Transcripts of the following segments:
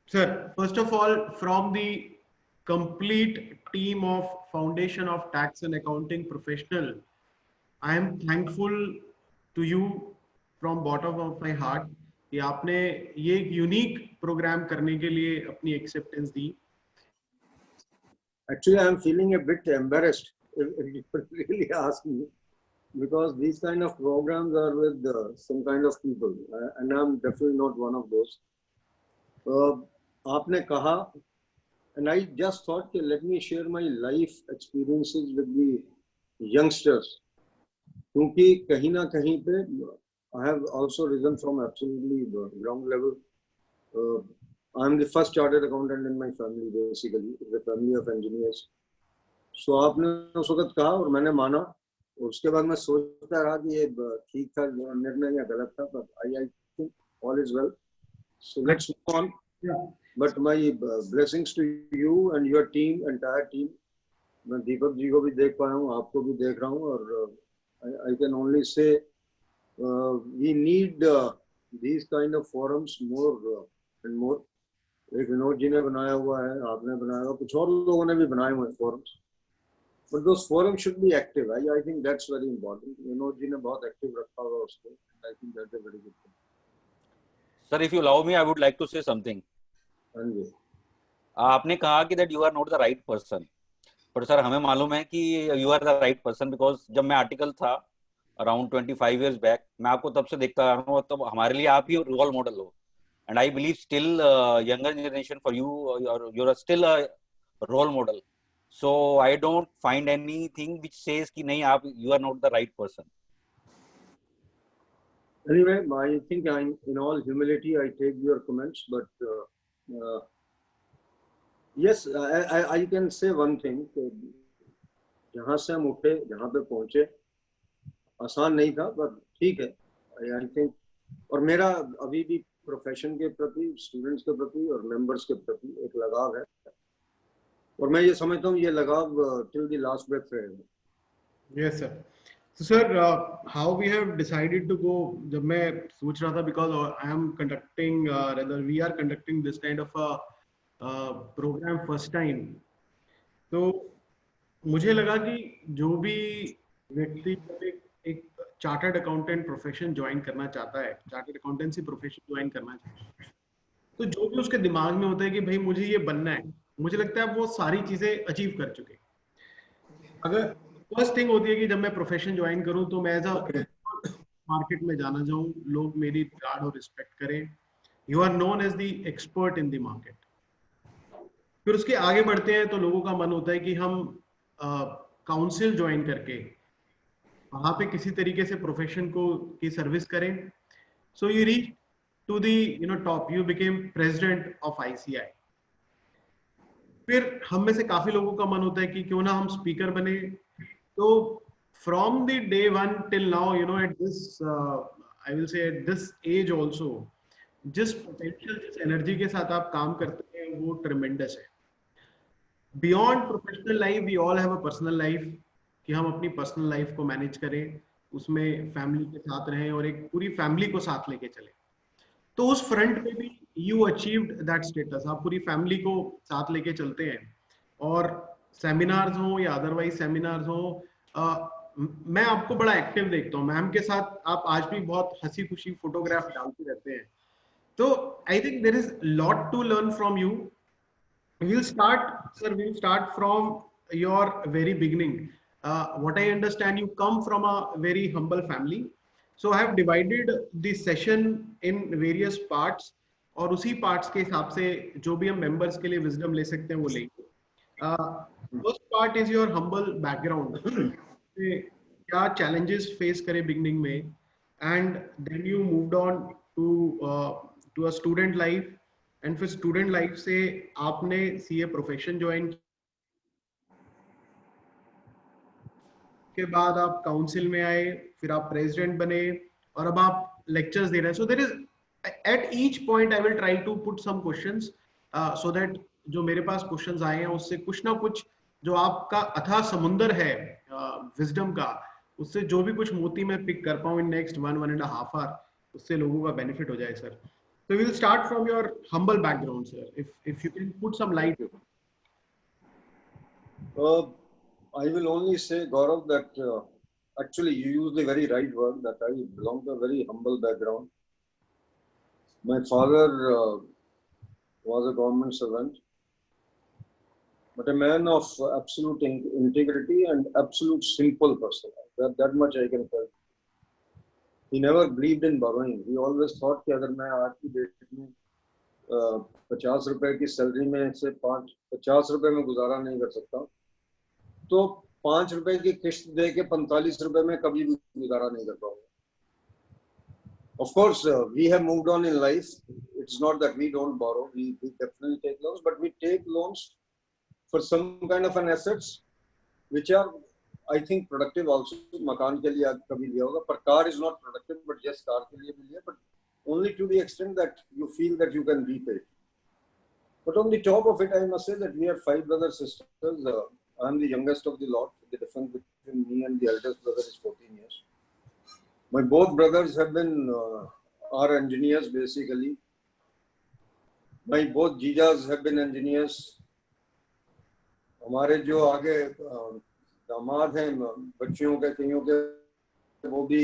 Sir, first of all, from the complete team of Foundation of Tax and Accounting Professional, I am thankful to you from bottom of my heart कि आपने ये एक unique programme करने के लिए अपनी acceptance the. Actually, I am feeling a bit embarrassed if you really ask me, because these kind of programs are with some kind of people, and I'm definitely not one of those. आपने कहा, and I just thought that let me share my life experiences with the youngsters, क्योंकि कहीं ना कहीं पे I have also risen from absolutely ground level. I'm the first chartered accountant in my family, basically, the family of engineers. So आपने उस वक्त कहा और मैंने माना, और उसके बाद मैं सोचता रहा कि ये ठीक था निर्णय या गलत था, but I think all is well. So let's move on. Yeah. But my blessings to you and your team, entire team. मैं दीपक जी को भी देख पाया हूँ, आपको भी देख रहा हूँ, और I can only say we need these kind of forums more and more. एक विनोद जी ने बनाया हुआ है, आपने बनाया हुआ, कुछ और लोगों ने भी बनाए हुए forums. But those forums should be active. I think that's very important. Vinod ji ने बहुत active रखा हुआ उसको. I think that's a very good thing. Sir, if you allow me, I would like to say something. हाँ जी. आपने कहा कि that you are not the right person. पर सर हमें मालूम है कि you are the right person because जब मैं आर्टिकल था around 25 years back, मैं आपको तब से देखता आ रहा हूँ, तब हमारे लिए आप ही रोल मॉडल हो. And I believe still younger generation for you, you're still a role model. So I don't find anything which says कि नहीं आप you are not the right person. Anyway, I think in all humility, I take your comments, but yes, I can say one thing. जहाँ से हम उठे, जहाँ पे पहुँचे, आसान नहीं था, पर ठीक है. I think, और मेरा अभी भी प्रोफेशन के प्रति, स्टूडेंट्स के प्रति और मेंबर्स के प्रति एक लगाव है, और मैं ये समझता हूँ ये लगाव till the last breath रहेगा. Yes, sir. So, sir, how we have decided to go? जब मैं सोच रहा था, because I am conducting, rather we are conducting this kind of a program first time. तो मुझे लगा कि जो भी व्यक्ति एक चार्टर्ड अकाउंटेंट प्रोफेशन ज्वाइन करना चाहता है, चार्टर्ड अकाउंटेंसी प्रोफेशन ज्वाइन करना चाहता है, तो जो भी उसके दिमाग में होता है कि भाई मुझे ये बनना है, मुझे लगता है वो सारी चीजें अचीव कर चुके. अगर फर्स्ट थिंग होती है कि जब मैं प्रोफेशन ज्वाइन करूं तो मैं एज अ मार्केट में जाना चाहूँ, लोग मेरी रिगार्ड और रिस्पेक्ट करें, you are known as the expert in the market. फिर उसके आगे बढ़ते हैं तो लोगों का मन होता है कि हम काउंसिल ज्वाइन करके वहां पे किसी तरीके से प्रोफेशन को की सर्विस करें. So you reach to the top, you became president of ICI. फिर हम में से काफी लोगों का मन होता है कि क्यों ना हम स्पीकर बने. तो from the day one till now, at this I will say at this age also, जिस पोटेंशियल, जिस एनर्जी के साथ आप काम करते हैं वो ट्रेमेंडस है. Beyond professional life we all have a personal life, कि हम अपनी पर्सनल लाइफ को मैनेज करें, उसमें फैमिली के साथ रहें और एक पूरी फैमिली को साथ लेके चलें. तो उस फ्रंट पे भी यू अचीव्ड दैट स्टेटस. आप पूरी फैमिली को साथ लेके चलते हैं, और सेमिनार्स हो या अदरवाइज सेमिनार्स हो, मैं आपको बड़ा एक्टिव देखता हूँ. मैम के साथ आप आज भी बहुत हंसी खुशी फोटोग्राफ डालते रहते हैं. तो I think there is lot to learn from you. We'll start, sir, we'll start from your very beginning. What I understand, you come from a very humble family. So I have divided the session in various parts, और उसी parts के हिसाब से जो भी हम members के लिए wisdom ले सकते हैं वो लेंगे. First part is your humble background. क्या challenges face करे beginning में, and then you moved on to a student life. And फिर स्टूडेंट लाइफ से आपने CA प्रोफेशन ज्वाइन, के बाद आप काउंसिल में आए, फिर आप प्रेसिडेंट बने, और अब आप लेक्चर्स दे रहे हैं. So there is at each point I will try to put some questions, so that जो मेरे पास क्वेश्चंस आए हैं उससे कुछ ना कुछ जो आपका अथाह समुंदर है विजडम का, उससे जो भी कुछ मोती मैं पिक कर पाऊं इन नेक्स्ट 1.5 आवर, उससे लोगों का बेनिफिट हो जाए. Sir, So we'll start from your humble background, sir. If you can put some light. I will only say, Gaurav, that actually you used the very right word, that I belong to a very humble background. My father was a government servant, but a man of absolute integrity and absolute simple person. That much I can tell. He never believed in borrowing. He always thought कि अगर मैं आज की date में 50 रुपए की salary में से 50 रुपए में गुजारा नहीं कर सकता, तो 5 रुपए की किस्त दे के 45 रुपए में कभी भी गुजारा नहीं कर पाऊंगा. Of course, we have moved on in life. It's not that we don't borrow. We definitely take loans, but we take loans for some kind of an assets which are, I think, productive also. मकान के लिए कभी लिया होगा, पर car is not productive, but yes, car के लिए भी लिया, but only to the extent that you feel that you can repay. But on the top of it, I must say that we are 5 brothers sisters. I am the youngest of the lot. The difference between me and the eldest brother is 14 years. My both brothers have been are engineers basically. My both जीजाs have been engineers. हमारे जो आगे दामाद हैं बच्चियों के, कईयों के वो भी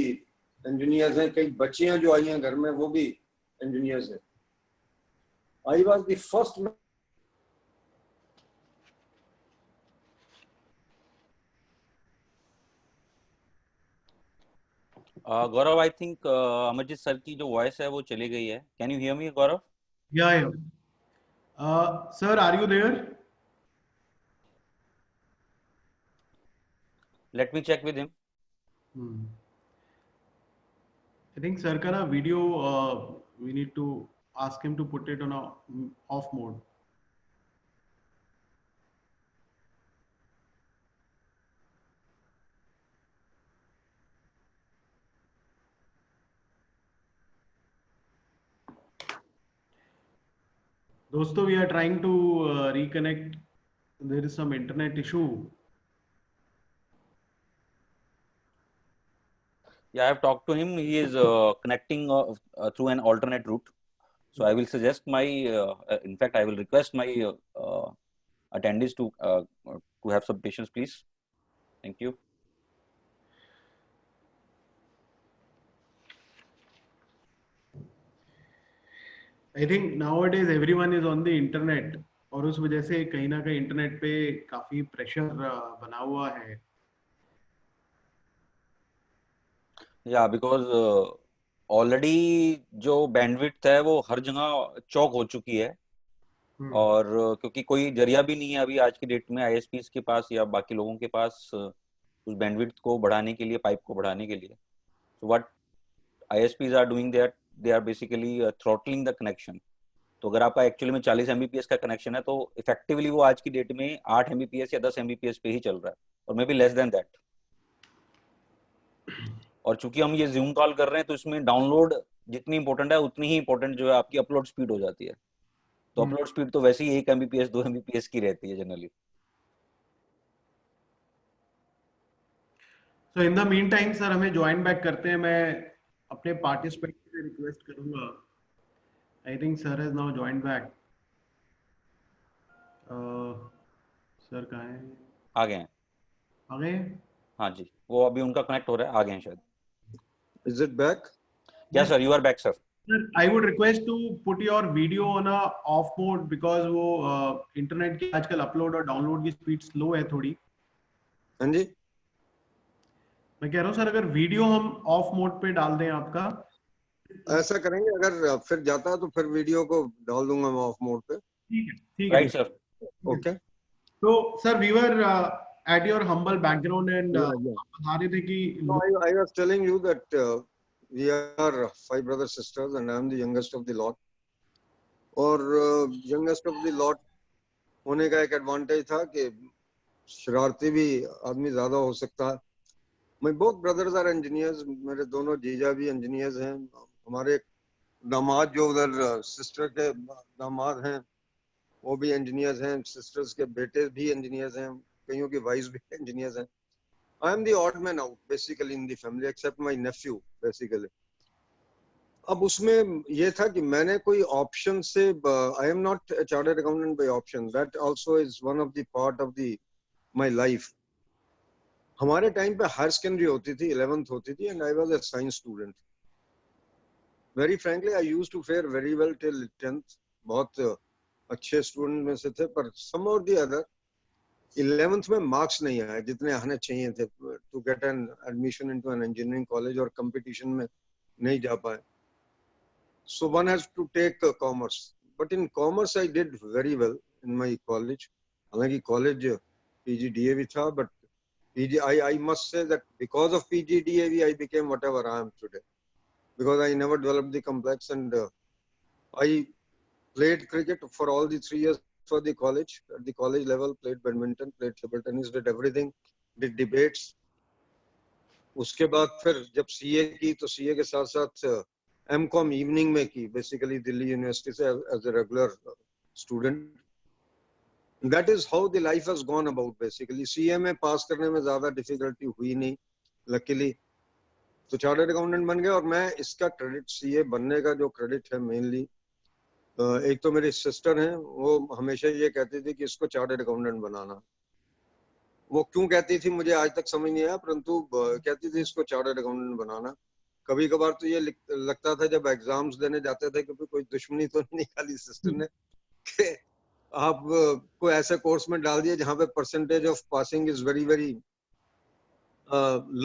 engineers हैं, कई बच्चियां जो आई हैं घर में वो भी engineers हैं. I was the first. Gaurav, I think Amarjeet sir की जो वॉइस है वो चली गई है. Can you hear me Gaurav? Yeah. Sir, are you there? Let me check with him. I think sir का ना video we need to ask him to put it on a off mode. दोस्तों, we are trying to reconnect. There is some internet issue. Yeah, I have talked to him. He is connecting through an alternate route. So I will suggest my, in fact, I will request my attendees to have some patience, please. Thank you. I think nowadays everyone is on the internet और उस वजह से कहीं ना कहीं internet पे काफी pressure बना हुआ है. Yeah, because already जो bandwidth है वो हर जगह चौक हो चुकी है. और क्योंकि कोई जरिया भी नहीं है अभी आज की डेट में ISPs के पास या बाकी लोगों के पास उस बैंडविड्थ को बढ़ाने के लिए, पाइप को बढ़ाने के लिए. So what ISPs are doing, they are basically throttling the connection. तो अगर आपका एक्चुअली में 40 Mbps का कनेक्शन है तो इफेक्टिवली वो आज की डेट में 8 Mbps या 10 Mbps पे ही चल रहा है, और may be less than that. और चूंकि हम ये जूम कॉल कर रहे हैं तो इसमें डाउनलोड जितनी इंपॉर्टेंट है उतनी ही इंपॉर्टेंट जो है आपकी अपलोड स्पीड हो जाती है. तो अपलोड स्पीड तो वैसे ही 1 Mbps 2 Mbps की रहती है generally. So in the meantime sir हमें ज्वाइन बैक करते हैं. मैं अपने पार्टिसिपेंट से रिक्वेस्ट करूंगा. I think sir has now joined back. Sir कहाँ हैं? आ गए हैं. आ गए? हाँ जी, वो अभी उनका कनेक्ट हो रहा है. आ गए हैं शायद. Is it back? Yes sir, you are back sir. Sir, I would request to put your video on a off mode because वो इंटरनेट की आजकल अपलोड और डाउनलोड की स्पीड स्लो है थोड़ी. हाँ जी. मैं कह रहा हूँ सर अगर वीडियो हम ऑफ मोड पे डाल दें आपका. ऐसा करेंगे, अगर फिर जाता है तो फिर वीडियो को डाल दूंगा मैं ऑफ मोड पे. ठीक है, ठीक है. Right sir. ओके. तो sir we were at your humble background and बता रहे थे कि I was telling you that we are 5 brothers sisters and I am the youngest of the lot. और youngest of the lot होने का एक advantage था कि शरारती भी आदमी ज्यादा हो सकता है. My both brothers are engineers. मेरे दोनों जीजा भी engineers हैं. हमारे दामाद जो उधर सिस्टर के दामाद हैं वो भी engineers हैं. सिस्टर्स के बेटे भी engineers हैं. कईयों की वाइफ भी engineers हैं. I am the odd man out basically in the family except my nephew basically. अब उसमें ये था कि मैंने कोई ऑप्शन से, I am not chartered accountant by option, that also is one of the part of the my life. हमारे time पे हायर सेकेंडरी होती थी, 11th होती थी, and I was a science student. Very frankly I used to fare very well till 10th। बहुत अच्छे student में से थे, पर सम और दी अदर 11th में मार्क्स नहीं आए जितने आने चाहिए थे to get an admission into an engineering college, और कंपटीशन में नहीं जा पाए। So one has to take commerce, but in commerce I did very well in my college. हालांकि college PGDAV था, but I must say that because of PGDAV I became whatever I am today, because I never developed the complex, and I played cricket for all the 3 years for the college. At the college level, played badminton, played table tennis, did everything, did debates. उसके बाद फिर जब CA की, तो CA के साथ साथ M.Com evening में की, बेसिकली दिल्ली यूनिवर्सिटी से as a regular student. That is how the life has gone about. Basically CA में पास करने में ज्यादा डिफिकल्टी हुई नहीं, लकीली, तो चार्टर्ड अकाउंटेंट बन गए। और मैं इसका क्रेडिट, CA बनने का जो क्रेडिट है मेनली, एक तो मेरी सिस्टर हैं, वो हमेशा ये कहती थी कि इसको चार्टर्ड अकाउंटेंट बनाना। वो क्यों कहती थी मुझे आज तक समझ नहीं आया, परंतु कहती थी इसको चार्टर्ड अकाउंटेंट बनाना। कभी कभार तो ये लगता था जब एग्जाम्स देने जाते थे कि कोई दुश्मनी तो नहीं निकाली सिस्टर ने कि आप को ऐसे कोर्स में डाल दिया जहां पे percentage of passing is very very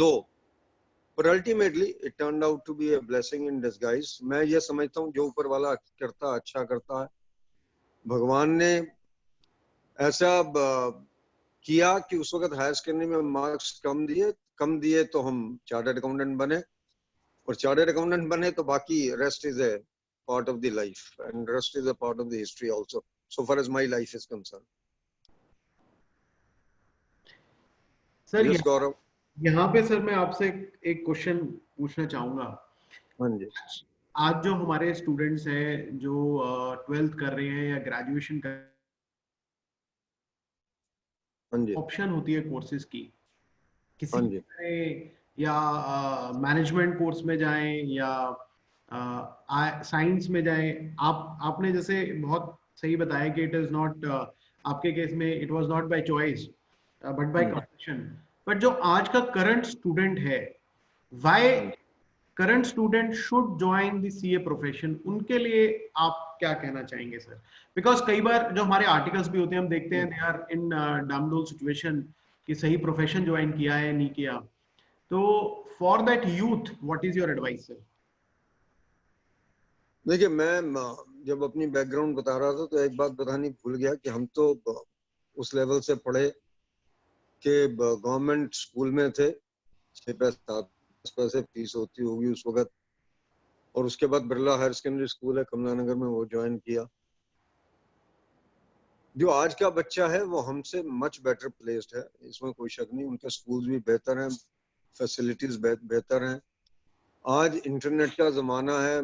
low. पर ultimately it turned out to be a blessing in disguise. मैं ये समझता हूँ जो ऊपर वाला करता अच्छा करता है। भगवान ने ऐसा किया कि उस वक्त हायर सेकेंडरी में मार्क्स कम दिए तो हम चार्टर्ड अकाउंटेंट बने, और चार्टर्ड अकाउंटेंट बने तो बाकी rest is a part of the life, and rest is a part of the history also, so far as my life is concern. Sir yes Gaurav. यहाँ पे सर मैं आपसे एक क्वेश्चन पूछना चाहूंगा। हाँ जी। आज जो हमारे स्टूडेंट्स हैं जो 12th कर रहे हैं या ग्रेजुएशन कर, हाँ जी। ऑप्शन होती है कोर्सेज की, किसी हाँ जी। में या मैनेजमेंट कोर्स में जाएं या साइंस में जाएं। आपने जैसे बहुत सही बताया कि इट इज नॉट, आपके केस में it was not by choice but by competition. But जो आज का करंट स्टूडेंट है, why current student should join the CA profession, उनके लिए आप क्या कहना चाहेंगे सर? बिकॉज कई बार जो हमारे आर्टिकल्स भी होते हैं हम देखते हैं दे आर इन डामडोल सिचुएशन कि सही प्रोफेशन ज्वाइन किया है नहीं किया। तो for that youth what is your advice sir? देखिए, मैं जब अपनी बैकग्राउंड बता रहा था तो एक बात बतानी भूल गया कि हम तो उस लेवल से पढ़े कि गवर्नमेंट स्कूल में थे, 6-7 पैसे फीस होती होगी उस वक्त, और उसके बाद बिरला हायर सेकेंडरी स्कूल है कमला नगर में, वो ज्वाइन किया। जो आज का बच्चा है वो हमसे मच बेटर प्लेस्ड है, इसमें कोई शक नहीं। उनके स्कूल्स भी बेहतर हैं, फैसिलिटीज बेहतर हैं। आज इंटरनेट का जमाना है,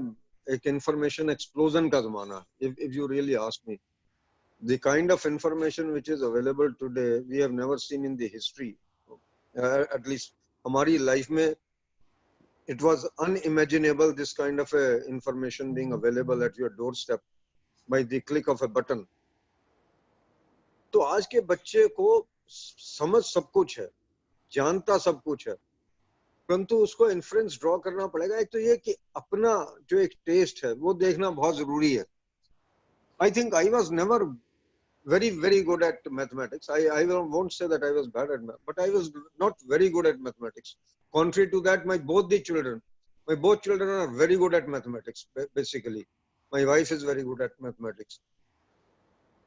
एक इंफॉर्मेशन एक्सप्लोजन का जमाना है। If you really ask me, the kind of information which is available today we have never seen in the history, at least हमारी लाइफ में it was unimaginable this kind of information being available at your doorstep by the click of a button. तो आज के बच्चे को समझ सब कुछ है, जानता सब कुछ है, परंतु उसको इन्फ्रेंस ड्रॉ करना पड़ेगा। एक तो ये कि अपना जो एक टेस्ट है वो देखना बहुत जरूरी है। I think I was never very good at mathematics. I won't say that I was bad at math, but I was not very good at mathematics. Contrary to that, my both children are very good at mathematics. Basically, my wife is very good at mathematics.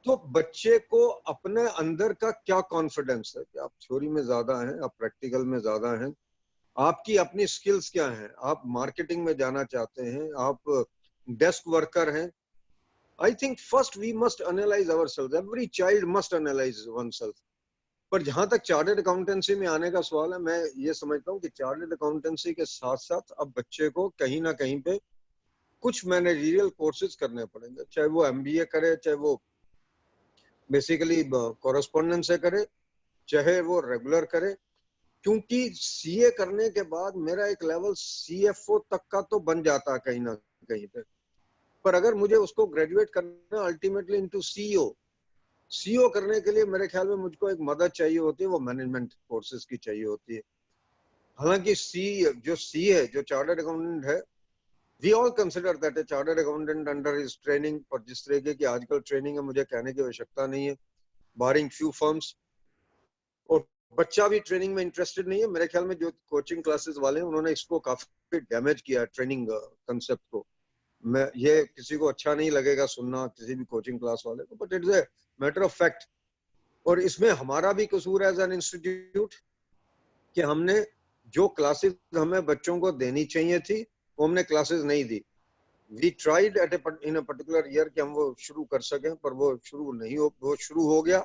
तो बच्चे को अपने अंदर का क्या confidence है कि आप थ्योरी में ज्यादा हैं, आप प्रैक्टिकल में ज्यादा हैं, आपकी अपनी स्किल्स क्या हैं, आप मार्केटिंग में जाना चाहते हैं, आप डेस्क वर्कर हैं। I think first we must analyze ourselves. Every child must analyze oneself. पर जहां तक चार्टर्ड अकाउंटेंसी में आने का सवाल है, मैं ये समझता हूँ कि चार्टर्ड अकाउंटेंसी के साथ साथ अब बच्चे को कहीं ना कहीं पे कुछ मैनेजरियल कोर्सेज करने पड़ेंगे, चाहे वो MBA करे, चाहे वो बेसिकली कॉरेस्पॉन्डेंस से करे, चाहे वो रेगुलर करे। क्योंकि CA करने के बाद मेरा एक लेवल CFO तक का तो बन जाता है कहीं ना कहीं पे, पर अगर मुझे उसको ग्रेजुएट करना अल्टीमेटली इनटू सीईओ करने के लिए मेरे ख्याल में मुझको एक मदद चाहिए होती है, वो मैनेजमेंट कोर्सेज की चाहिए होती है। हालांकि सी है, जो चार्टर्ड अकाउंटेंट है, we all consider that a chartered accountant under his training, पर जिस तरीके की आजकल ट्रेनिंग है मुझे कहने की आवश्यकता नहीं है, बारिंग फ्यू फर्म्स। और बच्चा भी ट्रेनिंग में इंटरेस्टेड नहीं है मेरे ख्याल में। जो कोचिंग क्लासेस वाले हैं उन्होंने इसको काफी डैमेज किया है, ट्रेनिंग कंसेप्ट को। मैं ये किसी को अच्छा नहीं लगेगा सुनना किसी भी कोचिंग क्लास वाले को, but it's a matter of fact. और इसमें हमारा भी कसूर है एज एन इंस्टीट्यूट कि हमने जो क्लासेस हमें बच्चों को देनी चाहिए थी वो हमने क्लासेस नहीं दी। We tried at in a particular year कि हम वो शुरू कर सकें, पर वो शुरू हो गया,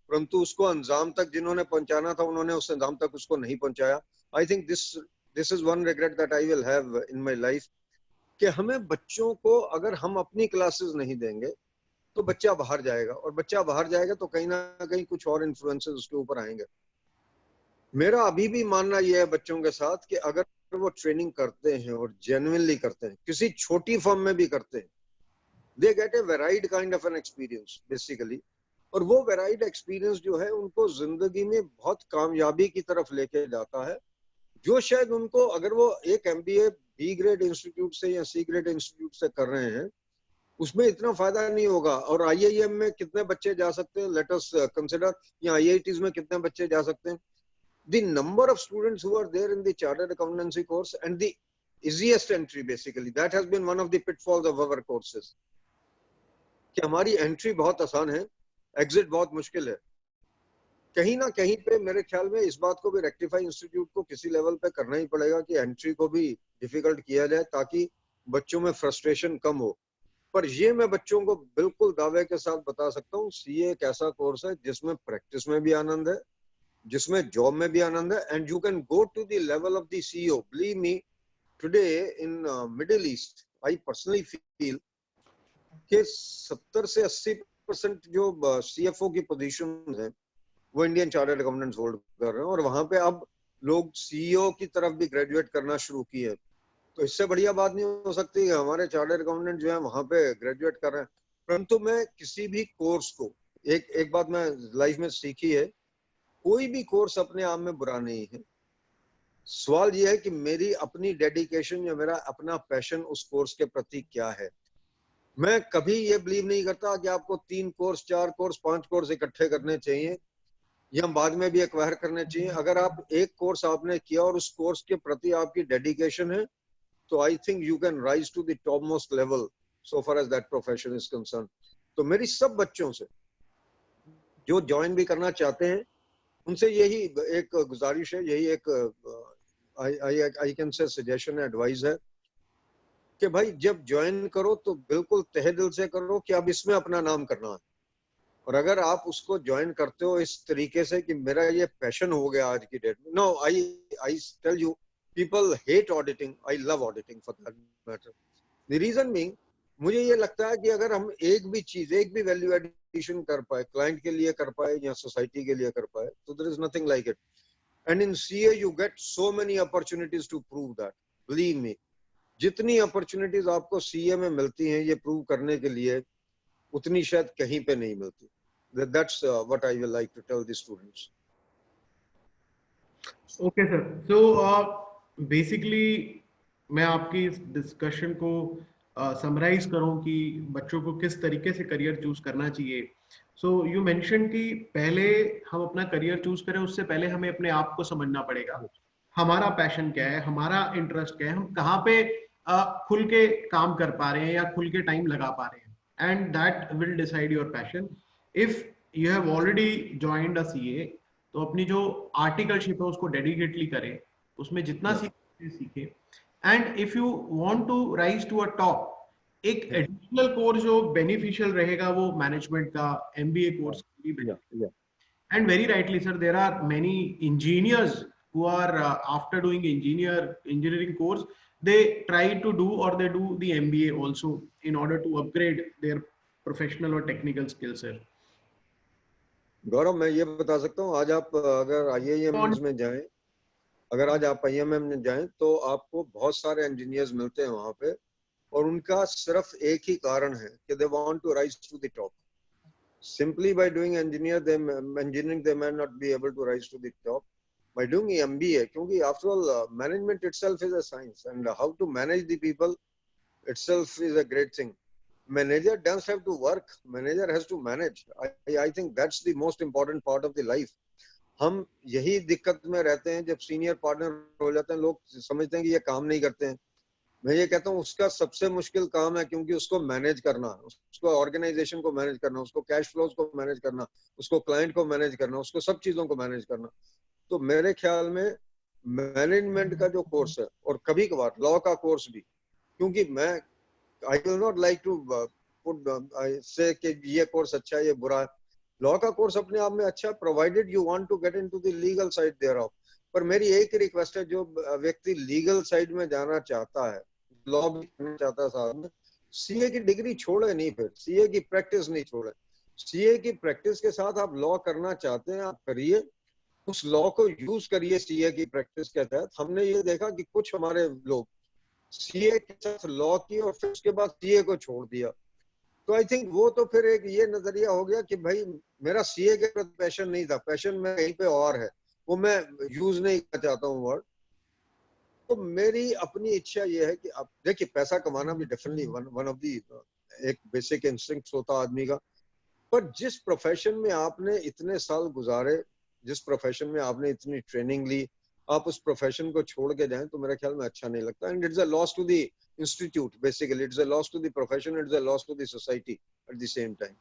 परंतु उसको अंजाम तक जिन्होंने पहुंचाना था उन्होंने उस अंजाम तक उसको नहीं पहुंचाया। आई think this is one regret that I will have in my life, कि हमें बच्चों को अगर हम अपनी क्लासेस नहीं देंगे तो बच्चा बाहर जाएगा, और बच्चा बाहर जाएगा तो कहीं ना कहीं कुछ और इन्फ्लुएंसेस उसके ऊपर आएंगे। मेरा अभी भी मानना यह है बच्चों के साथ कि अगर वो ट्रेनिंग करते हैं और जेन्युइनली करते हैं, किसी छोटी फर्म में भी करते हैं, they get A varied kind of an experience basically. और वो वेराइड एक्सपीरियंस जो है उनको जिंदगी में बहुत कामयाबी की तरफ लेके जाता है, जो शायद उनको अगर वो एक एमबीए बी ग्रेड इंस्टीट्यूट से या सी ग्रेड इंस्टीट्यूट से कर रहे हैं उसमें इतना फायदा नहीं होगा। और आईआईएम में कितने बच्चे जा सकते हैं, लेट अस कंसीडर, या आईआईटीज में कितने बच्चे जा सकते हैं। The number of students who are there in the chartered accountancy course and the easiest entry basically, that has been one of the pitfalls of our courses, कि हमारी entry बहुत आसान है, एग्जिट बहुत मुश्किल है। कहीं ना कहीं पे मेरे ख्याल में इस बात को भी रेक्टिफाई इंस्टीट्यूट को किसी लेवल पे करना ही पड़ेगा कि एंट्री को भी डिफिकल्ट किया जाए ताकि बच्चों में फ्रस्ट्रेशन कम हो। पर ये मैं बच्चों को बिल्कुल दावे के साथ बता सकता हूँ, सीए एक ऐसा कोर्स है जिसमें प्रैक्टिस में भी आनंद है, जिसमें जॉब में भी आनंद है, and you can go to the level of the CEO. Believe me, today in Middle East I personally feel कि 70 से 80% जो सीएफओ की पोजीशन है वो इंडियन चार्टर्ड अकाउंटेंट्स होल्ड कर रहे हैं, और वहां पे अब लोग सीईओ की तरफ भी ग्रेजुएट करना शुरू किए। तो इससे बढ़िया बात नहीं हो सकती कि हमारे चार्टर्ड अकाउंटेंट जो है वहां पे ग्रेजुएट कर रहे हैं। परंतु मैं किसी भी कोर्स को, एक बात मैं लाइफ में सीखी है, कोई भी कोर्स अपने आप में बुरा नहीं है। सवाल यह है कि मेरी अपनी डेडिकेशन या मेरा अपना पैशन उस कोर्स के प्रति क्या है। मैं कभी ये बिलीव नहीं करता कि आपको 3 कोर्स 4 कोर्स 5 कोर्स इकट्ठे करने चाहिए या बाद में भी एक्वायर करने चाहिए। अगर आप एक कोर्स आपने किया और उस कोर्स के प्रति आपकी डेडिकेशन है तो I think you can rise to the top most level so far as that profession is concern. तो मेरी सब बच्चों से जो ज्वाइन भी करना चाहते हैं उनसे यही एक गुजारिश है, यही एक आई कैन से सजेशन है, एडवाइस है कि भाई जब ज्वाइन करो तो बिल्कुल तहे दिल से करो कि अब इसमें अपना नाम करना है। और अगर आप उसको ज्वाइन करते हो इस तरीके से कि मेरा ये पैशन हो गया आज की डेट में, no I tell you people hate auditing, I love auditing for that matter. The reason being, मुझे ये लगता है कि अगर हम एक भी चीज, एक भी वैल्यू एडिशन कर पाए, क्लाइंट के लिए कर पाए या सोसाइटी के लिए कर पाए, तो there is nothing like it. And in CA you get so many opportunities to prove that. Believe me, जितनी अपॉर्चुनिटीज आपको सीए में मिलती हैं ये प्रूव करने के लिए, उतनी शायद कहीं पे नहीं मिलती। That's what I will like to tell the students. Okay, sir. So basically मैं आपकी इस डिस्कशन को समराइज करूं कि बच्चों को किस तरीके से करियर चूज करना चाहिए। सो यू मेंशन कि पहले हम अपना करियर चूज करें उससे पहले हमें अपने आप को समझना पड़ेगा, हमारा पैशन क्या है, हमारा इंटरेस्ट क्या है, हम कहाँ पे खुल के काम कर पा रहे हैं या खुल के टाइम लगा पा रहे हैं, and that will decide your passion. If you have already joined a CA तो अपनी जो आर्टिकलशिप है उसको डेडिकेटली करें, उसमें जितना सीखे। And if you want to rise to a top, एक एडिशनल कोर्स जो बेनिफिशियल रहेगा वो मैनेजमेंट का एमबीए कोर्स भी। And very rightly, sir, there are many engineers who are after doing engineering course, they try to do or they do the MBA also in order to upgrade their professional or technical skills, sir. गौरव, मैं ये बता सकता हूँ, आज आप अगर IIM में जाएं, अगर आज आप आईआईएम में जाएं तो आपको बहुत सारे इंजीनियर्स मिलते हैं वहां पे, और उनका सिर्फ एक ही कारण है कि they want to rise to the top. Simply by doing engineering they may not be able to rise to the top. By doing MBA, क्योंकि after all management itself is a science, and how to manage the people itself is a great thing. Manager doesn't have to work, manager has to manage. I think that's the most important part of the life. हम यही दिक्कत में रहते हैं, जब senior partner हो जाते हैं लोग समझते हैं कि ये काम नहीं करते हैं. मैं ये कहता हूँ उसका सबसे मुश्किल काम है, क्योंकि उसको मैनेज करना, उसको ऑर्गेनाइजेशन को मैनेज करना, उसको कैश फ्लोज को मैनेज करना, उसको क्लाइंट को मैनेज करना, उसको सब चीजों को मैनेज करना. तो मेरे ख्याल में मैनेजमेंट का जो कोर्स है, और कभी कभार लॉ का कोर्स भी, क्योंकि मैं I will not like to put say कि ये कोर्स अच्छा है ये बुरा है. लॉ का कोर्स अपने आप में अच्छा है, provided you want to get into the legal side thereof. पर मेरी एक ही रिक्वेस्ट है, जो व्यक्ति लीगल साइड में जाना चाहता है, लॉ भी करना चाहता है साथ में, सीए की डिग्री छोड़े नहीं, फिर सीए की प्रैक्टिस नहीं छोड़े. सीए की प्रैक्टिस के साथ आप लॉ करना चाहते हैं, आप करिए, उस लॉ को यूज करिए सीए की प्रैक्टिस के तहत. हमने ये देखा कि कुछ हमारे लोग सीए के साथ लॉ की और फिर उसके बाद सीए को छोड़ दिया. तो आई थिंक वो तो फिर एक ये नजरिया हो गया कि भाई मेरा सीए के प्रति पैशन नहीं था, पैशन में कहीं पे और है, वो मैं यूज नहीं करना चाहता हूँ वर्ड. तो मेरी अपनी इच्छा ये है कि आप देखिए, पैसा कमाना भी डेफिनेटली वन ऑफ दी एक बेसिक इंस्टिंक्ट होता आदमी का. पर जिस प्रोफेशन में आपने इतने साल गुजारे, जिस प्रोफेशन में आपने इतनी ट्रेनिंग ली, आप उस प्रोफेशन को छोड़ के जाएं तो मेरे ख्याल में अच्छा नहीं लगता. And it's a loss to the institute, basically it's a loss to the profession, it's a loss to the society at the same time.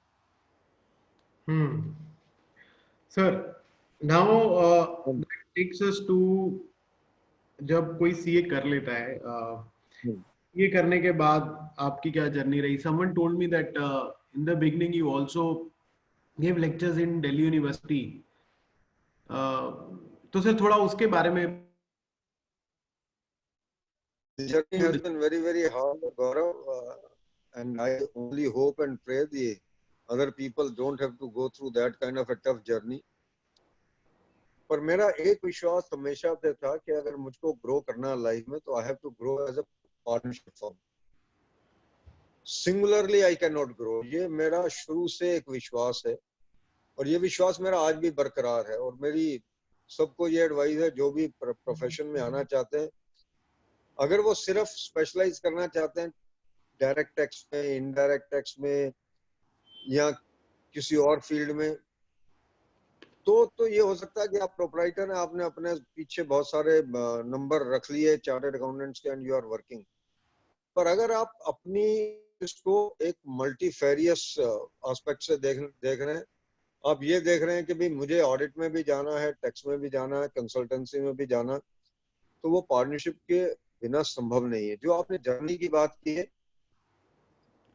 Sir, now that takes us to जब कोई सीए कर लेता है, ये करने के बाद आपकी क्या जर्नी रही? Someone told me that in the beginning you also gave lectures in Delhi University. तो सर थोड़ा उसके बारे में. The journey has been very, very hard, Gaurav, and I only hope and pray the other people don't have to go through that kind of a tough journey. पर मेरा एक विश्वास हमेशा से था कि अगर मुझको ग्रो करना है लाइफ में, तो I have to grow as a partnership firm. Singularly I can not grow. ये मेरा शुरू से एक विश्वास है, और ये विश्वास मेरा आज भी बरकरार है. और मेरी सबको ये एडवाइस है, जो भी प्रोफेशन में आना चाहते हैं, अगर वो सिर्फ स्पेशलाइज करना चाहते हैं डायरेक्ट टैक्स में, इनडायरेक्ट टैक्स में, या किसी और फील्ड में, तो ये हो सकता है कि आप प्रोप्राइटर हैं, आपने अपने पीछे बहुत सारे नंबर रख लिए चार्टर्ड अकाउंटेंट्स के, एंड यू आर वर्किंग. पर अगर आप अपनी इसको एक मल्टीफेरियस एस्पेक्ट से देख रहे हैं, आप ये देख रहे हैं कि भाई मुझे ऑडिट में भी जाना है, टैक्स में भी जाना है, कंसल्टेंसी में भी जाना, तो वो पार्टनरशिप के बिना संभव नहीं है. जो आपने जर्नी की बात की है,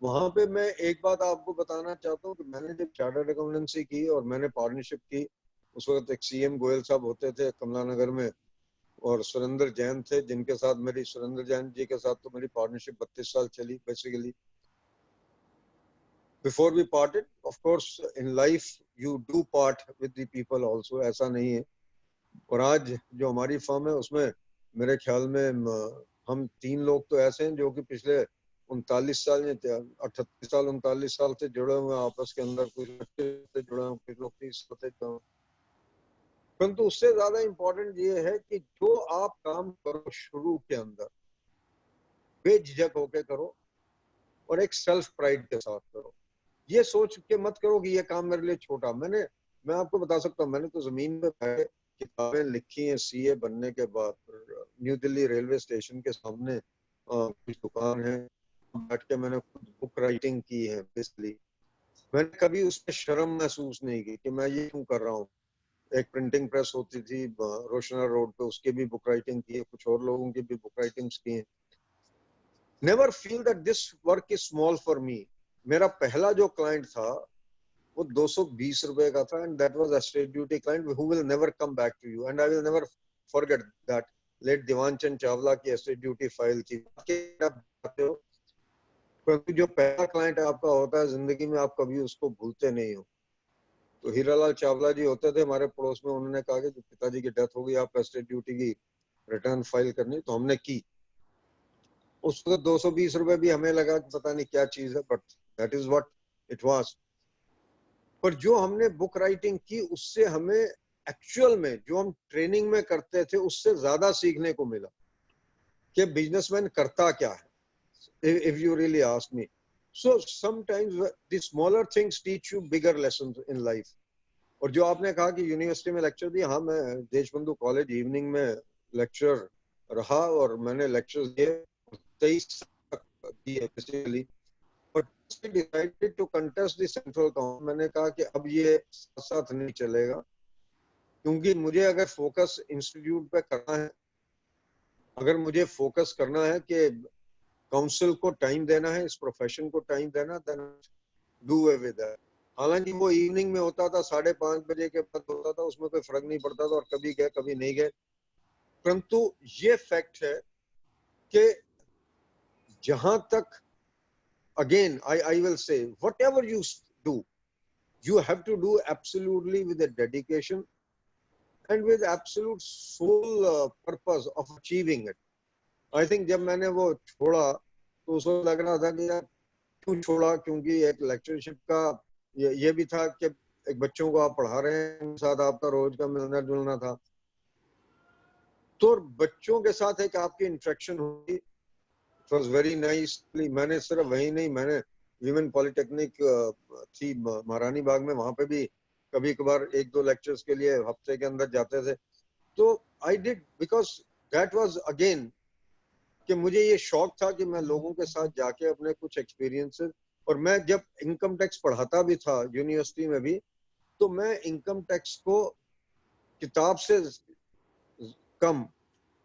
वहां पे मैं एक बात आपको बताना चाहता हूँ कि मैंने जब चार्टर्ड अकाउंटेंसी की और मैंने पार्टनरशिप की, उस वक्त एक सीएम गोयल साहब होते थे कमला नगर में, और सुरेंद्र जैन थे, जिनके साथ मेरी, सुरेंद्र जैन जी के साथ तो मेरी पार्टनरशिप 32 साल चली basically. Before we parted, of course in life you do part with the people also, ऐसा नहीं है. और आज जो हमारी फर्म है, उसमें मेरे ख्याल में हम 3 लोग तो ऐसे हैं जो कि पिछले 39 साल या 38 साल 39 साल से जुड़े हुए हैं आपस के अंदर. कुछ से जुड़े हैं, कुछ लोग 30 साल से जुड़े. परंतु उससे ज्यादा इम्पोर्टेंट ये है कि जो आप काम करो शुरू के अंदर, बेझिझक होके करो, और एक सेल्फ प्राइड के साथ करो. ये सोच के मत करो कि ये काम मेरे लिए छोटा. मैं आपको बता सकता हूँ, मैंने तो जमीन पे बैठे किताबें लिखी हैं सीए बनने के बाद. न्यू दिल्ली रेलवे स्टेशन के सामने कुछ दुकान है, बैठ के मैंने खुद बुक राइटिंग की है. बेसिकली मैंने कभी उसमें शर्म महसूस नहीं की कि मैं ये क्यों कर रहा हूँ. एक प्रिंटिंग प्रेस होती थी रोशना रोड पे, उसकी भी बुक राइटिंग की है, कुछ और लोगों की भी बुक राइटिंग्स की है. Never feel that this work is small for me. मेरा पहला जो क्लाइंट था वो 220 रुपए का था, and that was estate duty client who will never come back to you, and I will never forget that. Late Diwan Chand Chawla की एस्टेट ड्यूटी फाइल थी. क्योंकि जो पहला क्लाइंट आपका होता है जिंदगी में, आप कभी उसको भूलते नहीं हो. तो हीरालाल चावला जी होते थे हमारे पड़ोस में, उन्होंने कहा कि जो पिताजी की डेथ हो गई, आप एस्टेट ड्यूटी की रिटर्न फाइल करनी. तो हमने की. उस वक्त 220 रुपए भी हमें लगा कि पता नहीं क्या चीज है, but that is what it was. पर जो हमने बुक राइटिंग की उससे हमें एक्चुअल में जो हम ट्रेनिंग में करते थे उससे ज्यादा सीखने को मिला कि बिजनेसमैन करता क्या है, if you really ask me. So sometimes the smaller things teach you bigger lessons in life. और जो आपने कहा कि यूनिवर्सिटी में लेक्चर दिया, हाँ मैं देशबंधु कॉलेज इवनिंग में लेक्चर रहा और मैंने लेक्चर दिए 23 दिए बेसिकली। But decided to contest the central count. मैंने कहा कि अब ये साथ साथ नहीं चलेगा, क्योंकि मुझे अगर फोकस इंस्टीट्यूट पे करना है, अगर मुझे फोकस करना है कि काउंसिल को टाइम देना है, इस प्रोफेशन को टाइम देना, then do away with that. हालांकि वो इवनिंग में होता था, 5:30 बजे के बाद होता था, उसमें कोई फर्क नहीं पड़ता था और कभी गए कभी नहीं गए। परंतु ये फैक्ट है कि जहां तक again I will say whatever you do, you have to do absolutely with a dedication and with absolute sole purpose of achieving it. I think जब मैंने वो छोड़ा तो उसको लग रहा था कि यार क्यों छोड़ा, क्योंकि एक लेक्चरशिप का ये भी था कि एक बच्चों को आप पढ़ा रहे हैं, उनके साथ आपका रोज का मिलना जुलना था, तो बच्चों के साथ एक आपकी इंटरेक्शन हुई। It was very nice. मैंने सिर्फ वही नहीं, मैंने विमेन पॉलिटेक्निक थी महारानी बाग में, वहां पे भी कभी कभार 1-2 लेक्चर्स के लिए हफ्ते के अंदर जाते थे। तो I did because that was again कि मुझे ये शौक था कि मैं लोगों के साथ जाके अपने कुछ एक्सपीरियंसेस, और मैं जब इनकम टैक्स पढ़ाता भी था यूनिवर्सिटी में भी, तो मैं इनकम टैक्स को किताब से कम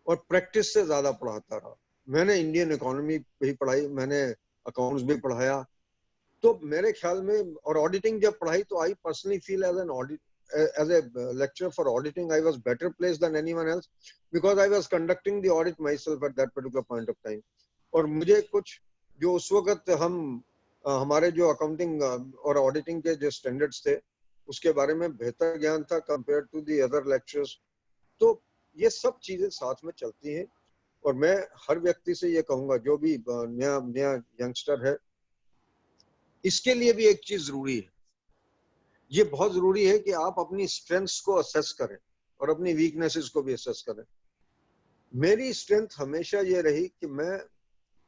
और प्रैक्टिस से ज्यादा पढ़ाता रहा। मैंने इंडियन इकोनॉमी भी पढ़ाई, मैंने अकाउंट्स भी पढ़ाया, तो मेरे ख्याल में, और ऑडिटिंग जब पढ़ाई तो I personally feel as an audit as a lecturer for auditing, I was better placed than anyone else because I was conducting the audit myself at that particular point of time. और मुझे कुछ जो उस वक्त हमारे जो accounting और auditing के जो स्टैंडर्ड्स थे उसके बारे में बेहतर ज्ञान था compare to the other lectures. तो ये सब चीजें साथ में चलती हैं। और मैं हर व्यक्ति से ये कहूंगा जो भी नया यंगस्टर है, इसके लिए भी एक चीज जरूरी है, ये बहुत जरूरी है कि आप अपनी स्ट्रेंथ्स को असेस करें और अपनी वीकनेसेस को भी असेस करें। मेरी स्ट्रेंथ हमेशा ये रही कि मैं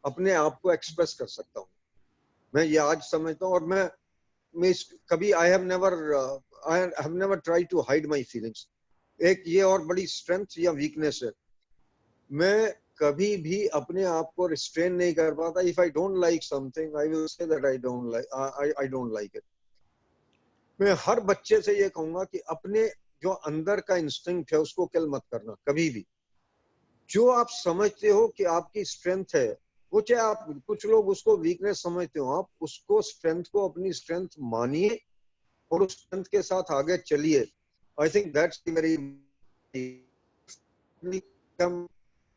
अपने आप को एक्सप्रेस कर सकता हूँ, मैं ये आज समझता हूँ। और मैं कभी I have never try to hide my feelings. एक ये और बड़ी स्ट्रेंथ या वीकनेस है, मैं कभी भी अपने आप को रिस्ट्रेन नहीं कर पाता। If I don't like something I will say that I don't like it. मैं हर बच्चे से ये कहूंगा कि अपने जो अंदर का इंस्टिंक्ट है उसको किल मत करना कभी भी। जो आप समझते हो कि आपकी स्ट्रेंथ है, वो चाहे आप, कुछ लोग उसको वीकनेस समझते हो, आप उसको स्ट्रेंथ को अपनी स्ट्रेंथ मानिए और उस स्ट्रेंथ के साथ आगे चलिए। I think that's very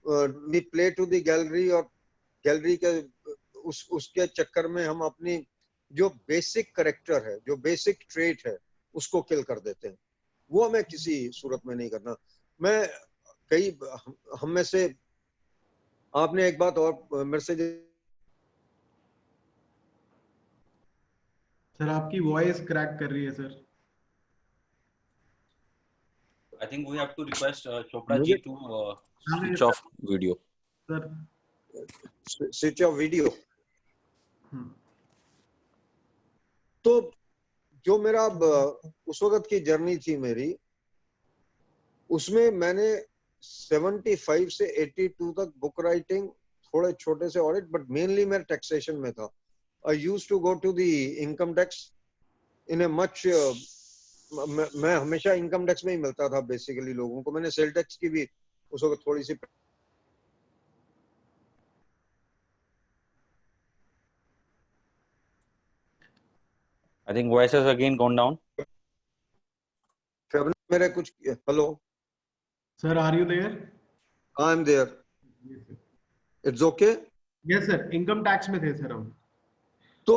we play to the gallery, और गैलरी के उसके चक्कर में हम अपनी जो बेसिक करेक्टर है, जो बेसिक ट्रेट है, उसको किल कर देते हैं। वो हमें किसी सूरत में नहीं करना। मैं हम में से, आपने एक बात और मेरे से, सर आपकी वॉइस क्रैक कर रही है sir. I think we have to request Chopra मुझे ji to switch off video. Sir switch off video. तो जो मेरा उस वक्त की जर्नी थी मेरी, उसमें मैंने 75 से 82 तक बुक राइटिंग, थोड़े छोटे से ऑडिट, बट मेनली मैं टैक्सेशन में था। I used to go to the income tax in a much, मैं हमेशा इनकम टैक्स में ही मिलता था बेसिकली लोगों को। मैंने सेल टैक्स की भी उस वक्त थोड़ी सी I think voice has again gone down. मेरे कुछ, hello sir are you there? I am there, it's okay. Yes sir, income tax में थे सर हम। तो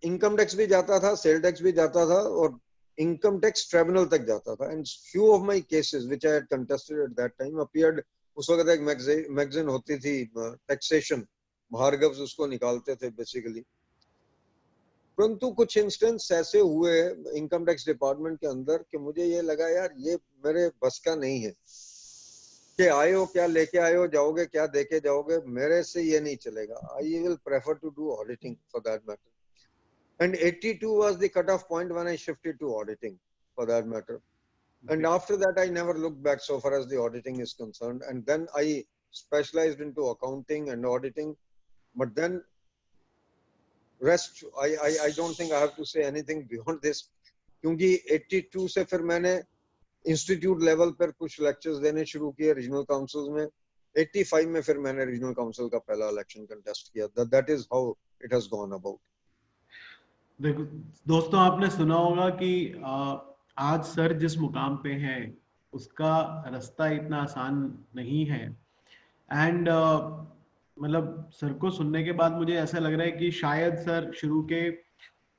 इनकम टैक्स भी जाता था, सेल टैक्स भी जाता था, और इनकम टैक्स ट्रिब्यूनल तक जाता था। And few of my cases which I had contested eight that time appeared. उस वक्त एक मैगजीन होती थी टैक्सेशन, भार्गव उसको निकालते थे बेसिकली। परंतु कुछ इंस्टेंस ऐसे हुए इनकम टैक्स डिपार्टमेंट के अंदर कि मुझे ये लगा यार ये मेरे बस का नहीं है कि आए हो क्या लेके आए हो, जाओगे क्या देके जाओगे, मेरे से ये नहीं चलेगा। I will prefer to do auditing for that matter. And 82 was the cut off point when I shifted to auditing for that matter. And after that, I never looked back so far as the auditing is concerned. And then I specialized into accounting and auditing. But then rest, I don't think I have to say anything beyond this. क्योंकि 82 से फिर मैंने institute level पर कुछ lectures देने शुरू किए regional councils में। 85 में फिर मैंने रीजनल काउंसिल का पहला इलेक्शन कंटेस्ट किया। That is how it has gone about. देखो दोस्तों, आपने सुना होगा कि आज सर जिस मुकाम पे हैं उसका रास्ता इतना आसान नहीं है। एंड मतलब सर को सुनने के बाद मुझे ऐसा लग रहा है कि शायद सर शुरू के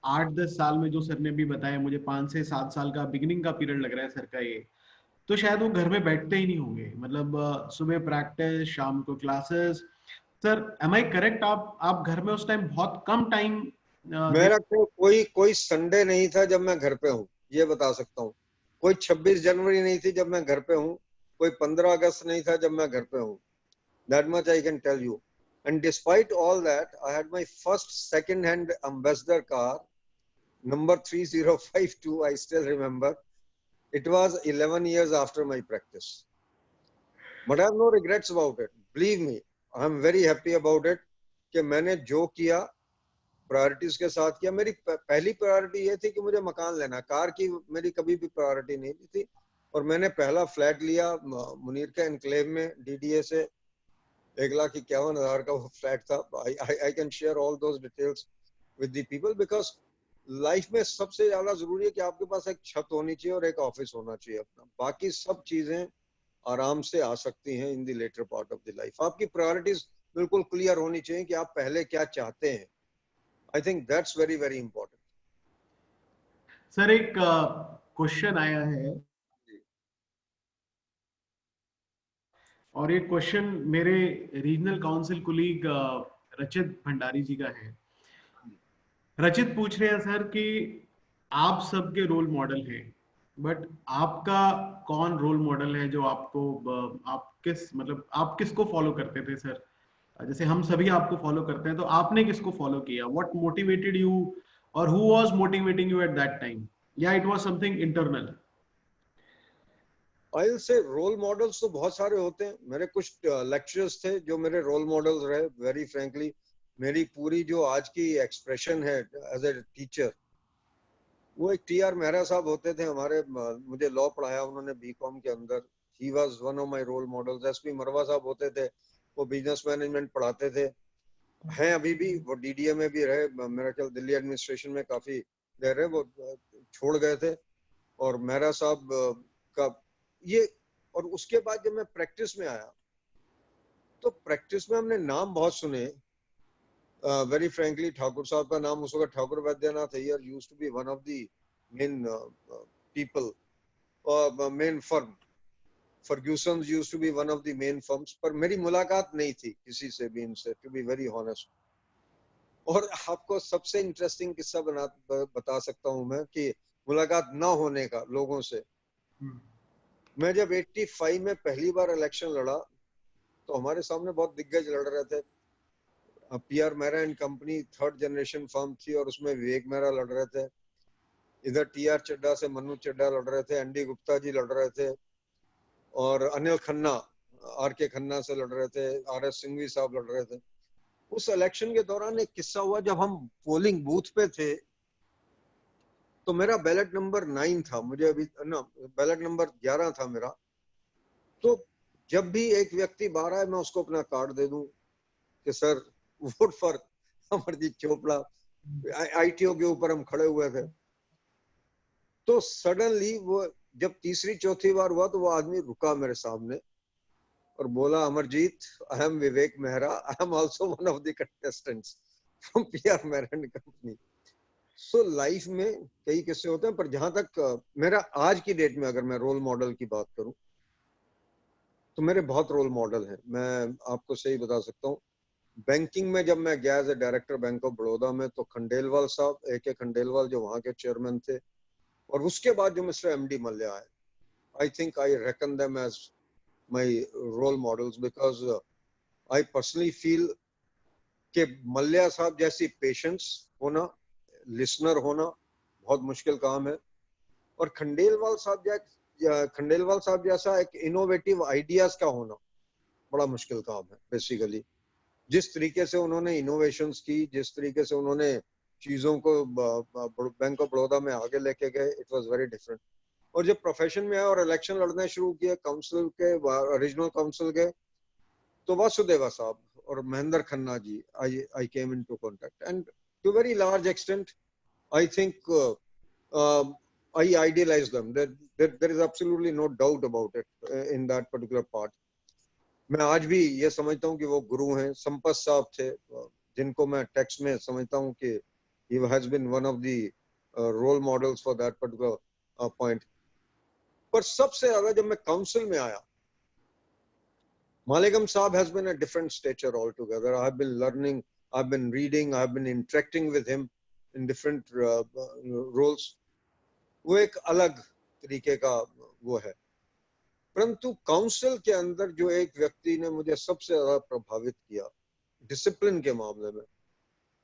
8-10 साल में, जो सर ने भी बताया, मुझे 5 से 7 साल का बिगिनिंग का पीरियड लग रहा है सर का ये, तो शायद वो घर में बैठते ही नहीं होंगे। मतलब सुबह प्रैक्टिस, शाम को classes. Sir am I correct? आप घर में उस टाइम बहुत कम टाइम मेरा कोई संडे नहीं था जब मैं घर पे हूँ, ये बता सकता हूँ। कोई 26 जनवरी नहीं थी जब मैं घर पे हूँ, कोई 15 अगस्त नहीं था जब मैं घर पे हूँ। That much I can tell you. And despite all that, I had my first second-hand Ambassador car, number 3052. I still remember. It was 11 years after my practice. But I have no regrets about it. Believe me, I am very happy about it. कि मैंने जो किया priorities के साथ किया। मेरी पहली priority ये थी कि मुझे मकान लेना, कार की मेरी कभी भी प्रायोरिटी नहीं थी। और मैंने पहला फ्लैट लिया मुनीर के एनक्लेव में डीडीए से, 1,51,000 का वो फ्लैट था। I can share all those details with the people because life में सबसे ज्यादा जरूरी है कि आपके पास एक छत होनी चाहिए और एक ऑफिस होना चाहिए अपना। बाकी सब चीजें आराम से आ सकती हैं in the latter part of the life. आपकी प्रायोरिटीज बिल्कुल क्लियर होनी चाहिए कि आप पहले क्या चाहते हैं। I think that's very very important. Sir एक क्वेश्चन आया है, और ये क्वेश्चन मेरे रीजनल काउंसिल कुलीग रचित भंडारी जी का है। रचित पूछ रहे हैं सर कि आप सबके रोल मॉडल हैं, बट आपका कौन रोल मॉडल है जो आपको आप किसको फॉलो करते थे सर? जैसे हम सभी आपको फॉलो करते हैं, तो आपने किसको फॉलो किया? व्हाट मोटिवेटेड यू, और who was motivating you at that time, या it was something internal? I will say role models तो बहुत सारे होते हैं। मेरे कुछ लेक्चरर्स थे जो मेरे रोल मॉडल्स रहे। वेरी फ्रैंकली मेरी पूरी जो आज की एक्सप्रेशन है एज ए टीचर, वो एक टी आर मेहरा साहब होते थे हमारे। मुझे लॉ पढ़ाया उन्होंने बीकॉम के अंदर। He was one of my role models. SP Marwah साहब होते थे, वो बिजनेस मैनेजमेंट पढ़ाते थे, हैं अभी भी। वो डीडीए में भी रहे, मेरा ख्याल दिल्ली एडमिनिस्ट्रेशन में काफी देर रहे, वो छोड़ गए थे। और मेहरा साहब का ये, और उसके बाद जब मैं प्रैक्टिस में आया तो प्रैक्टिस में हमने नाम बहुत सुने। वेरी फ्रैंकली ठाकुर साहब का नाम उस वक्त, Thakur Vaidyanath Aiyar used to be one of the main people, main firm. Fergusons used to be one of the main firms. पर मेरी मुलाकात नहीं थी किसी से भी इनसे, टू बी वेरी ऑनेस्ट। और आपको सबसे इंटरेस्टिंग किस्सा बता सकता हूं मैं कि मुलाकात ना होने का लोगों से। मैं जब 85 में पहली बार इलेक्शन लड़ा तो हमारे सामने बहुत दिग्गज लड़ रहे थे। PR Mehra and company third generation firm थी और उसमें विवेक मेहरा लड़ रहे थे। इधर टीआर चड्डा से मन्नू चड्डा लड़ रहे थे, एनडी गुप्ता जी लड़ रहे थे, और अनिल खन्ना आर के खन्ना से लड़ रहे थे, आर एस सिंघवी साहब लड़ रहे थे। उस इलेक्शन के दौरान एक किस्सा हुआ। जब हम पोलिंग बूथ पे थे तो मेरा बैलेट नंबर 9 था, मुझे अभी ना बैलेट नंबर 11 था मेरा। तो जब भी एक व्यक्ति बाहर आए मैं उसको अपना कार्ड दे दूं कि sir vote for Amarjeet Chopra. ITO के ऊपर हम खड़े हुए थे। तो सडनली वो जब तीसरी चौथी बार हुआ तो वो आदमी रुका मेरे सामने और बोला, Amarjeet, I am Vivek Mehra, I am also one of the contestants from PR Mehra and company. So life में कई किस्से होते हैं, पर जहां तक मेरा आज की डेट में अगर मैं रोल मॉडल की बात करूं तो मेरे बहुत रोल मॉडल हैं। मैं आपको सही बता सकता हूं, बैंकिंग में जब मैं गया as a director bank of Baroda में, तो खंडेलवाल साहब, AK खंडेलवाल जो वहाँ के चेयरमैन थे, और उसके बाद जो मिस्टर MD मल्ल्या है, I think I reckon them as my role models, because I personally feel कि मल्ल्या साहब जैसी पेशेंस होना, लिसनर होना बहुत मुश्किल काम है, और खंडेलवाल साहब जैसा एक इनोवेटिव आइडियाज का होना बड़ा मुश्किल काम है बेसिकली। जिस तरीके से उन्होंने इनोवेशंस की, जिस तरीके से उन्होंने चीजों को बैंक ऑफ बड़ौदा में आगे लेके गए, इट वाज वेरी डिफरेंट। और जब प्रोफेशन में आए और इलेक्शन लड़ने शुरू किए काउंसिल के, रीजनल काउंसिल के, तो वासुदेवा साहब और Mahendra Khanna ji, I came into contact, and to very large extent I think I idealize them. There is absolutely no doubt about it in that particular part. मैं आज भी ये समझता हूँ कि वो गुरु हैं। संपत साहब थे, जिनको मैं टेक्स्ट में समझता हूँ कि he has been one of the role models for that particular point. पर सबसे ज्यादा जब मैं काउंसिल में आया, Maligam Saab has been a different stature altogether. I have been learning, I have been reading, I have been interacting with him in different roles. वो एक अलग तरीके का वो है। परंतु काउंसिल के अंदर जो एक व्यक्ति ने मुझे सबसे ज्यादा प्रभावित किया डिसिप्लिन के मामले में,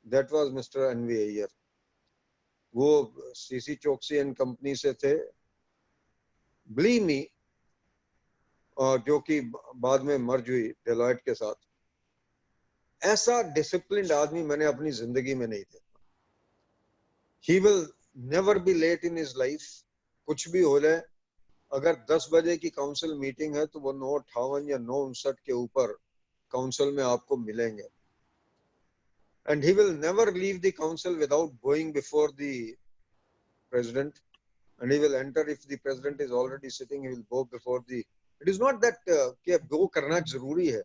that was mister NV Iyer. वो CC चोकसी एंड कंपनी से थे, बिलीव मी, और जो कि बाद में मर्ज हुई डेलॉयट के साथ। ऐसा डिसिप्लिन्ड आदमी मैंने अपनी जिंदगी में नहीं देखा। He will never be late in his life. कुछ भी हो जाए, अगर 10 बजे की काउंसिल मीटिंग है तो वो 9:58 या 9:59 के ऊपर काउंसिल में आपको मिलेंगे। And he will never leave the council without going before the president, and he will enter if the president is already sitting, he will go before the. It is not that कि वो करना जरूरी है,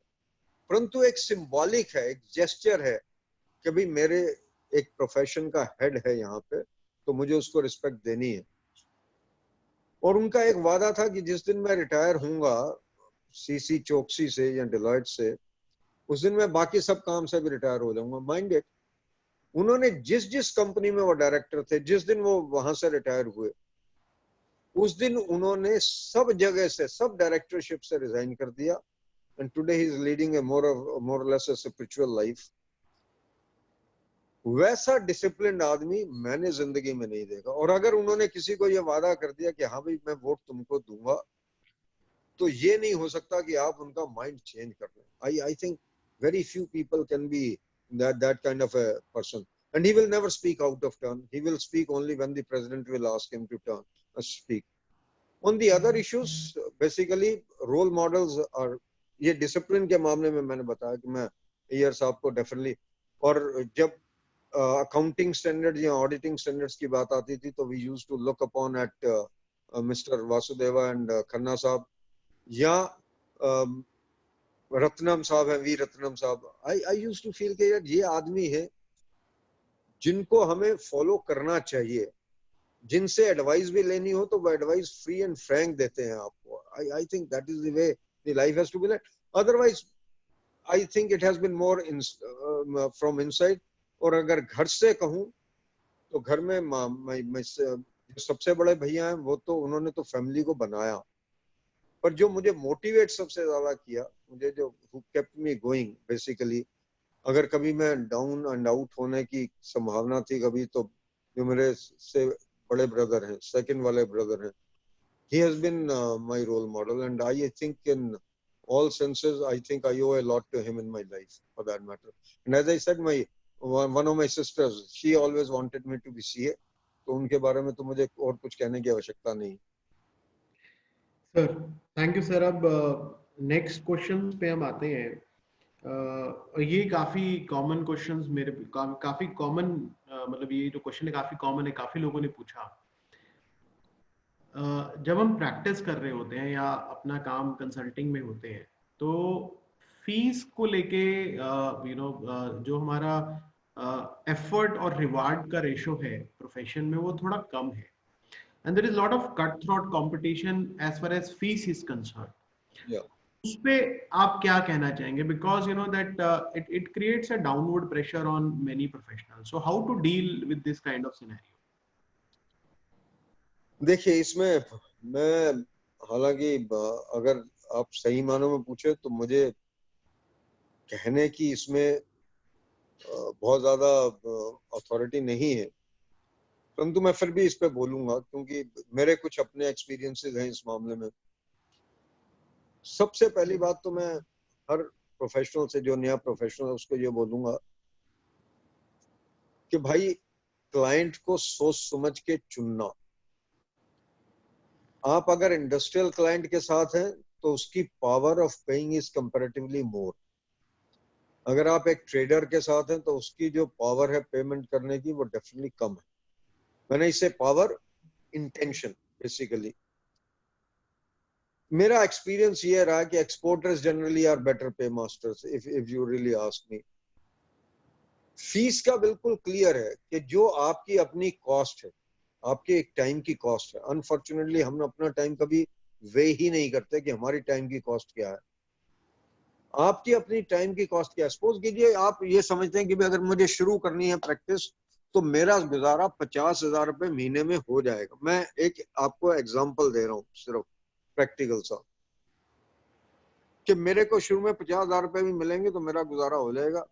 परंतु एक symbolic है, एक gesture है कि भाई मेरे एक प्रोफेशन का हेड है यहाँ पे, तो मुझे उसको रिस्पेक्ट देनी है। और उनका एक वादा था कि जिस दिन मैं रिटायर होऊंगा CC चोकसी से या डेलॉयट से, उस दिन मैं बाकी सब काम से भी रिटायर हो जाऊंगा। माइंड इट, उन्होंने जिस जिस कंपनी में वो डायरेक्टर थे, जिस दिन वो वहां से रिटायर हुए, उस दिन उन्होंने सब जगह से, सब डायरेक्टरशिप से रिजाइन कर दिया। And today he is leading a more or less a spiritual life. वैसा डिसिप्लिन्ड आदमी मैंने जिंदगी में नहीं देखा। और अगर उन्होंने किसी को ये वादा कर दिया कि हाँ भाई मैं वोट तुमको दूंगा, तो ये नहीं हो सकता कि आप उनका माइंड चेंज कर लें। I think very few people can be that kind of a person, and he will never speak out of turn. He will speak only when the president will ask him to speak. On the other issues, basically role models are, ये discipline के मामले में मैंने बताया कि मैं अय्यर साहब को definitely, और जब accounting standards या auditing standards की बात आती थी, तो we used to look upon at Mr. Vasudeva and Khanna साहब, या रत्नम साहब है, वी रत्नम साहब। आई यूज्ड टू फील कि यार ये आदमी है जिनको हमें फॉलो करना चाहिए, जिनसे एडवाइस भी लेनी हो तो वो एडवाइस फ्री एंड फ्रैंक देते हैं आपको। I think that is the way the life has to be led. Otherwise I think it has been more from inside. और अगर घर से कहूँ तो घर में जो सबसे बड़े भैया हैं, वो तो उन्होंने तो फैमिली को बनाया, पर जो मुझे मोटिवेट सबसे ज्यादा किया, मुझे जो केप्ट मी गोइंग बेसिकली, अगर कभी मैं डाउन एंड आउट होने की संभावना थी कभी, तो जो मेरे से बड़े ब्रदर हैं, सेकंड वाले ब्रदर हैं, he has been my role model, and I think in all senses I think I owe a lot to him in my life, for that matter. And as I said, my one of my sisters, she always wanted me to be CA, तो उनके बारे में तो मुझे और कुछ कहने की आवश्यकता नहीं। Sir thank you sir. अब नेक्स्ट क्वेश्चन पे हम आते हैं। ये काफी कॉमन क्वेश्चंस मेरे काफी कॉमन, मतलब ये जो क्वेश्चन है काफी कॉमन है, काफी लोगों ने पूछा। जब हम प्रैक्टिस कर रहे होते हैं या अपना काम कंसल्टिंग में होते हैं, तो फीस को लेके जो हमारा एफर्ट और रिवार्ड का रेशो है प्रोफेशन में, वो थोड़ा कम है। And there is a lot of cutthroat competition as far as fees is concerned. Yeah. उस पे आप क्या कहना चाहेंगे? Because you know that it creates a downward pressure on many professionals, so how to deal with this kind of scenario? देखिए, इसमें मैं, हालांकि अगर आप सही मानों में पूछे तो मुझे कहने की इसमें बहुत ज्यादा अथॉरिटी नहीं है, परंतु मैं फिर भी इस पे बोलूंगा क्योंकि मेरे कुछ अपने एक्सपीरियंसेस हैं इस मामले में। सबसे पहली बात तो मैं हर प्रोफेशनल से, जो नया प्रोफेशनल है, उसको ये बोलूंगा कि भाई, क्लाइंट को सोच समझ के चुनना। आप अगर इंडस्ट्रियल क्लाइंट के साथ हैं तो उसकी power of paying is comparatively more. अगर आप एक ट्रेडर के साथ हैं तो उसकी जो पावर है पेमेंट करने की वो डेफिनेटली कम है। मैंने इसे पावर, इंटेंशन बेसिकली। मेरा एक्सपीरियंस ये रहा कि एक्सपोर्टर्स जनरली आर बेटर पे masters, if you really ask me. Fees का बिल्कुल क्लियर है कि जो आपकी अपनी कॉस्ट है, आपके एक टाइम की कॉस्ट है। अनफॉर्चुनेटली हम अपना टाइम कभी वे ही नहीं करते कि हमारी टाइम की कॉस्ट क्या है। आपकी अपनी टाइम की कॉस्ट क्या है? सपोज कीजिए आप ये समझते हैं कि भाई अगर मुझे शुरू करनी है प्रैक्टिस तो मेरा गुजारा 50,000 रुपए महीने में हो जाएगा। मैं एक आपको एग्जांपल दे रहा हूँ सिर्फ प्रैक्टिकल सा, कि मेरे को शुरू में 50,000 रुपए भी मिलेंगे तो मेरा गुजारा हो जाएगा।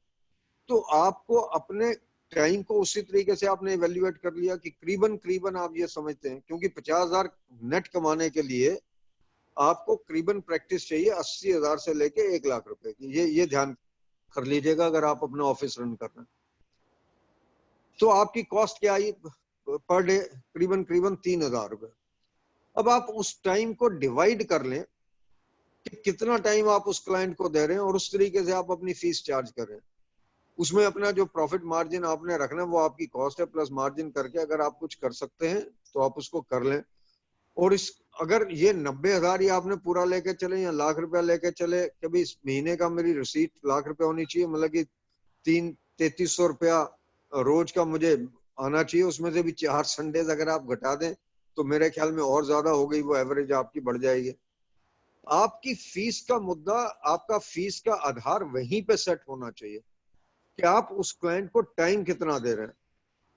तो आपको अपने टाइम को उसी तरीके से आपने इवेल्युएट कर लिया कि करीबन करीबन आप ये समझते हैं, क्योंकि 50,000 नेट कमाने के लिए आपको करीबन प्रैक्टिस चाहिए 80,000 से लेके 1,00,000 रुपए की। ये ध्यान कर लीजिएगा अगर आप अपना ऑफिस रन कर रहे हैं। तो आपकी कॉस्ट क्या आई पर डे? करीबन करीबन 3,000 रुपए। अब आप उस टाइम को डिवाइड कर लें कि कितना टाइम आप उस क्लाइंट को दे रहे हैं और उस तरीके से आप अपनी फीस चार्ज कर रहे हैं। उसमें अपना जो प्रॉफिट मार्जिन आपने रखना है वो आपकी कॉस्ट है, प्लस मार्जिन करके अगर आप कुछ कर सकते हैं तो आप उसको कर लें। और इस, अगर ये 90,000 ही आपने पूरा लेके चले या 1,00,000 रुपया लेके चले कि भाई इस महीने का मेरी रिसीट 1,00,000 रुपया होनी चाहिए, मतलब कि 3,300 रुपया रोज का मुझे आना चाहिए, उसमें से भी 4 संडेज अगर आप घटा दें तो मेरे ख्याल में और ज्यादा हो गई, वो एवरेज आपकी बढ़ जाएगी। आपकी फीस का मुद्दा, आपका फीस का आधार वहीं पे सेट होना चाहिए कि आप उस क्लाइंट को टाइम कितना दे रहे हैं।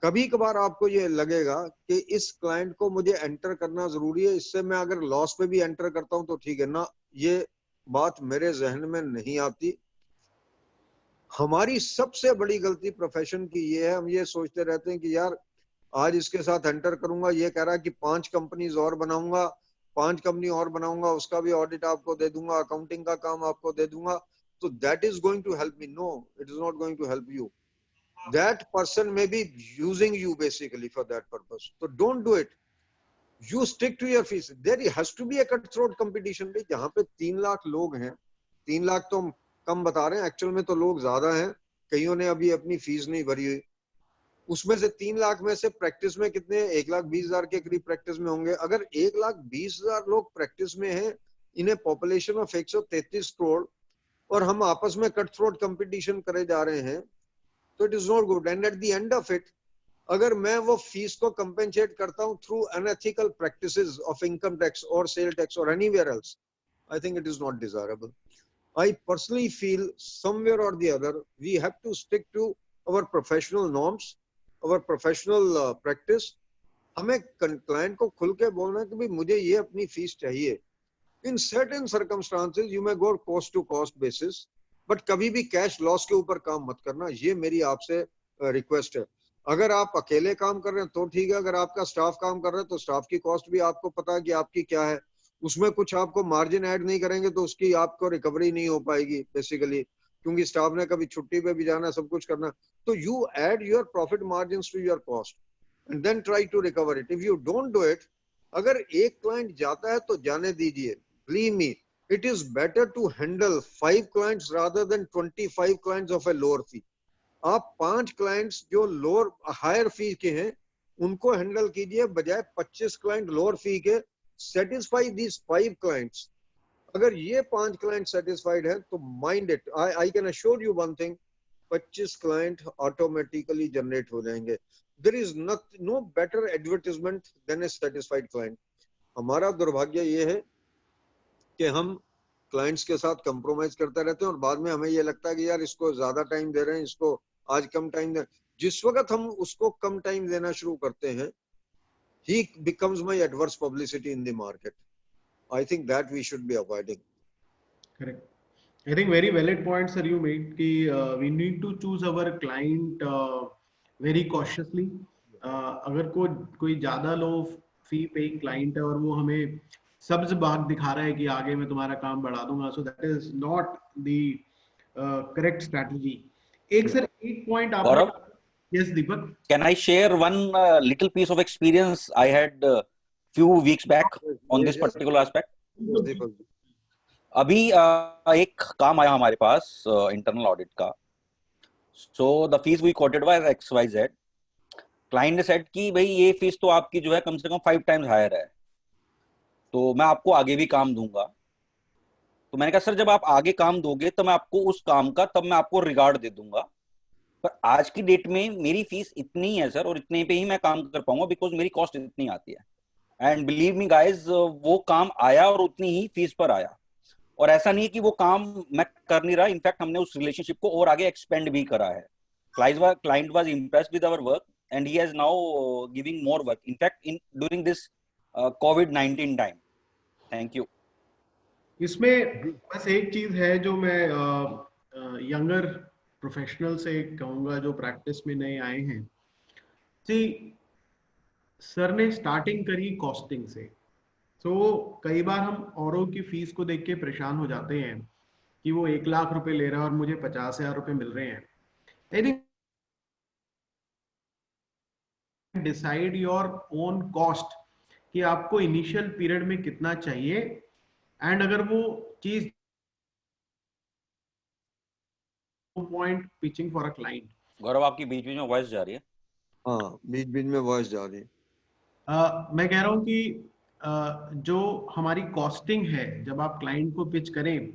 कभी कभार आपको ये लगेगा कि इस क्लाइंट को मुझे एंटर करना जरूरी है, इससे मैं अगर लॉस पे भी एंटर करता हूं तो ठीक है ना। ये बात मेरे जहन में नहीं आती। हमारी सबसे बड़ी गलती प्रोफेशन की ये है, हम ये सोचते रहते हैं कि यार आज इसके साथ एंटर करूंगा, ये कह रहा है कि 5 कंपनीज और बनाऊंगा, 5 कंपनी और बनाऊंगा, उसका भी ऑडिट आपको दे दूंगा, अकाउंटिंग का काम आपको दे दूंगा, तो that is going to help me. No, it is not going to help you. That person may be using you basically for that purpose. So don't do it. You stick to your fees. There has to be a cutthroat competition. भाई जहाँ पे 3,00,000 लोग हैं, 3,00,000 तो हम कम बता रहे हैं, एक्चुअल में तो लोग ज्यादा हैं, कईयों ने अभी अपनी फीस नहीं भरी हुई। उसमें से 3,00,000 में से प्रैक्टिस में कितने? 1,20,000 के करीब प्रैक्टिस में होंगे। अगर 1,20,000 लोग प्रैक्टिस में हैं, इन्हें पॉपुलेशन ऑफ 133 करोड़, और हम आपस में कटथ्रोट कंपटीशन करे जा रहे हैं, तो it is not good. And at the end of it, अगर मैं वो फीस को कंपेंसेट करता हूं through unethical practices of income tax और सेल टैक्स और anywhere else, I think it is not desirable. I personally feel somewhere or the other we have to stick to our professional norms, our professional practice. हमें client को खुल के बोलना है कि भाई मुझे ये अपनी फीस चाहिए। In certain circumstances you may go cost to cost basis, but कभी भी कैश लॉस के ऊपर काम मत करना, ये मेरी आपसे रिक्वेस्ट है। अगर आप अकेले काम कर रहे हैं तो ठीक है, अगर आपका स्टाफ काम कर रहा है तो स्टाफ की कॉस्ट भी आपको पता है कि आपकी क्या है, उसमें कुछ आपको मार्जिन ऐड नहीं करेंगे तो उसकी आपको रिकवरी नहीं हो पाएगी बेसिकली, क्योंकि स्टाफ ने कभी छुट्टी पे भी जाना, सब कुछ करना। तो you add your profit margin to your cost and then try to recover it. If you don't do it, अगर एक क्लाइंट जाता है तो जाने दीजिए। Believe me, it is better to handle 5 clients rather than 25 clients of a lower fee. आप 5 clients जो lower higher fee के हैं उनको हैंडल कीजिए बजाय 25 क्लाइंट लोअर फी के। Satisfy these 5 clients. अगर ये 5 क्लाइंट सेटिस्फाइड है तो mind it, I can assure you one thing, 25 client automatically generate हो जाएंगे। There is no better advertisement than a satisfied client. हमारा दुर्भाग्य ये है कि हम क्लाइंट्स के साथ कंप्रोमाइज करते रहते हैं और बाद में हमें ये लगता है कि यार इसको ज्यादा टाइम दे रहे हैं, इसको आज कम टाइम दे। जिस वक्त हम उसको कम टाइम देना शुरू करते हैं, he becomes my adverse publicity in the market. I think that we should be avoiding. Correct. I think very valid points sir you made कि we need to choose our client very cautiously. अगर कोई ज्यादा लो फी paying client है और वो हमें सब्ज बाग दिखा रहा है कि आगे मैं तुम्हारा काम बढ़ा दूंगा, so that is not the correct strategy. एक सर एक पॉइंट आपने, Gaurav, yes Deepak, can I share one little piece of experience I had few weeks back on this particular aspect? Yes, Deepak. अभी एक काम आया हमारे पास internal audit का। So the fees we quoted by XYZ। Client ने said कि भाई ये फीस तो आपकी जो है कम से कम 5 टाइम्स हायर है, तो मैं आपको आगे भी काम दूंगा। तो मैंने कहा सर जब आप आगे काम दोगे तो मैं आपको उस काम का तब मैं आपको रिगार्ड दे दूंगा, पर आज की डेट में मेरी फीस इतनी है सर और इतने पे ही मैं काम कर पाऊंगा बिकॉज मेरी कॉस्ट इतनी आती है। एंड बिलीव मी गाइज, वो काम आया और उतनी ही फीस पर आया। और ऐसा नहीं है कि वो काम मैं कर नहीं रहा, इनफैक्ट हमने उस रिलेशनशिप को और आगे एक्सपेंड भी करा है। Client was impressed with our work and he has now giving more work in fact in during this COVID-19 time. Thank you. इसमें बस एक चीज है जो मैं यंगर प्रोफेशनल से कहूंगा जो प्रैक्टिस में नए आए हैं। सी सर ने स्टार्टिंग करी कॉस्टिंग से, तो कई बार हम औरों की फीस को देख के परेशान हो जाते हैं कि वो 1 लाख रुपए ले रहा है और मुझे 50,000 रुपए मिल रहे हैं। I think decide your own cost कि आपको इनिशियल पीरियड में कितना चाहिए, एंड अगर वो चीज point pitching for a client. Gaurav आपकी बीच बीच में वॉइस जा रही है। हाँ, बीच बीच में वॉइस जा रही है। मैं कह रहा हूँ कि जो हमारी कॉस्टिंग है, जब आप क्लाइंट को पिच करें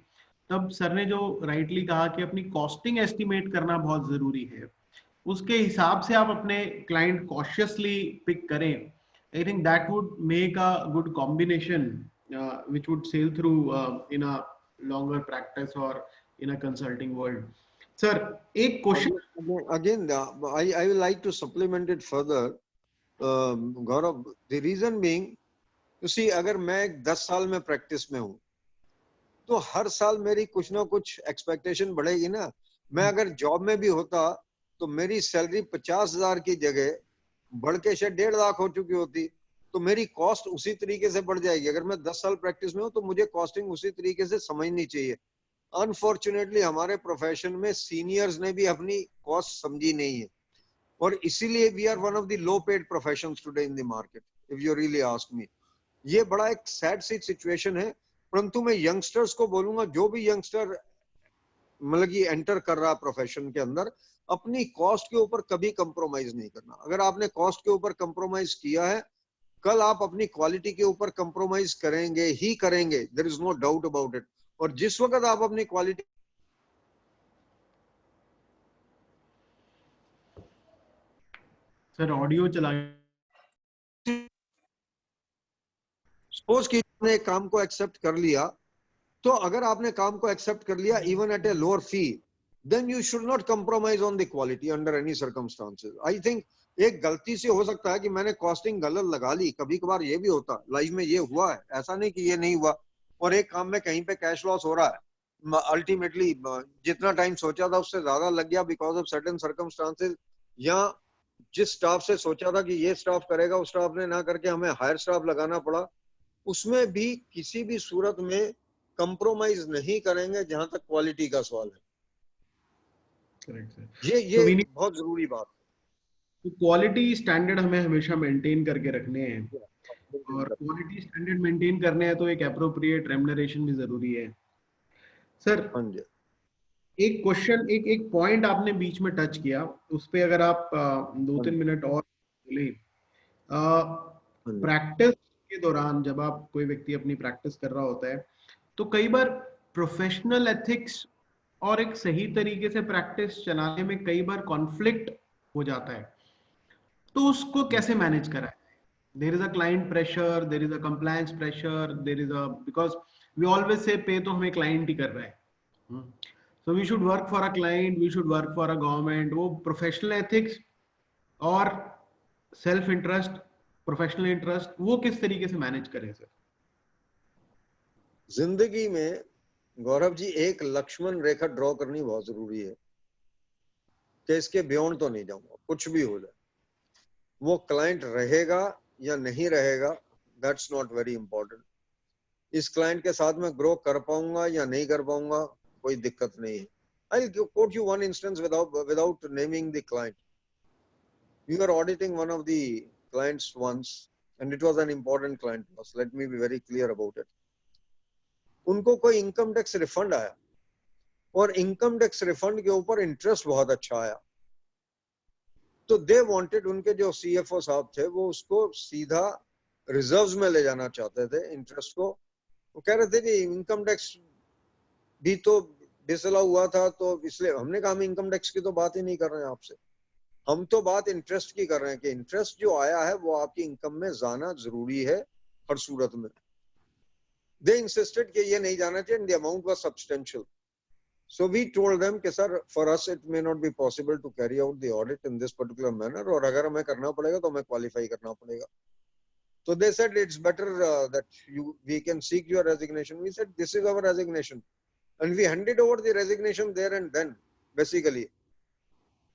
तब सर ने जो राइटली कहा कि अपनी कॉस्टिंग एस्टिमेट करना बहुत जरूरी है, उसके हिसाब से आप अपने क्लाइंट कॉशियसली पिक करें। आई think that would make a good combination which would sail through in a longer practice or in a consulting world. Sir, एक question Again, I will like to supplement it further. Gaurav, the reason being, you see, अगर मैं 10 साल में practice में हूँ तो हर साल मेरी कुछ ना कुछ एक्सपेक्टेशन बढ़ेगी ना। मैं अगर जॉब में भी होता तो मेरी सैलरी 50,000 की जगह बढ़ के शायद 1.5 लाख हो चुकी होती, तो मेरी कॉस्ट उसी तरीके से बढ़ जाएगी। अगर मैं 10 साल प्रैक्टिस में हूँ तो मुझे कॉस्टिंग उसी तरीके से समझनी चाहिए। अनफॉर्चुनेटली हमारे प्रोफेशन में सीनियर्स ने भी अपनी कॉस्ट समझी नहीं है और इसीलिए we are one of the low paid professions today in the market, if you really ask me. ये बड़ा एक सैड सी सिचुएशन है, परंतु मैं यंगस्टर्स को बोलूंगा, जो भी यंगस्टर मतलब कि एंटर कर रहा है प्रोफेशन के अंदर, अपनी कॉस्ट के ऊपर कभी कंप्रोमाइज नहीं करना। अगर आपने कॉस्ट के ऊपर कंप्रोमाइज किया है, कल आप अपनी क्वालिटी के ऊपर कंप्रोमाइज करेंगे ही करेंगे, there is no doubt about it. और जिस वक्त आप अपनी क्वालिटी, सर ऑडियो चला, सपोज कि आपने एक काम को एक्सेप्ट कर लिया, तो अगर आपने काम को एक्सेप्ट कर लिया even at a lower fee, then you should not compromise on the quality under any circumstances. I think एक गलती से हो सकता है कि मैंने कॉस्टिंग गलत लगा ली, कभी कभार ये भी होता है, लाइफ में ये हुआ है, ऐसा नहीं कि ये नहीं हुआ। और एक काम में कहीं पे कैश लॉस हो रहा है, अल्टीमेटली जितना टाइम सोचा था उससे ज्यादा लग गया बिकॉज ऑफ सर्टेन सर्कमस्टांसेस, या जिस स्टाफ से सोचा था कि ये स्टाफ करेगा उस स्टाफ ने ना करके हमें हायर स्टाफ लगाना पड़ा। उसमें भी किसी भी सूरत में कंप्रोमाइज नहीं करेंगे जहां तक क्वालिटी का सवाल है। करेक्ट सर, ये बहुत जरूरी बात है। क्वालिटी स्टैंडर्ड हमें हमेशा मेंटेन करके रखने हैं, है। और क्वालिटी स्टैंडर्ड मेंटेन करने हैं तो एक एप्रोप्रिएट रेम्युनरेशन भी जरूरी है। सर हाँ जी, एक क्वेश्चन, एक पॉइंट आपने बीच में टच किया, उस पे अगर आप 2-3 मिनट और बोले। प्रैक्टिस के दौरान जब आप कोई व्यक्ति अपनी प्रैक्टिस कर रहा होता है तो कई बार प्रोफेशनल एथिक्स और एक सही तरीके से प्रैक्टिस चलाने में कई बार कॉन्फ्लिक्ट हो जाता है, तो उसको कैसे मैनेज करा है? There is a client pressure, there is a compliance pressure, there is a, because we always say पे तो हमें client ही कर रहा है. So we should work for a client, we should work for a government. वो professional ethics और self interest, professional interest वो किस तरीके से manage करें सर? जिंदगी में गौरव जी एक लक्ष्मण रेखा ड्रॉ करनी बहुत जरूरी है कि इसके बियॉन्ड तो नहीं जाऊंगा, कुछ भी हो जाए. वो क्लाइंट रहेगा या नहीं रहेगा, दैट्स नॉट वेरी इंपॉर्टेंट. इस क्लाइंट के साथ में ग्रो कर पाऊंगा या नहीं कर पाऊंगा, कोई दिक्कत नहीं है. I'll quote you one instance without naming the client. We were auditing one of the clients once, and it was an important client to us. Let me be very clear about it. उनको कोई income tax refund आया और income tax refund के ऊपर interest बहुत अच्छा आया. तो दे वांटेड, उनके जो सीएफओ साहब थे वो उसको सीधा रिजर्व्स में ले जाना चाहते थे इंटरेस्ट को. वो कह रहे थे कि इनकम टैक्स भी तो डिसअलाउ हुआ था, तो इसलिए हमने कहा हम इनकम टैक्स की तो बात ही नहीं कर रहे हैं आपसे, हम तो बात इंटरेस्ट की कर रहे हैं कि इंटरेस्ट जो आया है वो आपकी इनकम में जाना जरूरी है हर सूरत में. दे इंसिस्टेड कि ये नहीं जाना चाहिए, and the amount was substantial. So we told them कि sir, for us it may not be possible to carry out the audit in this particular manner, और अगर हमें करना पड़ेगा तो हमें क्वालिफाई करना पड़ेगा. So they said it's better that we can seek your resignation. We said this is our resignation, and we handed over the resignation there and then, basically.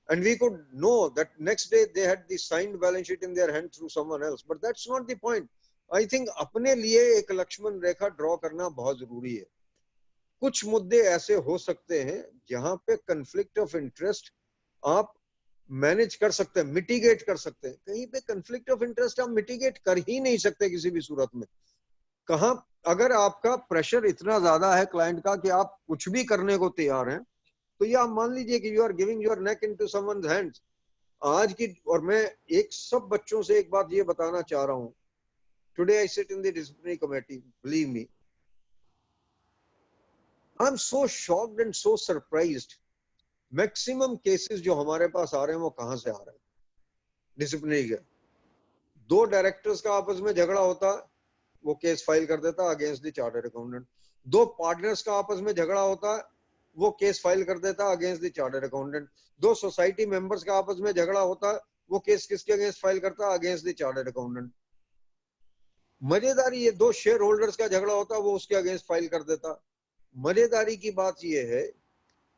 And we could know that next day they had the signed balance sheet in their hand through someone else. But that's not the point. I think अपने लिए एक लक्ष्मण रेखा draw करना बहुत जरूरी है. कुछ मुद्दे ऐसे हो सकते हैं जहां पे कंफ्लिक्ट ऑफ इंटरेस्ट आप मैनेज कर सकते हैं, मिटिगेट कर सकते हैं. कहीं पे कंफ्लिक्ट ऑफ इंटरेस्ट आप मिटिगेट कर ही नहीं सकते किसी भी सूरत में. कहां अगर आपका प्रेशर इतना ज्यादा है क्लाइंट का कि आप कुछ भी करने को तैयार हैं, तो ये आप मान लीजिए कि you are giving your neck into someone's hands. आज की, और मैं एक सब बच्चों से एक बात ये बताना चाह रहा हूं, today I sit in the disciplinary committee, believe me, I am so shocked and so surprised. Maximum cases जो हमारे पास आ रहे हैं वो कहां से आ रहे हैं? डिसिप्लिनरी के. दो डायरेक्टर्स का आपस में झगड़ा होता, वो केस फाइल कर देता अगेंस्ट द चार्टर्ड अकाउंटेंट. दो पार्टनर्स का आपस में झगड़ा होता, वो केस फाइल कर देता अगेंस्ट द चार्टर्ड अकाउंटेंट. दो सोसाइटी मेंबर्स का आपस में झगड़ा होता, वो केस किसके अगेंस्ट फाइल करता? Against the chartered accountant. मजेदारी, ये दो शेयर होल्डर्स का झगड़ा होता, वो उसके अगेंस्ट फाइल कर देता. मजेदारी की बात ये है,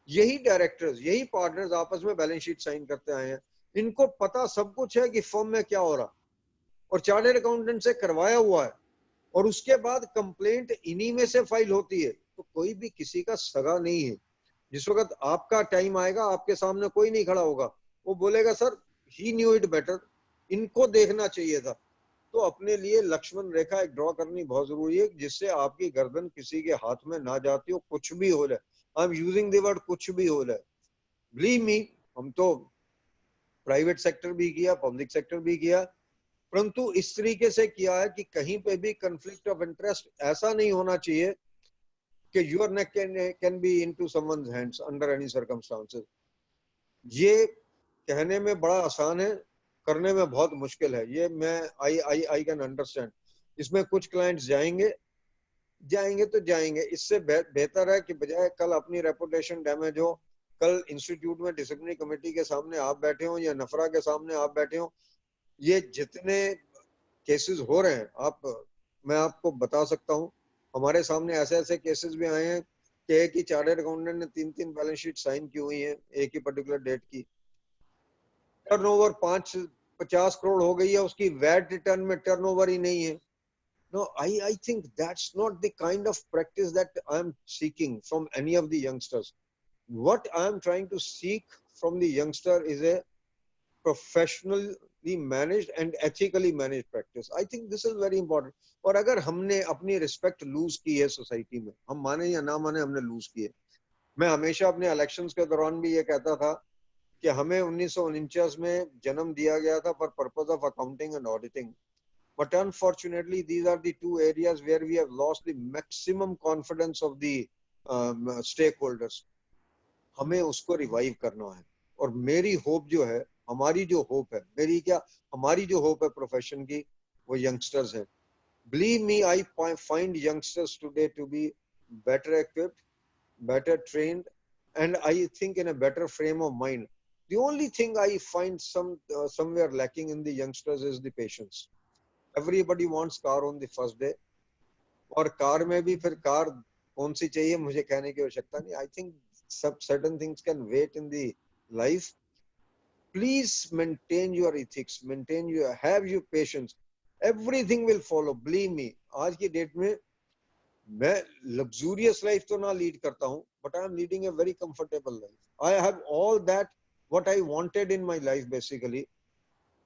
यही डायरेक्टर्स, यही पार्टनर्स आपस में बैलेंस शीट साइन करते आए हैं. इनको पता सब कुछ है कि फर्म में क्या हो रहा, और चार्टर्ड अकाउंटेंट से करवाया हुआ है, और उसके बाद कंप्लेंट इन्हीं में से फाइल होती है. तो कोई भी किसी का सगा नहीं है. जिस वक्त आपका टाइम आएगा, आपके सामने कोई नहीं खड़ा होगा, वो बोलेगा sir he knew it better, इनको देखना चाहिए था. तो अपने लिए लक्ष्मण रेखा एक ड्रॉ करनी बहुत जरूरी है, जिससे आपकी गर्दन किसी के हाथ में ना जाती हो, कुछ भी हो जाए. I am using the word कुछ भी हो जाए. बिलीव मी, हम तो प्राइवेट सेक्टर भी किया, पब्लिक सेक्टर भी किया, परंतु इस तरीके से किया है कि कहीं पे भी कंफ्लिक्ट ऑफ इंटरेस्ट ऐसा नहीं होना चाहिए कि your neck can be into someone's hands under any circumstances. ये कहने में बड़ा आसान है, करने में बहुत मुश्किल है. ये मैं आई कैन अंडरस्टैंड. इसमें कुछ क्लाइंट्स जाएंगे तो जाएंगे. इससे बेहतर है कि बजाय कल अपनी रेपुटेशन डैमेज हो, कल इंस्टीट्यूट में डिसिप्लिनरी कमेटी के सामने आप बैठे हो या नफरा के सामने आप बैठे हो. ये जितने केसेस हो रहे हैं, मैं आपको बता सकता हूं, हमारे सामने ऐसे ऐसे केसेस भी आए हैं कि एक ही चार्टर्ड अकाउंटेंट ने 3-3 बैलेंस शीट साइन की हुई है एक ही पर्टिकुलर डेट की. टर्नओवर 50 करोड़ हो गई है, उसकी वैट रिटर्न में टर्नओवर ही नहीं है. No, I think that's not the kind of practice that I'm seeking from any of the youngsters. What I'm trying to seek from the youngster is a professionally managed and ethically managed practice. I think this is very important. और अगर हमने अपनी respect loose की है society में, हम माने या ना माने, हमने लूज की है. मैं हमेशा अपने इलेक्शंस के दौरान भी ये कहता था कि हमें 1949 में जन्म दिया गया था for purpose of accounting and auditing. But unfortunately, these are the two areas where we have lost the maximum confidence of the stakeholders. हमें उसको रिवाइव करना है. और मेरी होप जो है, हमारी जो होप है, हमारी जो होप है प्रोफेशन की, वो यंगस्टर्स हैं. Believe me, I find youngsters today to be better equipped, better trained, and I think in a better frame of mind. The only thing I find somewhere lacking in the youngsters is the patience. Everybody wants car on the first day, और car में भी फिर car कौन सी चाहिए मुझे कहने की आवश्यकता नहीं. I think some certain things can wait in the life. Please maintain your ethics, have your patience. Everything will follow. Believe me, आज की डेट में मैं luxurious life तो ना lead करता हूँ, but I am leading a very comfortable life. I have all that what I wanted in my life basically.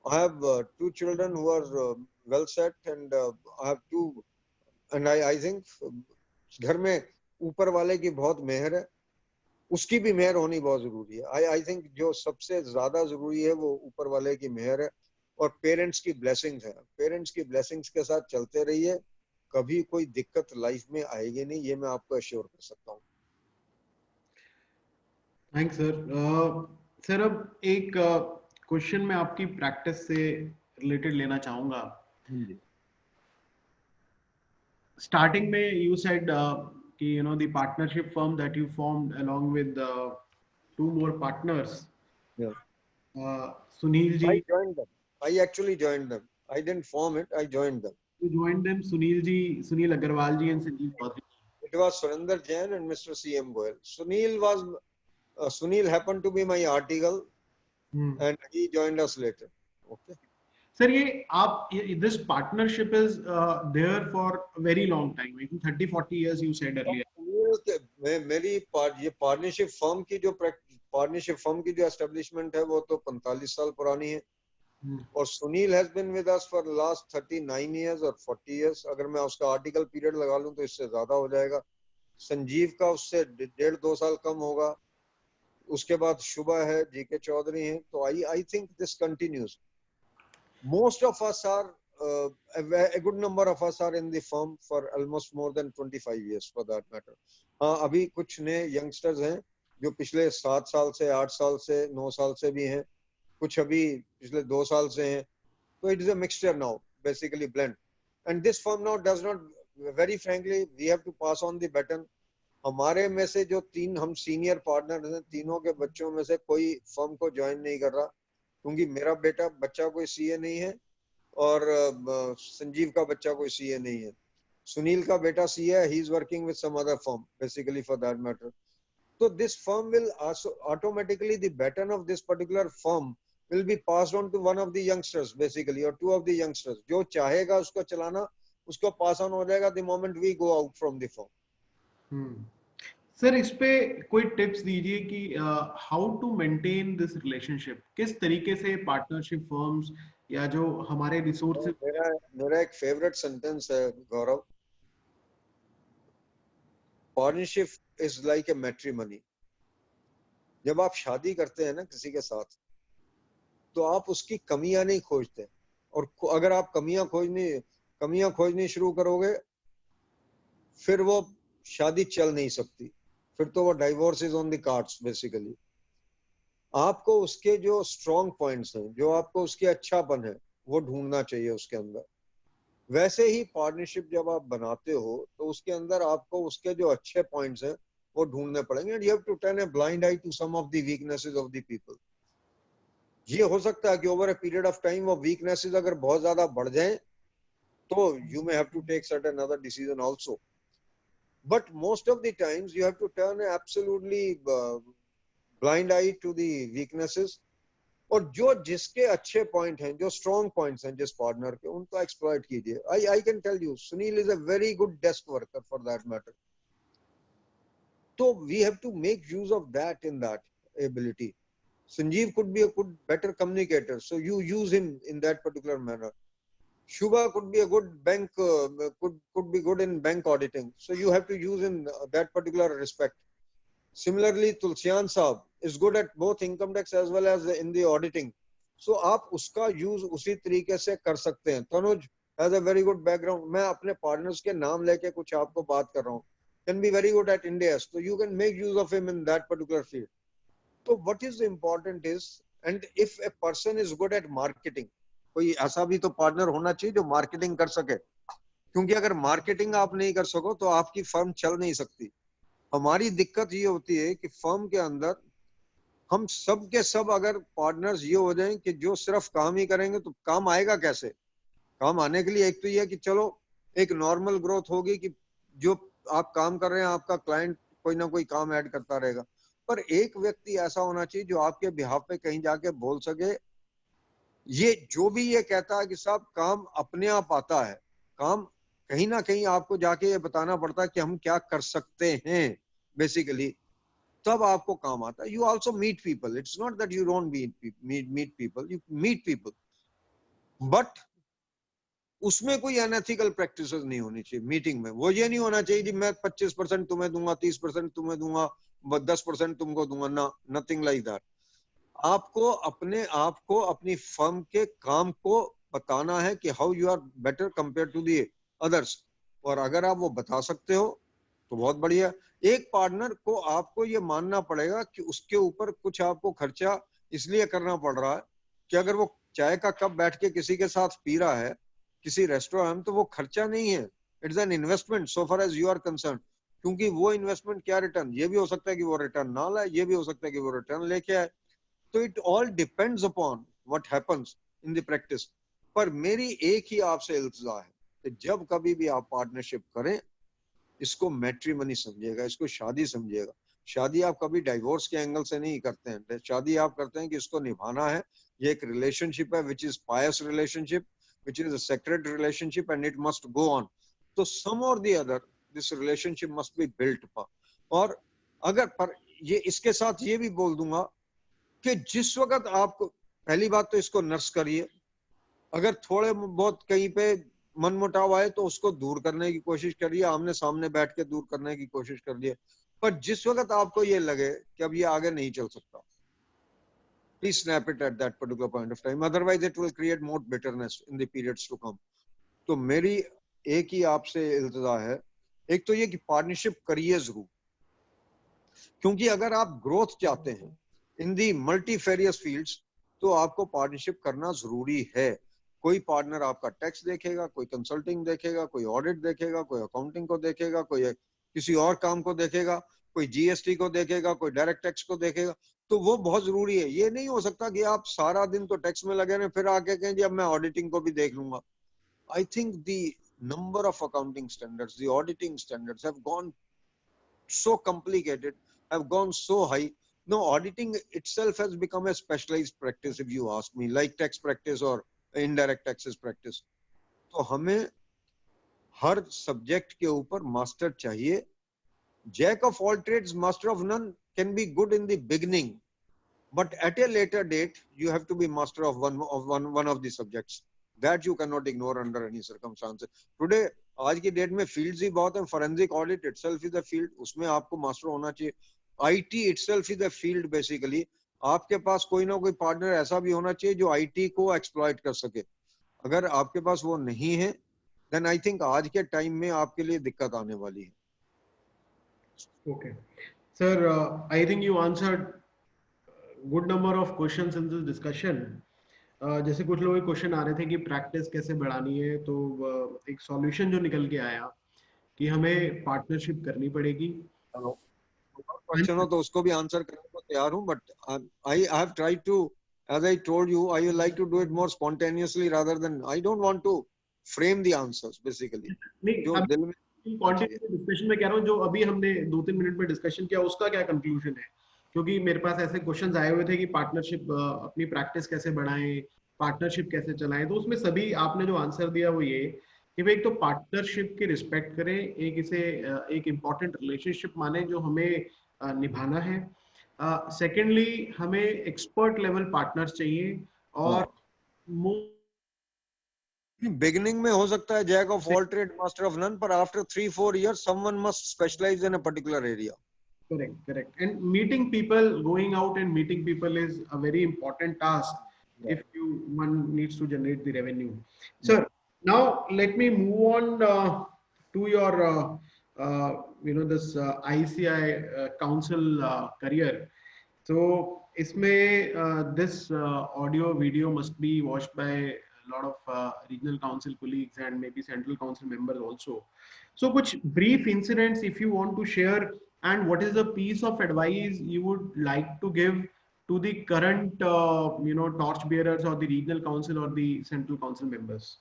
I have 2 children who are well set, and I have 2, and I think घर में ऊपर वाले की बहुत मेहर है, उसकी भी मेहर होनी बहुत जरूरी है. I think जो सबसे ज्यादा जरूरी है वो ऊपर वाले की मेहर है और पेरेंट्स की ब्लेसिंग्स है. पेरेंट्स की ब्लेसिंग्स के साथ चलते रहिए, कभी कोई दिक्कत लाइफ में आएगी नहीं, ये मैं आपको अश्योर कर सकता हूँ. Thanks sir. सर अब एक क्वेश्चन मैं आपकी प्रैक्टिस से रिलेटेड लेना चाहूंगा. स्टार्टिंग में यू सेड कि you know the partnership firm that you formed along with 2 more partners. Sunil ji. I joined them. I actually joined them. I didn't form it. I joined them. You joined them, Sunil ji, Sunil Agarwal ji, and Sanjeev Chaudhary. It was Surinder Jain and Mr. C.M. Goyal. Sunil happened to be my article, and he joined us later. Okay. Sir, this partnership is there for a very long time. I think 30-40 years you said earlier. मेरी ये partnership firm की जो establishment है वो तो 45 साल पुरानी है. और Sunil has been with us for last 39 years और 40 इयर्स. अगर मैं उसका आर्टिकल पीरियड लगा लूं तो इससे ज्यादा हो जाएगा. संजीव का उससे 1.5-2 साल कम होगा. उसके बाद शुभा है, जीके चौधरी हैं. तो I think this continues. Most of us are a good number of us are in the firm for almost more than 25 years for that matter. अभी कुछ नए youngsters हैं जो पिछले 7 साल से, 8 साल से, 9 साल से भी हैं. कुछ अभी पिछले 2 साल से हैं. So it is a mixture now, basically blend. And this firm now does not, very frankly, we have to pass on the baton. हमारे में से जो 3 हम सीनियर पार्टनर हैं, तीनों के बच्चों में से कोई फर्म को ज्वाइन नहीं कर रहा, क्योंकि मेरा बच्चा कोई सीए नहीं है और संजीव का बच्चा कोई सीए नहीं है. सुनील का बेटा सीए है, he is working with some other firm basically for that matter. तो this firm will automatically the baton of this particular firm will be passed on to one of the youngsters basically, or 2 of the youngsters. जो चाहेगा उसको चलाना, उसको pass on हो जाएगा the moment we go out from the firm. Sir इस पे कोई टिप्स दीजिए कि how to maintain this relationship. किस तरीके से पार्टनरशिप फर्म्स या जो हमारे रिसोर्सेज. मेरा एक फेवरेट सेंटेंस है Gaurav. Partnership is like a matrimony. जब आप शादी करते हैं ना किसी के साथ, तो आप उसकी कमियां नहीं खोजते, और अगर आप कमियां खोजनी शुरू करोगे फिर वो शादी चल नहीं सकती. फिर तो वो divorce is on the cards basically. आपको उसके जो स्ट्रॉन्ग पॉइंट्स हैं, जो आपको उसके अच्छापन है, वो ढूंढना चाहिए उसके अंदर. वैसे ही पार्टनरशिप जब आप बनाते हो तो उसके अंदर आपको उसके जो अच्छे पॉइंट्स हैं वो ढूंढने पड़ेंगे. And you have to turn a blind eye to some of the weaknesses of the people. ये हो सकता है कि over a period of time वो वीकनेसेस अगर बहुत ज्यादा बढ़ जाएं तो you may have to take certain other decision also. But most of the times you have to turn absolutely blind eye to the weaknesses. और जो जिसके अच्छे पॉइंट हैं, जो स्ट्रॉन्ग पॉइंट्स हैं जिस पार्टनर के, उनको एक्सप्लॉइट कीजिए. I can tell you, Sunil is a very good desk worker for that matter. So we have to make use of that in that ability. Sanjeev could be a good, better communicator, so you use him in that particular manner. Shubha could be a good bank, could be good in bank auditing, so you have to use in that particular respect. Similarly, Tulsian Saab is good at both income tax as well as in the auditing, so आप उसका use उसी तरीके से कर सकते हैं. Tanuj has a very good background. मैं अपने partners के नाम लेके कुछ आपको बात कर रहा हूँ. Can be very good at India, so you can make use of him in that particular field. So what is important is, and if a person is good at marketing, कोई ऐसा भी तो पार्टनर होना चाहिए जो marketing कर सके, क्योंकि अगर मार्केटिंग आप नहीं कर सको तो आपकी फर्म चल नहीं सकती। हमारी दिक्कत ये होती है कि फर्म के अंदर हम सब के सब अगर पार्टनर्स ये हो जाएं कि जो सिर्फ काम ही करेंगे तो काम आएगा कैसे? काम आने के लिए एक तो ये है कि चलो एक नॉर्मल ग्रोथ होगी कि जो आप काम कर रहे हैं आपका क्लाइंट कोई ना कोई काम ऐड करता रहेगा, पर एक व्यक्ति ऐसा होना चाहिए जो आपके बिहाफ पे कहीं जाके बोल सके। ये जो भी ये कहता है कि साहब काम अपने आप आता है, काम कहीं ना कहीं आपको जाके ये बताना पड़ता है कि हम क्या कर सकते हैं बेसिकली, तब आपको काम आता है। You also meet people, it's not that you don't meet people, you meet people, but उसमें कोई अनएथिकल प्रैक्टिसेस नहीं होनी चाहिए मीटिंग में। वो ये नहीं होना चाहिए कि मैं 25% तुम्हें दूंगा, 30% तुम्हें दूंगा, 10% तुमको दूंगा, ना, नथिंग लाइक दैट। आपको अपने आप को अपनी फर्म के काम को बताना है कि how you are better compare to the others, और अगर आप वो बता सकते हो तो बहुत बढ़िया। एक पार्टनर को आपको ये मानना पड़ेगा कि उसके ऊपर कुछ आपको खर्चा इसलिए करना पड़ रहा है कि अगर वो चाय का कप बैठ के किसी के साथ पी रहा है किसी रेस्टोरेंट में, तो वो खर्चा नहीं है, it's an investment so far as you are concern. क्योंकि वो इन्वेस्टमेंट क्या रिटर्न, ये भी हो सकता है कि वो रिटर्न ना लाए, ये भी हो सकता है कि वो रिटर्न लेके आए। तो it all depends upon what happens in the practice. पर मेरी एक ही आपसे इल्तिजा है कि जब कभी भी आप पार्टनरशिप करें, इसको मैट्रिमनी समझिएगा, इसको शादी समझिएगा। शादी आप कभी डाइवोर्स के एंगल से नहीं करते हैं, शादी आप करते हैं कि इसको निभाना है। ये एक रिलेशनशिप है which is pious relationship, which is a sacred relationship and it must go on. तो some or the other this relationship must be built upon. और अगर पर ये इसके साथ ये भी बोल दूंगा कि जिस वक्त आपको, पहली बात तो इसको नर्स करिए, अगर थोड़े बहुत कहीं पे मनमुटाव आए तो उसको दूर करने की कोशिश करिए, आमने सामने बैठ के दूर करने की कोशिश करिए। पर जिस वक्त आपको ये लगे कि अब ये आगे नहीं चल सकता, please snap it at that particular point of time, otherwise it will create more bitterness in the periods to come. तो मेरी एक ही आपसे इल्तिजा है, एक तो ये कि पार्टनरशिप करिए जरूर, क्योंकि अगर आप ग्रोथ चाहते हैं इन दी मल्टीफेरियस फील्ड्स तो आपको पार्टनरशिप करना जरूरी है। कोई पार्टनर आपका टैक्स देखेगा, कोई कंसल्टिंग देखेगा, कोई ऑडिट देखेगा, कोई अकाउंटिंग को देखेगा, कोई किसी और काम को देखेगा, कोई जीएसटी को देखेगा, कोई डायरेक्ट टैक्स को देखेगा। तो वो बहुत जरूरी है। ये नहीं हो सकता कि आप सारा दिन तो टैक्स में लगे रहे फिर आके कहें जी अब मैं ऑडिटिंग को भी देख लूंगा। I think the number of accounting standards, the auditing standards have gone so complicated, have gone so high. Now, auditing itself has become a specialized practice, if you ask me, like tax practice or indirect taxes practice. तो हमें हर subject के ऊपर master चाहिए। Jack of all trades, master of none can be good in the beginning, but at a later date, you have to be master of one of the subjects. That you cannot ignore under any circumstances. Today, आज की date में fields ही बहुत हैं। Forensic audit itself is a field, उसमें आपको master होना चाहिए। IT itself is a field basically. आपके पास कोई ना कोई पार्टनर ऐसा भी होना चाहिए जो आईटी को एक्सप्लॉइट कर सके। अगर आपके पास वो नहीं है, देन आई थिंक आज के टाइम में आपके लिए दिक्कत आने वाली है। Okay, sir, I think you answered good number of questions in this discussion. जैसे कुछ लोगों के क्वेश्चन आ रहे थे कि प्रैक्टिस कैसे बढ़ानी है, तो एक सॉल्यूशन जो निकल के आया कि हमें पार्टनरशिप करनी पड़ेगी। क्वेश्चन हो तो उसको भी आंसर करने को तैयार हूं, but I have tried to, as I told you, I would like to do it more spontaneously rather than, I don't want to frame the answers basically. नहीं, जो दिल में कंटिन्यू डिस्कशन में कह रहा हूँ, जो अभी हमने 2-3 मिनट में डिस्कशन किया उसका क्या कंक्लूजन है? क्योंकि मेरे पास ऐसे क्वेश्चंस आए हुए थे कि पार्टनरशिप, अपनी प्रैक्टिस कैसे बढ़ाएं, पार्टनरशिप कैसे चलाएं, तो उसमें सभी आपने जो आंसर दिया वो ये कि भाई एक तो पार्टनरशिप की रिस्पेक्ट करें, एक इसे एक इम्पॉर्टेंट रिलेशनशिप माने जो हमें निभाना है। सेकेंडली हमें एक्सपर्ट लेवल पार्टनर्स चाहिए, और बिगिनिंग में हो सकता है jack of all trade master of none, पर after 3-4 years someone must specialize in a particular area. Correct. And meeting people, going out and meeting people is a very important task. Yeah. If one needs to generate the revenue. Sir, now let me move on to your, this ICI council career. So, isme this audio video must be watched by a lot of regional council colleagues and maybe central council members also. So कुछ brief incidents if you want to share, and what is the piece of advice you would like to give to the current torch bearers or the regional council or the central council members?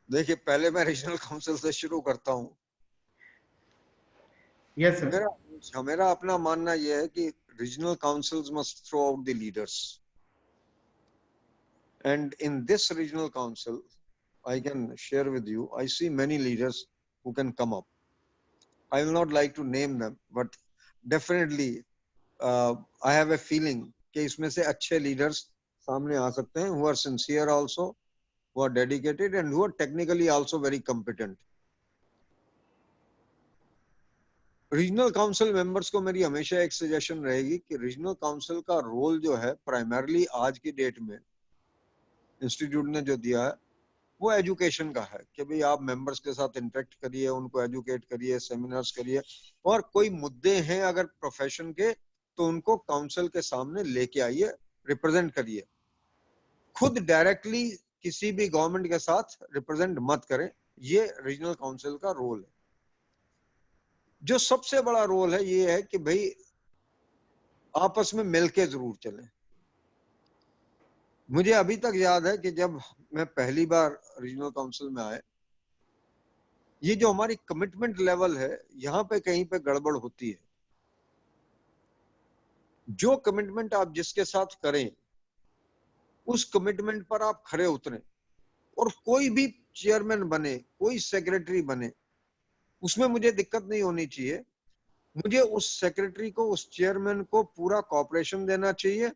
देखिए, पहले मैं regional council से शुरू करता हूँ। Yes, sir. मेरा अपना मानना यह है कि regional councils must throw out the leaders, and in this regional council I can share with you, I see many leaders who can come up. I will not like to name them, but definitely I have a feeling कि इसमें से अच्छे leaders सामने आ सकते हैं, who are sincere also, who are dedicated and who are technically also very competent. Regional council members को मेरी हमेशा एक सजेशन रहेगी कि रीजनल काउंसिल का रोल जो है प्राइमरली आज की डेट में इंस्टीट्यूट ने जो दिया है वो एजुकेशन का है कि भाई आप मेंबर्स के साथ इंटरेक्ट करिए, उनको एजुकेट करिए, सेमिनार्स करिए, और कोई मुद्दे हैं अगर प्रोफेशन के तो उनको काउंसिल के सामने लेके आइए, रिप्रेजेंट करिए। खुद डायरेक्टली किसी भी गवर्नमेंट के साथ रिप्रेजेंट मत करें, ये रीजनल काउंसिल का रोल है। जो सबसे बड़ा रोल है ये है कि भाई आपस में मिलके जरूर चलें। मुझे अभी तक याद है कि जब मैं पहली बार रीजनल काउंसिल में आया, ये जो हमारी कमिटमेंट लेवल है यहाँ पे कहीं पे गड़बड़ होती है। जो कमिटमेंट आप जिसके साथ करें उस कमिटमेंट पर आप खरे उतरें, और कोई भी चेयरमैन बने, कोई सेक्रेटरी बने, उसमें मुझे दिक्कत नहीं होनी चाहिए। मुझे उस सेक्रेटरी को, उस चेयरमैन को पूरा कॉपरेशन देना चाहिए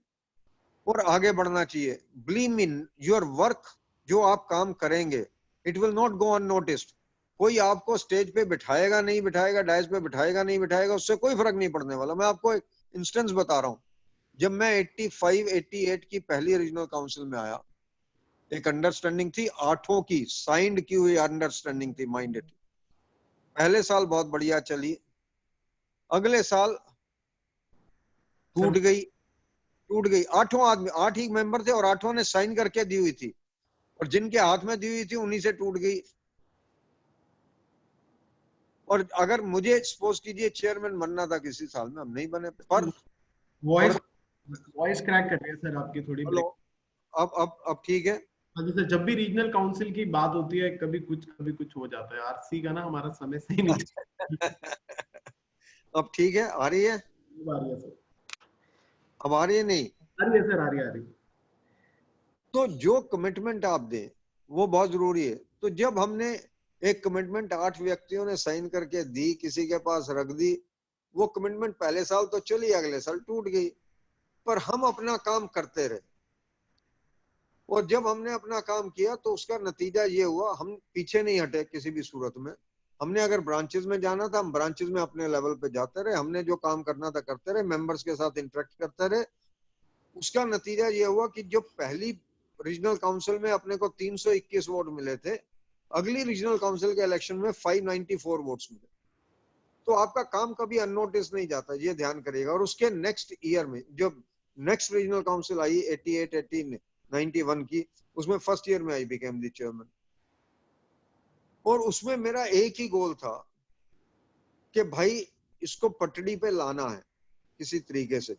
और आगे बढ़ना चाहिए। बिलीव इन योर वर्क, जो आप काम करेंगे, it will not go unnoticed. कोई आपको स्टेज पे बिठाएगा नहीं बिठाएगा, डायस पे बिठाएगा नहीं बिठाएगा, उससे कोई फर्क नहीं पड़ने वाला। मैं आपको एक इंस्टेंस बता रहा हूँ। जब मैं 85-88 की पहली रीजनल काउंसिल में आया, एक अंडरस्टैंडिंग थी 8 की, साइंड की हुई अंडरस्टैंडिंग थी, माइंड इट। पहले साल बहुत बढ़िया चली, अगले साल टूट गई। 8 आदमी, 8 ही मेंबर थे और 8 ने साइन करके दी हुई थी, और जिनके हाथ में दी हुई थी उन्हीं से टूट गई। और अगर मुझे सपोज कीजिए चेयरमैन बनना था किसी साल में, हम नहीं बने। पर वॉइस क्रैक कर रही है सर आपकी थोड़ी। हेलो, अब ठीक है? हाँ जी सर, जब भी रीजनल काउंसिल की बात होती है कभी कुछ हो जाता है। आरसी का ना हमारा समय सही नहीं। अब ठीक है? आ रही है? आ रही है सर। अब आ रही है? नहीं आ रही है सर, आ रही। तो जो कमिटमेंट आप दें वो बहुत जरूरी है। तो जब हमने एक कमिटमेंट 8 व्यक्तियों ने साइन करके दी, किसी के पास रख दी, वो कमिटमेंट पहले साल तो चली, अगले साल टूट गई, पर हम अपना काम करते रहे। और जब हमने अपना काम किया तो उसका नतीजा ये हुआ, हम पीछे नहीं हटे किसी भी सूरत में। हमने अगर ब्रांचेस में जाना था, हम ब्रांचेस में अपने लेवल पे जाते रहे, हमने जो काम करना था करते रहे, मेंबर्स के साथ इंटरेक्ट करते रहे। उसका नतीजा ये हुआ कि जो पहली रीजनल काउंसिल में अपने को 321 वोट मिले थे, अगली रीजनल काउंसिल के इलेक्शन में 594 वोट्स मिले। तो आपका काम कभी अननोटिस नहीं जाता, ये ध्यान करिएगा। और उसके नेक्स्ट ईयर में जब नेक्स्ट रीजनल काउंसिल आई 91 की, उसमें फर्स्ट ईयर में आई बिकेम द चेयरमैन। और उसमें मेरा एक ही गोल था कि भाई इसको पटड़ी पे लाना है किसी तरीके से।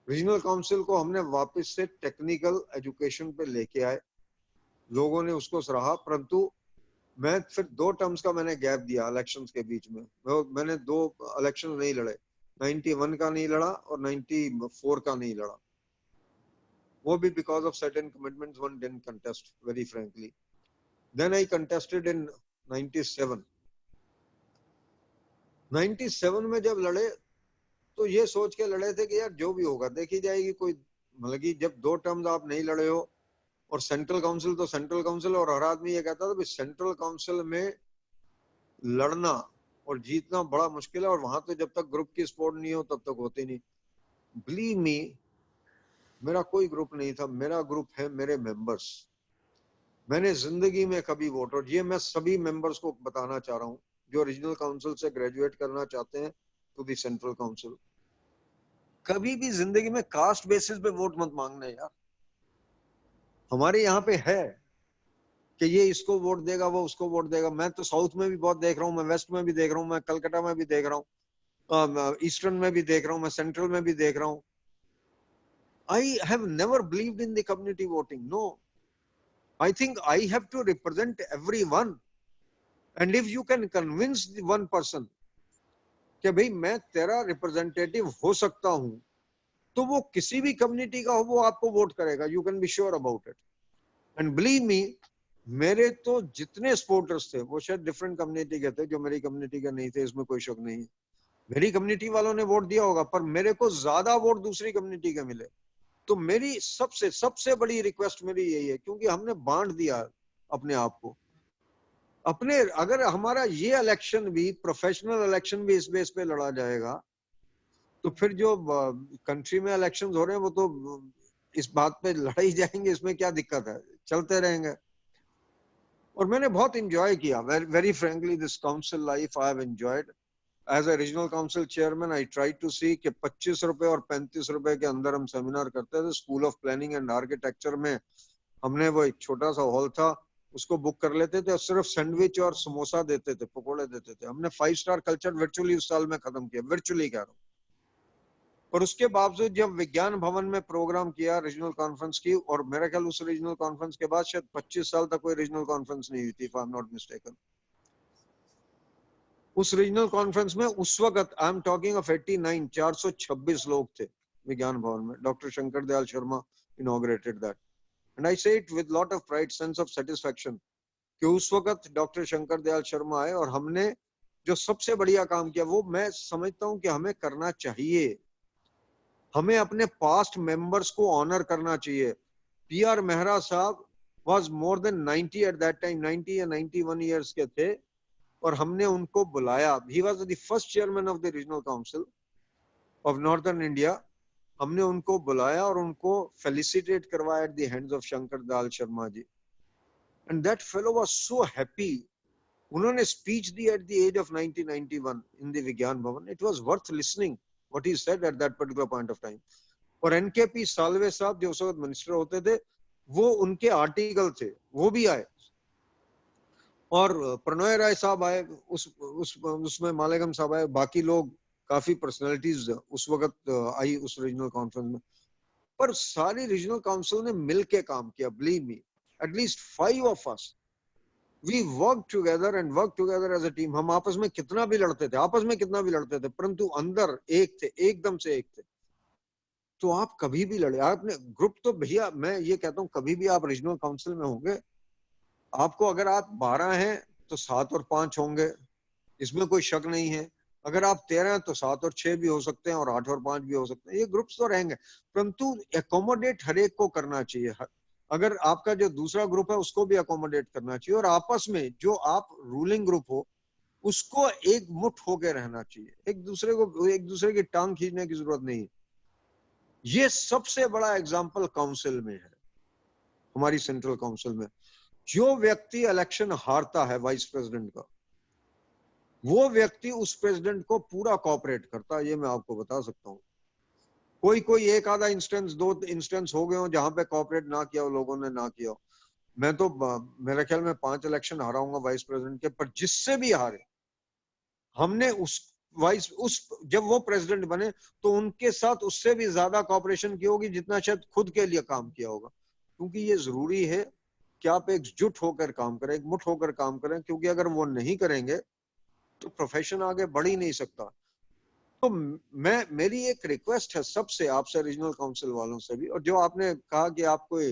रीजनल काउंसिल को हमने वापस से टेक्निकल एजुकेशन पे लेके आए, लोगों ने उसको सराहा। परंतु मैं फिर 2 टर्म्स का मैंने गैप दिया इलेक्शंस के बीच में। मैंने 2 इलेक्शन नहीं लड़े, 91 का नहीं लड़ा और 94 का नहीं लड़ा। वो भी because of certain commitments, one didn't contest very frankly. Then I contested in 97। 97 में जब लड़े तो ये सोच के लड़े थे कि यार जो भी होगा देखी जाएगी। कोई मतलब कि जब 2 टर्म्स आप नहीं लड़े हो, और सेंट्रल काउंसिल तो सेंट्रल काउंसिल, और हर आदमी ये कहता था सेंट्रल काउंसिल में लड़ना और जीतना बड़ा मुश्किल है, और वहां तो जब तक ग्रुप की सपोर्ट नहीं हो तब तक होती नहीं। बिलीव मी, मेरा कोई ग्रुप नहीं था, मेरा ग्रुप है मेरे मेंबर्स। मैंने जिंदगी में कभी वोट, और ये मैं सभी मेंबर्स को बताना चाह रहा हूँ जो रीजनल काउंसिल से ग्रेजुएट करना चाहते हैं टू दी सेंट्रल काउंसिल, कभी भी जिंदगी में कास्ट बेसिस पे वोट मत मांगना यार। हमारे यहाँ पे है कि ये इसको वोट देगा, वो उसको वोट देगा। मैं तो साउथ में भी बहुत देख रहा हूँ, मैं वेस्ट में भी देख रहा हूँ, मैं कलकत्ता में भी देख रहा हूँ, ईस्टर्न में भी देख रहा हूँ, मैं सेंट्रल में भी देख रहा हूँ। I have never believed in the community voting. No, I think I have to represent everyone. And if you can convince the one person कि भाई मैं तेरा रिप्रेजेंटेटिव हो सकता हूं, तो वो किसी भी कम्युनिटी का हो, वो आपको वोट करेगा। You can be sure about it. And believe me, मेरे तो जितने सपोर्टर्स थे वो शायद डिफरेंट कम्युनिटी के थे, जो मेरी कम्युनिटी के नहीं थे, इसमें कोई शक नहीं है। मेरी कम्युनिटी वालों ने वोट दिया होगा, पर मेरे को ज्यादा वोट दूसरी कम्युनिटी के मिले। तो मेरी सबसे सबसे बड़ी रिक्वेस्ट मेरी यही है, क्योंकि हमने बांट दिया अपने आप को अपने। अगर हमारा ये इलेक्शन भी, प्रोफेशनल इलेक्शन भी इस बेस पे लड़ा जाएगा, तो फिर जो कंट्री में इलेक्शंस हो रहे हैं वो तो इस बात पे लड़ाई जाएंगे, इसमें क्या दिक्कत है, चलते रहेंगे। और मैंने बहुत एंजॉय किया, very frankly, this council life I have enjoyed. As a regional council chairman I try to see कि 25 रुपए और 35 रुपए के अंदर हम सेमिनार करते थे। School of planning and architecture में हमने वो एक छोटा सा हॉल था, उसको बुक कर लेते थे और सिर्फ सैंडविच और समोसा देते थे, पकोड़े देते थे। हमने 5 स्टार कल्चर वर्चुअली उस साल में खत्म किया, वर्चुअली कह रहा हूँ। और उसके बावजूद जब विज्ञान भवन में प्रोग्राम किया रीजनल कॉन्फ्रेंस की, और मेरा ख्याल उस रीजनल कॉन्फ्रेंस के बाद शायद 25 साल तक कोई रीजनल कॉन्फ्रेंस नहीं हुई थी, if I am not mistaken. उस रीजनल कॉन्फ्रेंस में उस वक्त, आई एम टॉकिंग ऑफ 89, 426 लोग थे विज्ञान भवन में। Doctor Shankar Dayal Sharma inaugurated that, and I say it with lot of pride, sense of satisfaction, कि उस वक्त डॉक्टर शंकर दयाल शर्मा आए और हमने जो सबसे बढ़िया काम किया, वो मैं समझता हूं कि हमें करना चाहिए। हमें अपने पास्ट मेंबर्स को ऑनर करना चाहिए। पीआर मेहरा साहब was more than 90 eight that time, 90 या 91 इयर्स के थे, और हमने उनको बुलाया। He was the first chairman of the regional council of northern India. हमने उनको बुलाया और उनको फेलिसिटेट करवाया at the hands of Shankar Dayal Sharma ji, and that fellow was so happy. उन्होंने स्पीच दी at the age of 1991 in the Vigyan Bhavan. It was worth listening what he said at that particular point of time. और एनकेपी साल्वे साहब जो उस वक्त minister होते थे, वो उनके आर्टिकल थे, वो भी आए। और प्रणय राय साहब आए, उसमें मालेगम साहब आए, बाकी लोग काफी पर्सनालिटीज उस वक्त आई उस रीजनल कॉन्फ्रेंस में। पर सारी रीजनल काउंसिल ने मिलके काम किया, believe me, at least 5 of us, we work together and work together as a team. हम आपस में कितना भी लड़ते थे, आपस में कितना भी लड़ते थे, परंतु अंदर एक थे, एकदम से एक थे। तो आप कभी भी लड़े, आपने ग्रुप तो भैया, मैं ये कहता हूँ, कभी भी आप रीजनल काउंसिल में होंगे, आपको अगर आप 12 हैं तो 7 और 5 होंगे, इसमें कोई शक नहीं है। अगर आप 13 हैं तो 7 और 6 भी हो सकते हैं, और 8 और 5 भी हो सकते हैं। ये ग्रुप्स तो रहेंगे, परंतु एकोमोडेट हर एक को करना चाहिए। अगर आपका जो दूसरा ग्रुप है उसको भी अकोमोडेट करना चाहिए, और आपस में जो आप रूलिंग ग्रुप हो उसको एक मुठ होके रहना चाहिए। एक दूसरे की टांग खींचने की जरूरत नहीं है। ये सबसे बड़ा एग्जाम्पल काउंसिल में है, हमारी सेंट्रल काउंसिल में। जो व्यक्ति इलेक्शन हारता है वाइस प्रेसिडेंट का, वो व्यक्ति उस प्रेसिडेंट को पूरा कोऑपरेट करता है, ये मैं आपको बता सकता हूँ। कोई एक आधा इंस्टेंस, 2 इंस्टेंस हो गए हो जहां पे कोऑपरेट ना किया हो, लोगों ने ना किया हो। मैं तो मेरे ख्याल में 5 इलेक्शन हारा हूंगा वाइस प्रेसिडेंट के, पर जिससे भी हारे, हमने जब वो प्रेसिडेंट बने तो उनके साथ उससे भी ज्यादा कोऑपरेशन की होगी जितना शायद खुद के लिए काम किया होगा। क्योंकि ये जरूरी है कि आप एकजुट होकर काम करें, एक मुठ होकर काम करें, क्योंकि अगर वो नहीं करेंगे तो प्रोफेशन आगे बढ़ ही नहीं सकता। तो मेरी एक रिक्वेस्ट है सबसे, आपसे, रीजनल काउंसिल वालों से भी। और जो आपने कहा कि आप कोई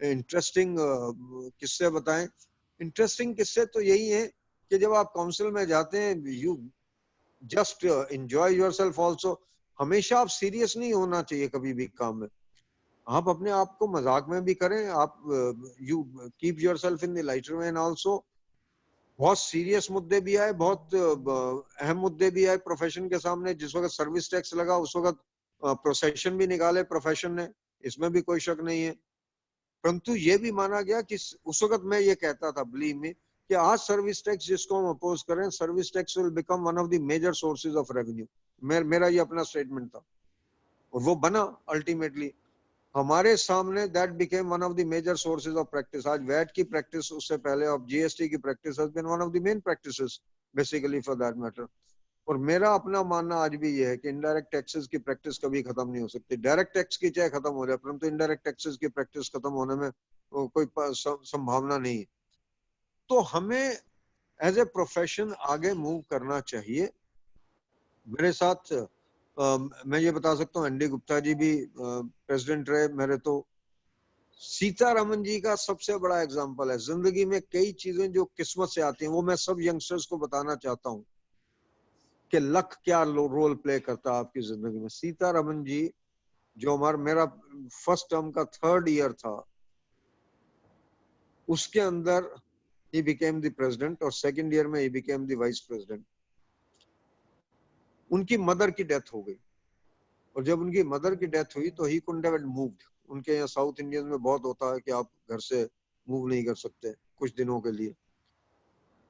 इंटरेस्टिंग किस्से बताएं, इंटरेस्टिंग किस्से तो यही है कि जब आप काउंसिल में जाते हैं, you just enjoy yourself also. हमेशा आप सीरियस नहीं होना चाहिए कभी भी काम में। आप अपने आप को मजाक में भी करें, आप you keep yourself in the lighter when also. बहुत सीरियस मुद्दे भी आए, बहुत अहम मुद्दे भी आए प्रोफेशन के सामने। जिस वक्त सर्विस टैक्स लगा उस वक्त प्रोसेशन भी निकाले प्रोफेशन ने, इसमें भी कोई शक नहीं है। परंतु ये भी माना गया कि उस वक्त मैं ये कहता था, बिलीव मी, कि आज सर्विस टैक्स जिसको हम अपोज करें, service tax will become one of the major sources of revenue. मेरा ये अपना स्टेटमेंट था, और वो बना अल्टीमेटली। हमारे सामने that became one of the major sources of practice. आज वैट की प्रैक्टिस, उससे पहले ऑफ जीएसटी की practice has been one of the main practices basically for that matter. और मेरा अपना मानना आज भी ये है कि इनडायरेक्ट टैक्सेस की प्रैक्टिस कभी खत्म नहीं हो सकती। डायरेक्ट टैक्स की चाहे खत्म हो जाए, परंतु इनडायरेक्ट टैक्सेस की प्रैक्टिस खत्म होने में कोई संभावना नहीं है। तो हमें एज ए प्रोफेशन आगे मूव करना चाहिए। मेरे साथ मैं ये बता सकता हूँ, एनडी गुप्ता जी भी प्रेसिडेंट रहे मेरे। तो सीतारमन जी का सबसे बड़ा एग्जाम्पल है। जिंदगी में कई चीजें जो किस्मत से आती हैं, वो मैं सब यंगस्टर्स को बताना चाहता हूँ कि लक क्या रोल प्ले करता है आपकी जिंदगी में। सीतारमन जी, जो मेरा फर्स्ट टर्म का 3rd ईयर था, उसके अंदर he became the president, और 2nd ईयर में he became the vice president। उनकी मदर की डेथ हो गई, और जब उनकी मदर की डेथ हुई तो he couldn't have moved। उनके यहाँ साउथ इंडियन में बहुत होता है कि आप घर से मूव नहीं कर सकते कुछ दिनों के लिए।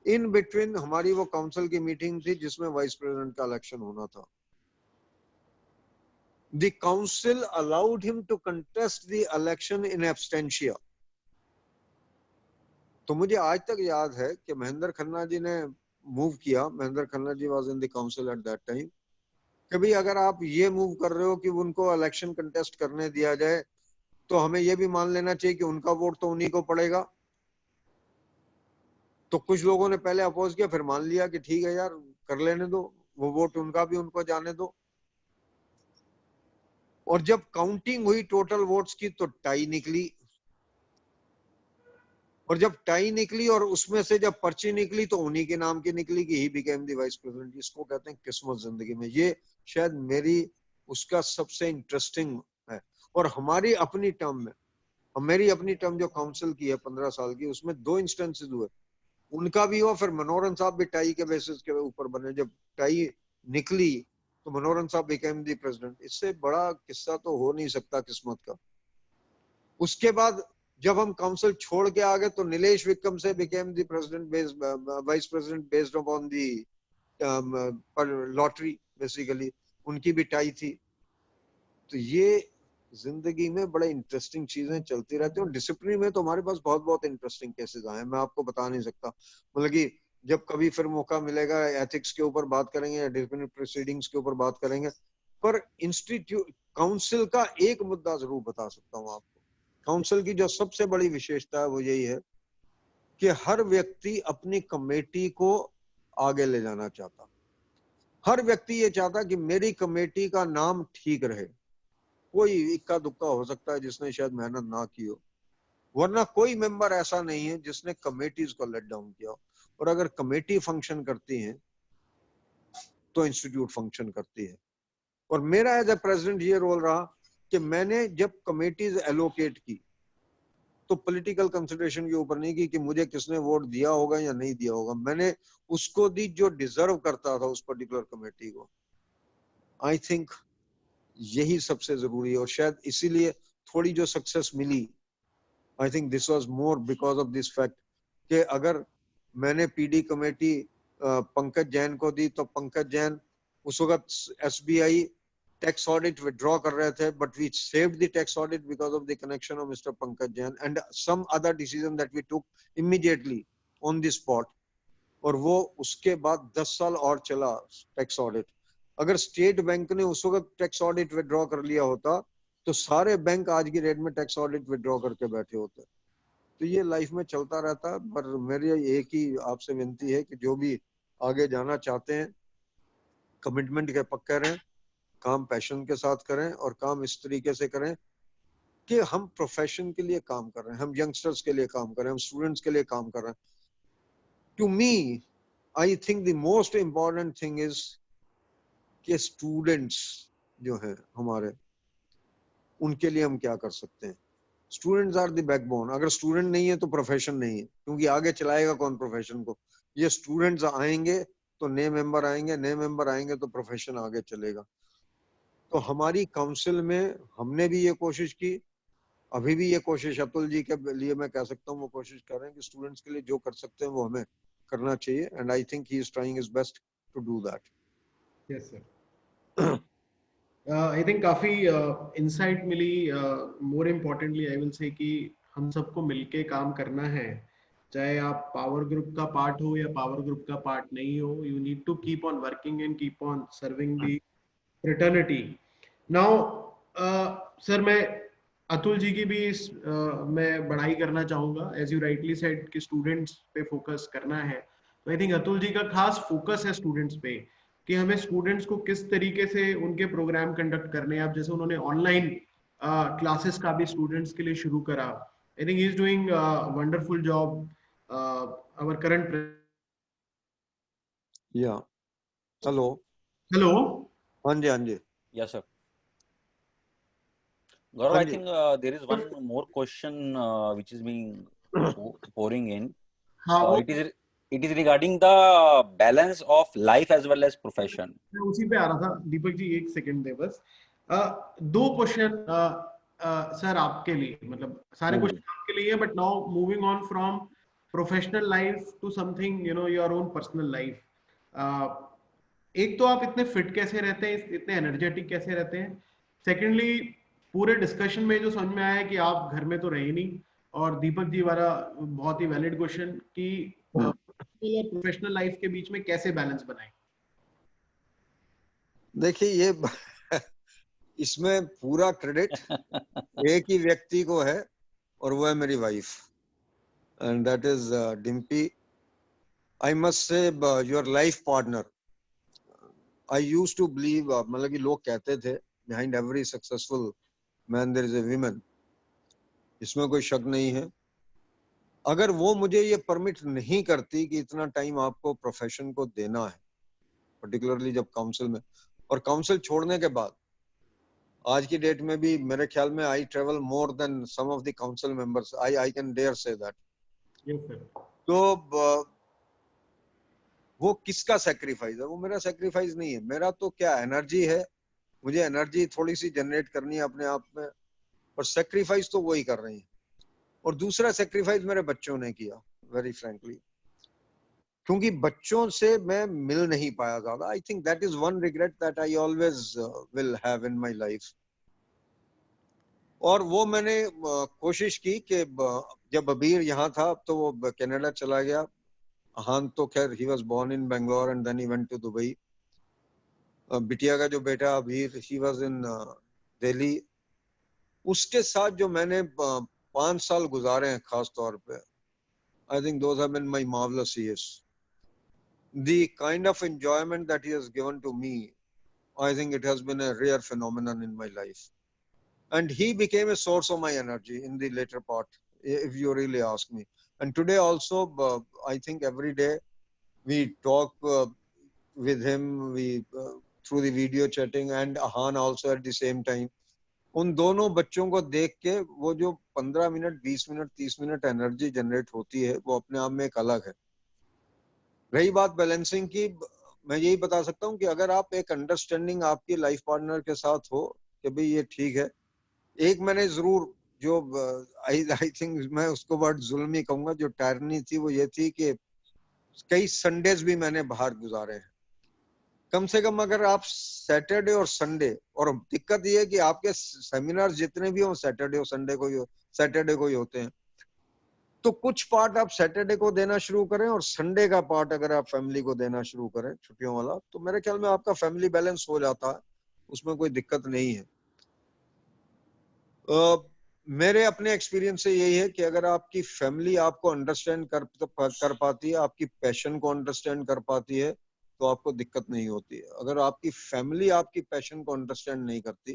इन बिटवीन हमारी वो काउंसिल की मीटिंग थी जिसमें वाइस प्रेसिडेंट का इलेक्शन होना था। The council allowed him to contest the election in absentia। तो मुझे आज तक याद है कि महेंद्र खन्ना जी ने मूव किया। Mahendra Khanna ji was in the council at that time कि भाई अगर आप ये मूव कर रहे हो कि उनको इलेक्शन कंटेस्ट करने दिया जाए, तो हमें ये भी मान लेना चाहिए कि उनका वोट तो उन्हीं को पड़ेगा। तो कुछ लोगों ने पहले अपोज किया, फिर मान लिया कि ठीक है यार, कर लेने दो, वो वोट उनका भी उनको जाने दो। और जब काउंटिंग हुई टोटल वोट्स की तो टाई निकली। और जब टाई निकली और उसमें से जब पर्ची निकली तो उन्हीं के नाम की निकली कि he became the vice president. इसको कहते हैं किस्मत जिंदगी में। ये शायद मेरी उसका सबसे इंटरेस्टिंग है। और हमारी अपनी टर्म में, मेरी अपनी टर्म जो काउंसिल की है 15 साल की, उसमें 2 इंस्टेंसेस हुए। उनका भी हुआ, फिर मनोहरन साहब भी टाई के बेसिस के ऊपर बने। जब टाई निकली तो मनोहरन साहब बिकेम द प्रेसिडेंट। इससे बड़ा किस्सा तो हो नहीं सकता किस्मत का। उसके बाद जब हम काउंसिल छोड़ के आ गए तो नीलेश विक्रम से became the president vice president based upon the lottery basically. उनकी भी टाई थी। तो ये जिंदगी में बड़े इंटरेस्टिंग चीजें चलती रहती हैं। डिसिप्लिन में तो हमारे पास बहुत बहुत इंटरेस्टिंग केसेस आए हैं, मैं आपको बता नहीं सकता। मतलब कि जब कभी फिर मौका मिलेगा एथिक्स के ऊपर बात करेंगे या डिसिप्लिन प्रोसीडिंग्स के ऊपर बात करेंगे। पर इंस्टीट्यूट काउंसिल का एक मुद्दा जरूर बता सकता हूँ आपको। काउंसिल की जो सबसे बड़ी विशेषता है वो यही है कि हर व्यक्ति अपनी कमेटी को आगे ले जाना चाहता। हर व्यक्ति ये चाहता कि मेरी कमेटी का नाम ठीक रहे। कोई इक्का दुक्का हो सकता है जिसने शायद मेहनत ना की हो, वरना कोई मेंबर ऐसा नहीं है जिसने कमेटीज को लेट डाउन किया। और अगर कमेटी फंक्शन करती है तो इंस्टीट्यूट फंक्शन करती है। और मेरा एज ए प्रेसिडेंट ये रोल रहा कि मैंने जब कमेटीज एलोकेट की तो पॉलिटिकल कंसिडरेशन के ऊपर नहीं की कि मुझे किसने वोट दिया होगा या नहीं दिया होगा। मैंने उसको दी जो डिजर्व करता था उस पर्टिकुलर कमेटी को। आई थिंक यही सबसे जरूरी है। और शायद इसीलिए थोड़ी जो सक्सेस मिली, I think this was more because of this fact कि अगर मैंने पीडी कमेटी पंकज जैन को दी तो पंकज जैन उस वक्त एसबीआई टैक्स ऑडिट विड्रॉ कर रहे थे, but we saved the tax audit because of the connection of mister Pankaj Jain and some other decision that we took immediately on the spot. और वो उसके बाद 10 साल और चला टैक्स ऑडिट। अगर स्टेट बैंक ने उस वक्त टैक्स ऑडिट विड्रॉ कर लिया होता तो सारे बैंक आज की डेट में टैक्स ऑडिट विड्रॉ करके बैठे होते। तो ये लाइफ में चलता रहता है। पर मेरी एक ही आपसे विनती है कि जो भी आगे जाना चाहते हैं, कमिटमेंट के पक्के रहें, काम पैशन के साथ करें और काम इस तरीके से करें कि हम प्रोफेशन के लिए काम कर रहे हैं, हम यंगस्टर्स के लिए काम कर रहे हैं, हम स्टूडेंट्स के लिए काम कर रहे हैं। To me I think the most important thing is कि स्टूडेंट्स जो हैं हमारे, उनके लिए हम क्या कर सकते हैं। Students are the backbone. अगर स्टूडेंट नहीं है तो प्रोफेशन नहीं है, क्योंकि आगे चलाएगा कौन प्रोफेशन को। ये स्टूडेंट्स आएंगे तो नए मेंबर आएंगे, नए मेंबर आएंगे तो प्रोफेशन आगे चलेगा। तो हमारी काउंसिल में हमने भी ये कोशिश की, अभी भी ये कोशिश अतुल जी के लिए मैं कह सकता हूँ वो कोशिश कर रहे हैं कि स्टूडेंट्स के लिए जो कर सकते हैं वो हमें करना चाहिए। And I think he is trying his best to do that. Yes, sir. I think काफी इंसाइट मिली. More importantly I will say कि हम सबको मिलके काम करना है, चाहे आप पावर ग्रुप का पार्ट हो या पावर ग्रुप का पार्ट नहीं हो. You need to keep on working and keep on serving the fraternity. Now sir, मैं अतुल जी की भी मैं बढ़ाई करना चाहूंगा. एज यू राइटली सेड कि स्टूडेंट्स पे फोकस करना है, तो आई थिंक अतुल जी का खास फोकस है स्टूडेंट्स पे, कि हमें स्टूडेंट्स को किस तरीके से उनके प्रोग्राम कंडक्ट करने हैं. अब जैसे उन्होंने ऑनलाइन क्लासेस का भी स्टूडेंट्स के लिए शुरू करा. I think he is doing wonderful job. Our current. या हेलो. हेलो. हाँ जी, हाँ जी. Yes, sir. Gaurav, हाँ I ji. think there is one more question which is being pouring in. हाँ, वो It is regarding the balance of life as well as profession. मैं उसी पे आ रहा था. दीपक जी, एक सेकंड दे बस. दो क्वेश्चन सर आपके लिए, मतलब सारे हाँ जी. क्वेश्चन आपके लिए, but now moving on from professional life to something your own personal life. एक तो आप इतने फिट कैसे रहते हैं, इतने एनर्जेटिक कैसे रहते हैं. सेकेंडली, पूरे डिस्कशन में जो समझ में आया कि आप घर में तो रहे नहीं. और दीपक जी वाला बहुत ही वैलिड क्वेश्चन कि प्रोफेशनल लाइफ के बीच में कैसे बैलेंस बनाएं. देखिए, ये इसमें पूरा क्रेडिट एक ही व्यक्ति को है, और वो है मेरी wife, and that is Dimpy. I must say your life partner. I used to believe, मतलब कि लोग कहते थे behind every successful man there is a woman. इसमें कोई शक नहीं है. अगर वो मुझे ये परमिट नहीं करती कि इतना टाइम आपको प्रोफेशन को देना है, पर्टिकुलरली जब काउंसिल में, और काउंसिल छोड़ने के बाद आज की डेट में भी मेरे ख्याल में I travel more than some of the council members. I can dare say that. Yes sir. तो वो किसका सेक्रीफाइस है? वो मेरा सेक्रीफाइस नहीं है. मेरा तो क्या एनर्जी है, मुझे एनर्जी थोड़ी सी जनरेट करनी है अपने आप में, और सेक्रीफाइस तो वही कर रही है. और दूसरा सेक्रीफाइस मेरे बच्चों ने किया, वेरी फ्रैंकली, क्योंकि बच्चों से मैं मिल नहीं पाया ज्यादा. आई think that is one regret that I always will have in my life. और वो मैंने कोशिश की कि जब अबीर यहाँ था, तो वो कनाडा चला गया. हान तो खैर he was born in Bangalore and then he went to Dubai. बिटिया का जो बेटा अबीर, ही वाज इन दिल्ली. उसके साथ जो मैंने 5 साल गुजारे हैं खास तौर पे, I think those have been my marvellous years. The kind of enjoyment that he has given to me, I think it has been a rare phenomenon in my life. And he became a source of my energy in the later part, if you really ask me. And today also, I think every day we talk with him, we through the video chatting, and Ahan also at the same time. उन दोनों बच्चों को देख के वो जो 15 minute, 20 minute, 30 minute energy generate होती है, वो अपने आप में एक अलग है. रही बात बैलेंसिंग की, मैं यही बता सकता हूँ कि अगर आप एक अंडरस्टैंडिंग आपकी लाइफ पार्टनर के साथ हो कि भाई ये ठीक है. एक मैंने जरूर जो आई थिंक मैं उसको वर्ड जुल्म ही कहूंगा, जो टायरनी थी, वो ये थी कि कई संडेज भी मैंने बाहर गुजारे हैं. कम से कम अगर आप सैटरडे और संडे, और दिक्कत ये है कि आपके सेमिनार जितने भी हो सैटरडे और संडे को ही, सैटरडे को ही होते हैं, तो कुछ पार्ट आप सैटरडे को देना शुरू करें, और संडे का पार्ट अगर आप फैमिली को देना शुरू करें, छुट्टियों वाला, तो मेरे ख्याल में आपका फैमिली बैलेंस हो जाता है. उसमें कोई दिक्कत नहीं है. मेरे अपने एक्सपीरियंस से यही है कि अगर आपकी फैमिली आपको अंडरस्टैंड कर पाती है, आपकी पैशन को अंडरस्टैंड कर पाती है, तो आपको दिक्कत नहीं होती है. अगर आपकी फैमिली आपकी पैशन को अंडरस्टैंड नहीं करती,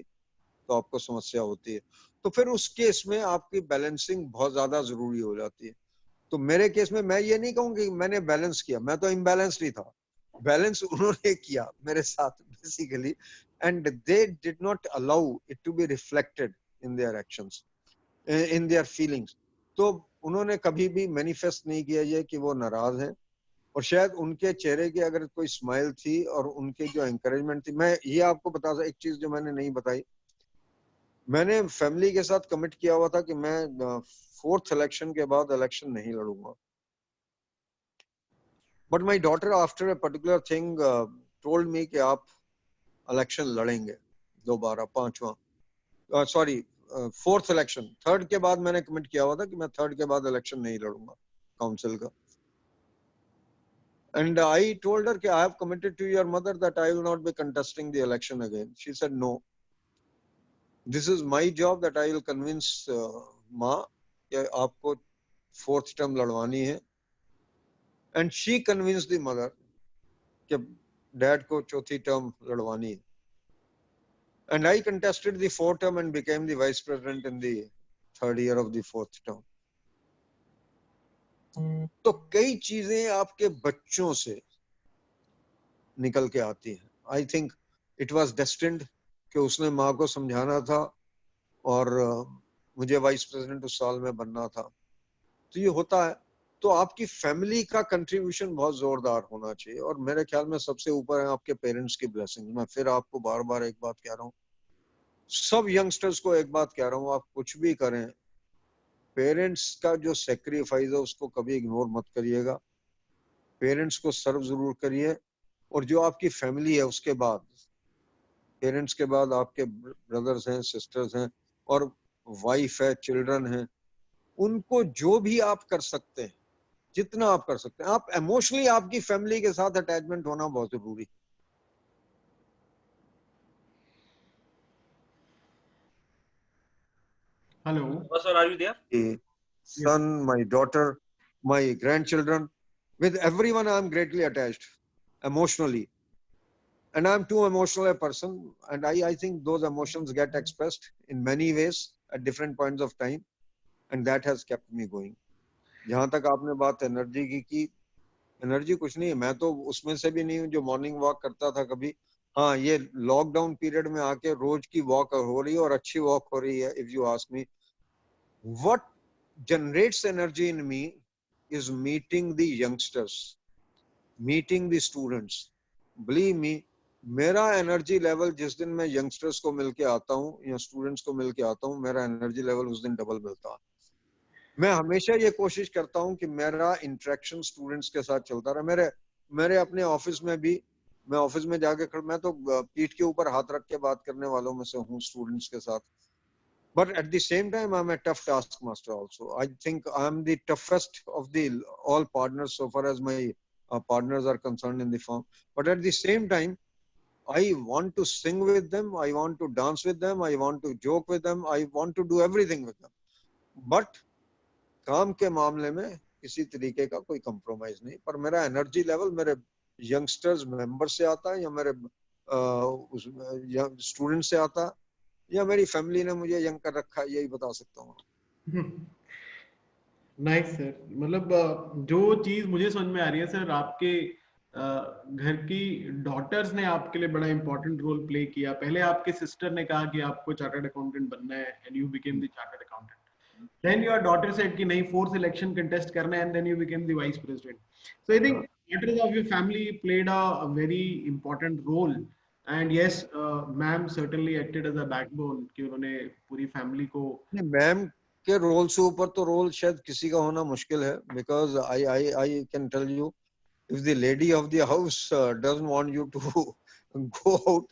तो आपको समस्या होती है. तो फिर उस केस में आपकी बैलेंसिंग बहुत ज्यादा जरूरी हो जाती है. तो मेरे केस में मैं ये नहीं कहूँ कि मैंने बैलेंस किया, मैं तो इम्बैलेंस्ड ही था. बैलेंस उन्होंने किया मेरे साथ basically, and they did not allow it to be reflected in their actions, in their feelings. तो उन्होंने कभी भी मैनिफेस्ट नहीं किया ये कि वो नाराज हैं. और शायद उनके चेहरे की अगर कोई स्माइल थी और उनके जो एंकरेजमेंट थी, मैं ये आपको बता एक चीज जो मैंने नहीं बताई, मैंने फैमिली के साथ कमिट किया हुआ था कि मैं 4th इलेक्शन के बाद इलेक्शन नहीं लड़ूंगा. But my daughter after a particular thing told me कि आप इलेक्शन लड़ेंगे. दोबारा 5वां, सॉरी 4th इलेक्शन, 3rd के बाद मैंने कमिट किया हुआ था कि मैं 3rd के बाद इलेक्शन नहीं लड़ूंगा काउंसिल का. And I told her कि I have committed to your mother that I will not be contesting the election again. She said no. This is my job that I will convince माँ कि आपको 4th term Ladwani है. And she convinced the mother कि dad को 4th term Ladwani है. And I contested the 4th term and became the vice president in the 3rd year of the 4th term. तो कई चीजें आपके बच्चों से निकल के आती हैं. I think it was destined कि उसने माँ को समझाना था और मुझे वाइस प्रेसिडेंट उस साल में बनना था. तो ये होता है. तो आपकी फैमिली का कंट्रीब्यूशन बहुत जोरदार होना चाहिए और मेरे ख्याल में सबसे ऊपर है आपके पेरेंट्स की ब्लेसिंग. मैं फिर आपको बार बार एक बात कह रहा हूँ, सब यंगस्टर्स को एक बात कह रहा हूँ, आप कुछ भी करें, पेरेंट्स का जो सेक्रीफाइस है उसको कभी इग्नोर मत करिएगा. पेरेंट्स को सर्व जरूर करिए. और जो आपकी फैमिली है उसके बाद, पेरेंट्स के बाद आपके ब्रदर्स हैं, सिस्टर्स हैं और वाइफ है, चिल्ड्रन हैं, उनको जो भी आप कर सकते हैं, जितना आप कर सकते हैं, आप इमोशनली आपकी फैमिली के साथ अटैचमेंट होना बहुत जरूरी. Hello. Sir, are you there? Son, my daughter, my grandchildren, with everyone I am greatly attached emotionally. And I'm too emotional a person, and I think those emotions get expressed in many ways at different points of time, and that has kept me going. जहां तक आपने बात energy की, energy कुछ नहीं है, मैं तो उसमें से भी नहीं हूँ जो मॉर्निंग वॉक करता था कभी. हाँ, ये लॉकडाउन पीरियड में आके रोज की वॉक हो रही है और अच्छी वॉक हो रही है. If you ask me what generates energy in me is meeting the youngsters, meeting the students. Believe me, मेरा एनर्जी लेवल जिस दिन मैं यंगस्टर्स को मिलके आता हूँ या स्टूडेंट्स को मिलके आता हूँ, मेरा एनर्जी लेवल उस दिन डबल मिलता है. मैं हमेशा ये कोशिश करता हूँ कि मेरा इंटरेक्शन स्टूडेंट्स के साथ चलता रहे. मेरे अपने ऑफिस में भी, मैं ऑफिस में जाके मैं तो पीठ के ऊपर हाथ रख के बात करने वालों में से हूँ स्टूडेंट्स के साथ. But at the same time, I'm a tough taskmaster also. I think I'm the toughest of the all partners so far as my partners are concerned in the firm. But at the same time, I want to sing with them. I want to dance with them. I want to joke with them. I want to do everything with them. But काम के मामले में किसी तरीके का कोई compromise नहीं. पर मेरा energy level मेरे youngsters member से आता है या मेरे students से आता है या मेरी फैमिली ने मुझे यंग कर रखा है, यही बता सकता हूँ. Nice sir. मतलब जो चीज मुझे समझ में आ रही है सर, आपके घर की डॉटर्स ने आपके लिए बड़ा इंपॉर्टेंट रोल प्ले किया. पहले आपके सिस्टर ने कहा कि आपको चार्टर्ड अकाउंटेंट बनना है and you became the chartered accountant. Then your daughter said कि नहीं, 4th इलेक्शन कंटेस्ट करना है and then you became the vice president. So I think daughters of your family played a very important role. And yes, ma'am certainly acted as a backbone कि उन्होंने पूरी family को. Ma'am के role से ऊपर तो रोल शायद किसी का होना मुश्किल है. Because I can tell you, if the lady of the house doesn't want you to go out,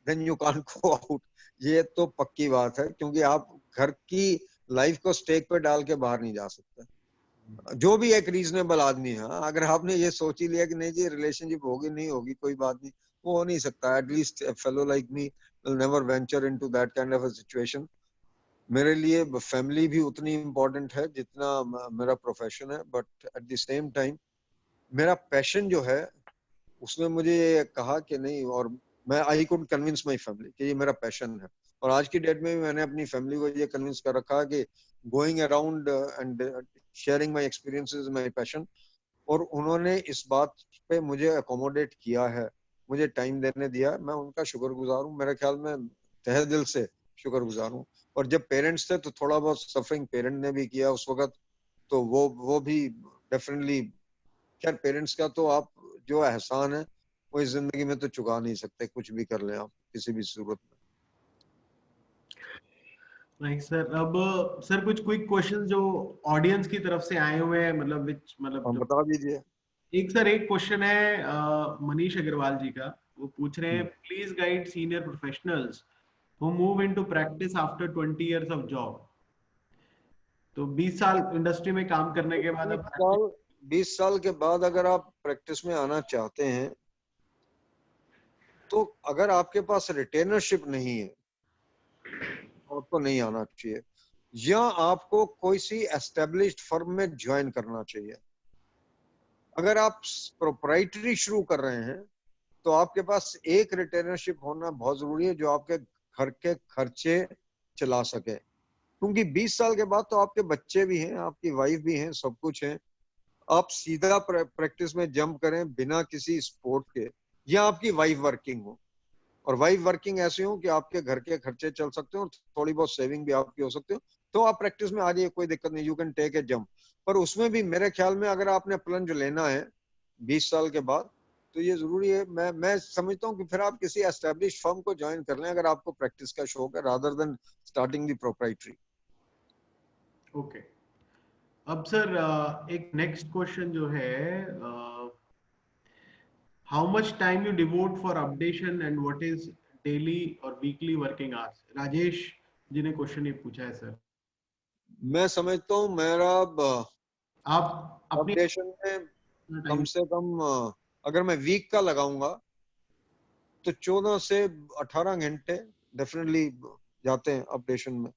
then you can't go out. ये तो पक्की बात है, क्योंकि आप घर की लाइफ को स्टेक पे डाल के बाहर नहीं जा सकते. जो भी एक रीजनेबल आदमी है, अगर आपने ये सोच ही लिया कि नहीं जी रिलेशनशिप होगी नहीं होगी कोई बात नहीं, वो हो नहीं सकता. At least a fellow like me will never venture into that kind of a situation. मेरे लिए फैमिली भी उतनी इम्पोर्टेंट है जितना मेरा प्रोफेशन है. But at the same time मेरा पैशन जो है उसने मुझे कहा कि नहीं, और मैं I could convince my family कि ये मेरा पैशन है. और आज की डेट में भी मैंने अपनी फैमिली को ये कन्विंस कर रखा कि going around and sharing my experiences is my passion. और उन्होंने इस बात पे मुझे अकोमोडेट किया है, मुझे टाइम देने दिया. मैं उनका शुक्रगुजार हूँ. मेरे ख्याल में तहे दिल से शुक्रगुजार हूँ. और जब पेरेंट्स थे तो थोड़ा बहुत सफरिंग पेरेंट ने भी किया उस वक्त, तो वो भी डेफिनेटली. खैर पेरेंट्स का तो आप जो एहसान है वो इस जिंदगी में तो चुका नहीं सकते, कुछ भी कर लें आप किसी भी सूरत में. नहीं सर. अब सर कुछ क्विक क्वेश्चन जो ऑडियंस की तरफ से आए हुए हैं, मतलब जो बता दीजिए. एक क्वेश्चन है मनीष अग्रवाल जी का. वो पूछ रहे हैं, please guide senior professionals who move into practice after 20 years of job. तो 20 साल इंडस्ट्री में काम करने के बाद अब 20 साल के बाद अगर आप प्रैक्टिस में आना चाहते हैं, तो अगर आपके पास रिटेनरशिप नहीं है, आपको नहीं आना चाहिए, या आपको कोई सी एस्टेब्लिश्ड फर्म में ज्वाइन करना चाहिए। अगर आप प्रोप्राइटरी शुरू कर रहे हैं तो आपके पास एक रिटेनरशिप होना बहुत जरूरी है जो आपके घर के खर्चे चला सके, क्योंकि 20 साल के बाद तो आपके बच्चे भी हैं, आपकी वाइफ भी हैं, सब कुछ है। आप सीधा प्रैक्टिस में जंप करें बिना किसी सपोर्ट के, या आपकी वाइफ वर्किंग हो, और वाइफ वर्किंग ऐसे हो कि आपके घर के खर्चे चल सकते हो और थोड़ी बहुत सेविंग भी आपकी हो सकती हो, तो आप प्रैक्टिस में आ जाइए, कोई दिक्कत नहीं, you can take a jump. पर उसमें भी मेरे ख्याल में अगर आपने प्लंज लेना है 20 साल के बाद, तो ये जरूरी है, मैं समझता हूँ कि फिर आप किसी एस्टेब्लिश फर्म को ज्वाइन कर लें अगर आपको प्रैक्टिस का शौक है, rather than starting the proprietary. Okay. अब सर एक नेक्स्ट क्वेश्चन जो है, how much time you devote for updation and what is daily और weekly working hours? Rajesh ji ने क्वेश्चन ये पूछा है सर। मैं समझता हूँ मेरा आप अपनी अपडेशन में कम टाइम से कम अगर मैं वीक का लगाऊंगा तो 14 से 18 घंटे डेफिनेटली जाते हैं अपडेशन में,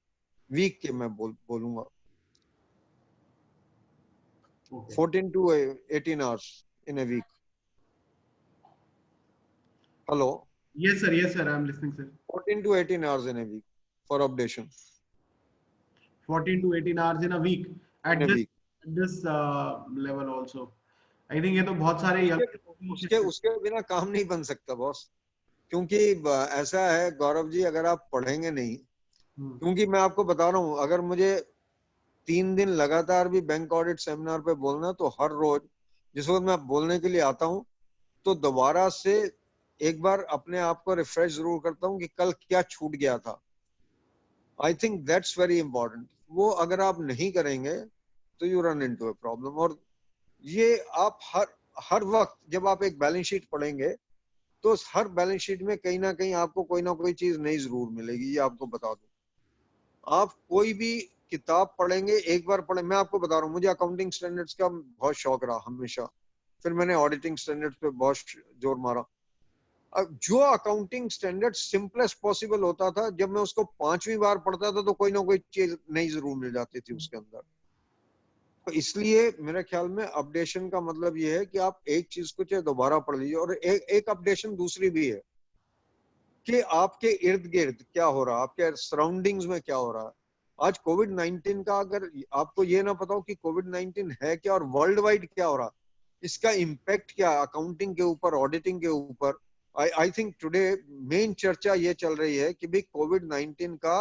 वीक के मैं बोलूंगा 14 to 18 hours in a week. Hello? yes sir, I am listening sir. 14 to 18 hours in a week for updation. 14 to 18 hours in a week at In a week. this level also. I think ये तो बहुत सारे उसके बिना काम नहीं बन सकता बॉस, क्योंकि ऐसा है गौरव जी, अगर आप पढ़ेंगे नहीं, क्योंकि मैं आपको बता रहा हूँ, अगर मुझे 3 दिन लगातार भी बैंक ऑडिट सेमिनार पे बोलना, तो हर रोज जिस वक्त मैं बोलने के लिए आता हूँ तो दोबारा से एक बार अपने आप को रिफ्रेश जरूर करता हूँ कि कल क्या छूट गया था। आई थिंक दैट्स वेरी इंपॉर्टेंट। वो अगर आप नहीं करेंगे तो you run into a problem. और ये आप हर वक्त जब आप एक बैलेंस शीट पढ़ेंगे तो हर बैलेंस शीट में कहीं ना कहीं आपको कोई ना कोई चीज नई जरूर मिलेगी, ये आपको बता दूं। आप कोई भी किताब पढ़ेंगे, एक बार पढ़े, मैं आपको बता रहा हूँ, मुझे अकाउंटिंग स्टैंडर्ड्स का बहुत शौक रहा हमेशा, फिर मैंने ऑडिटिंग स्टैंडर्ड्स पे बहुत जोर मारा। जो अकाउंटिंग स्टैंडर्ड सिंपलेस्ट पॉसिबल होता था, जब मैं उसको 5वीं बार पढ़ता था तो कोई ना कोई चीज नई जरूर मिल जाती थी उसके अंदर। तो इसलिए मेरे ख्याल में अपडेशन का मतलब ये है कि आप एक चीज को चाहे दोबारा पढ़ लीजिए। और एक अपडेशन दूसरी भी है कि आपके इर्द गिर्द क्या हो रहा है, आपके सराउंडिंग्स में क्या हो रहा है। आज कोविड-19 का अगर आपको ये ना पता हो कि कोविड-19 है क्या और वर्ल्ड वाइड क्या हो रहा, इसका इम्पैक्ट क्या अकाउंटिंग के ऊपर, ऑडिटिंग के ऊपर, आई थिंक टुडे मेन चर्चा ये चल रही है कि भाई कोविड-19 का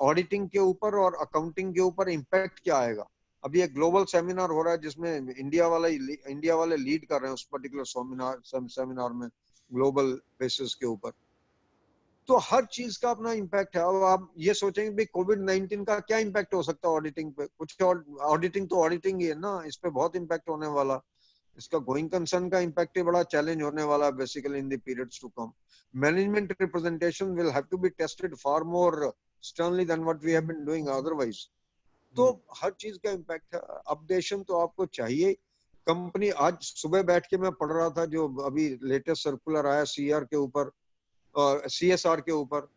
ऑडिटिंग के ऊपर और अकाउंटिंग के ऊपर इम्पैक्ट क्या आएगा। अभी एक ग्लोबल सेमिनार हो रहा है जिसमें इंडिया वाले लीड कर रहे हैं उस पर्टिकुलर सेमिनार में, ग्लोबल बेसिस के ऊपर। तो हर चीज का अपना इम्पैक्ट है। अब आप ये सोचेंगे भाई कोविड-19 का क्या इम्पैक्ट हो सकता है ऑडिटिंग पे, कुछ और, ऑडिटिंग तो ऑडिटिंग ही है ना, इस पे बहुत इम्पैक्ट होने वाला, इसका गोइंग कंसर्न का इम्पैक्ट ही बड़ा चैलेंज होने वाला है basically in the periods to come. Management representation will have to be tested far more sternly than what we have been doing otherwise. तो हर चीज का इम्पैक्ट है, अपडेशन तो आपको चाहिए। कंपनी, आज सुबह बैठ के मैं पढ़ रहा था जो अभी लेटेस्ट सर्कुलर आया सीआर के ऊपर और सीएसआर के ऊपर,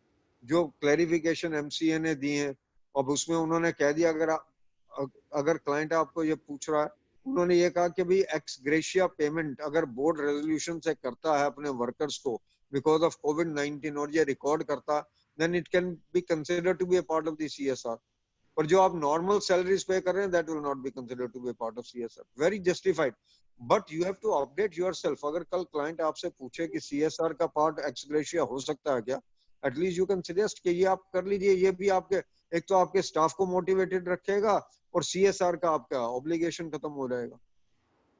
जो क्लैरिफिकेशन एमसीए ने दी है। अब उसमें उन्होंने कह दिया, अगर क्लाइंट आपको ये पूछ रहा है, उन्होंने ये कहा कि भाई एक्स ग्रेशिया पेमेंट अगर बोर्ड रेजोल्यूशन से करता है अपने वर्कर्स को बिकॉज ऑफ कोविड-19 और ये रिकॉर्ड करता, then it can be considered to be a part of the CSR. पर जो आप नॉर्मल सैलरीज पे कर रहे हैं, that will not be considered to be part of CSR. Very justified, but you have to update yourself. अगर कल client आपसे पूछे कि सीएसआर का पार्ट एक्स ग्रेशिया हो सकता है क्या, एटलीस्ट यू कैन सजेस्ट कि ये आप कर लीजिए। ये भी आपके, एक तो आपके स्टाफ को मोटिवेटेड रखेगा और सीएसआर का आपका ऑब्लिगेशन खत्म हो जाएगा।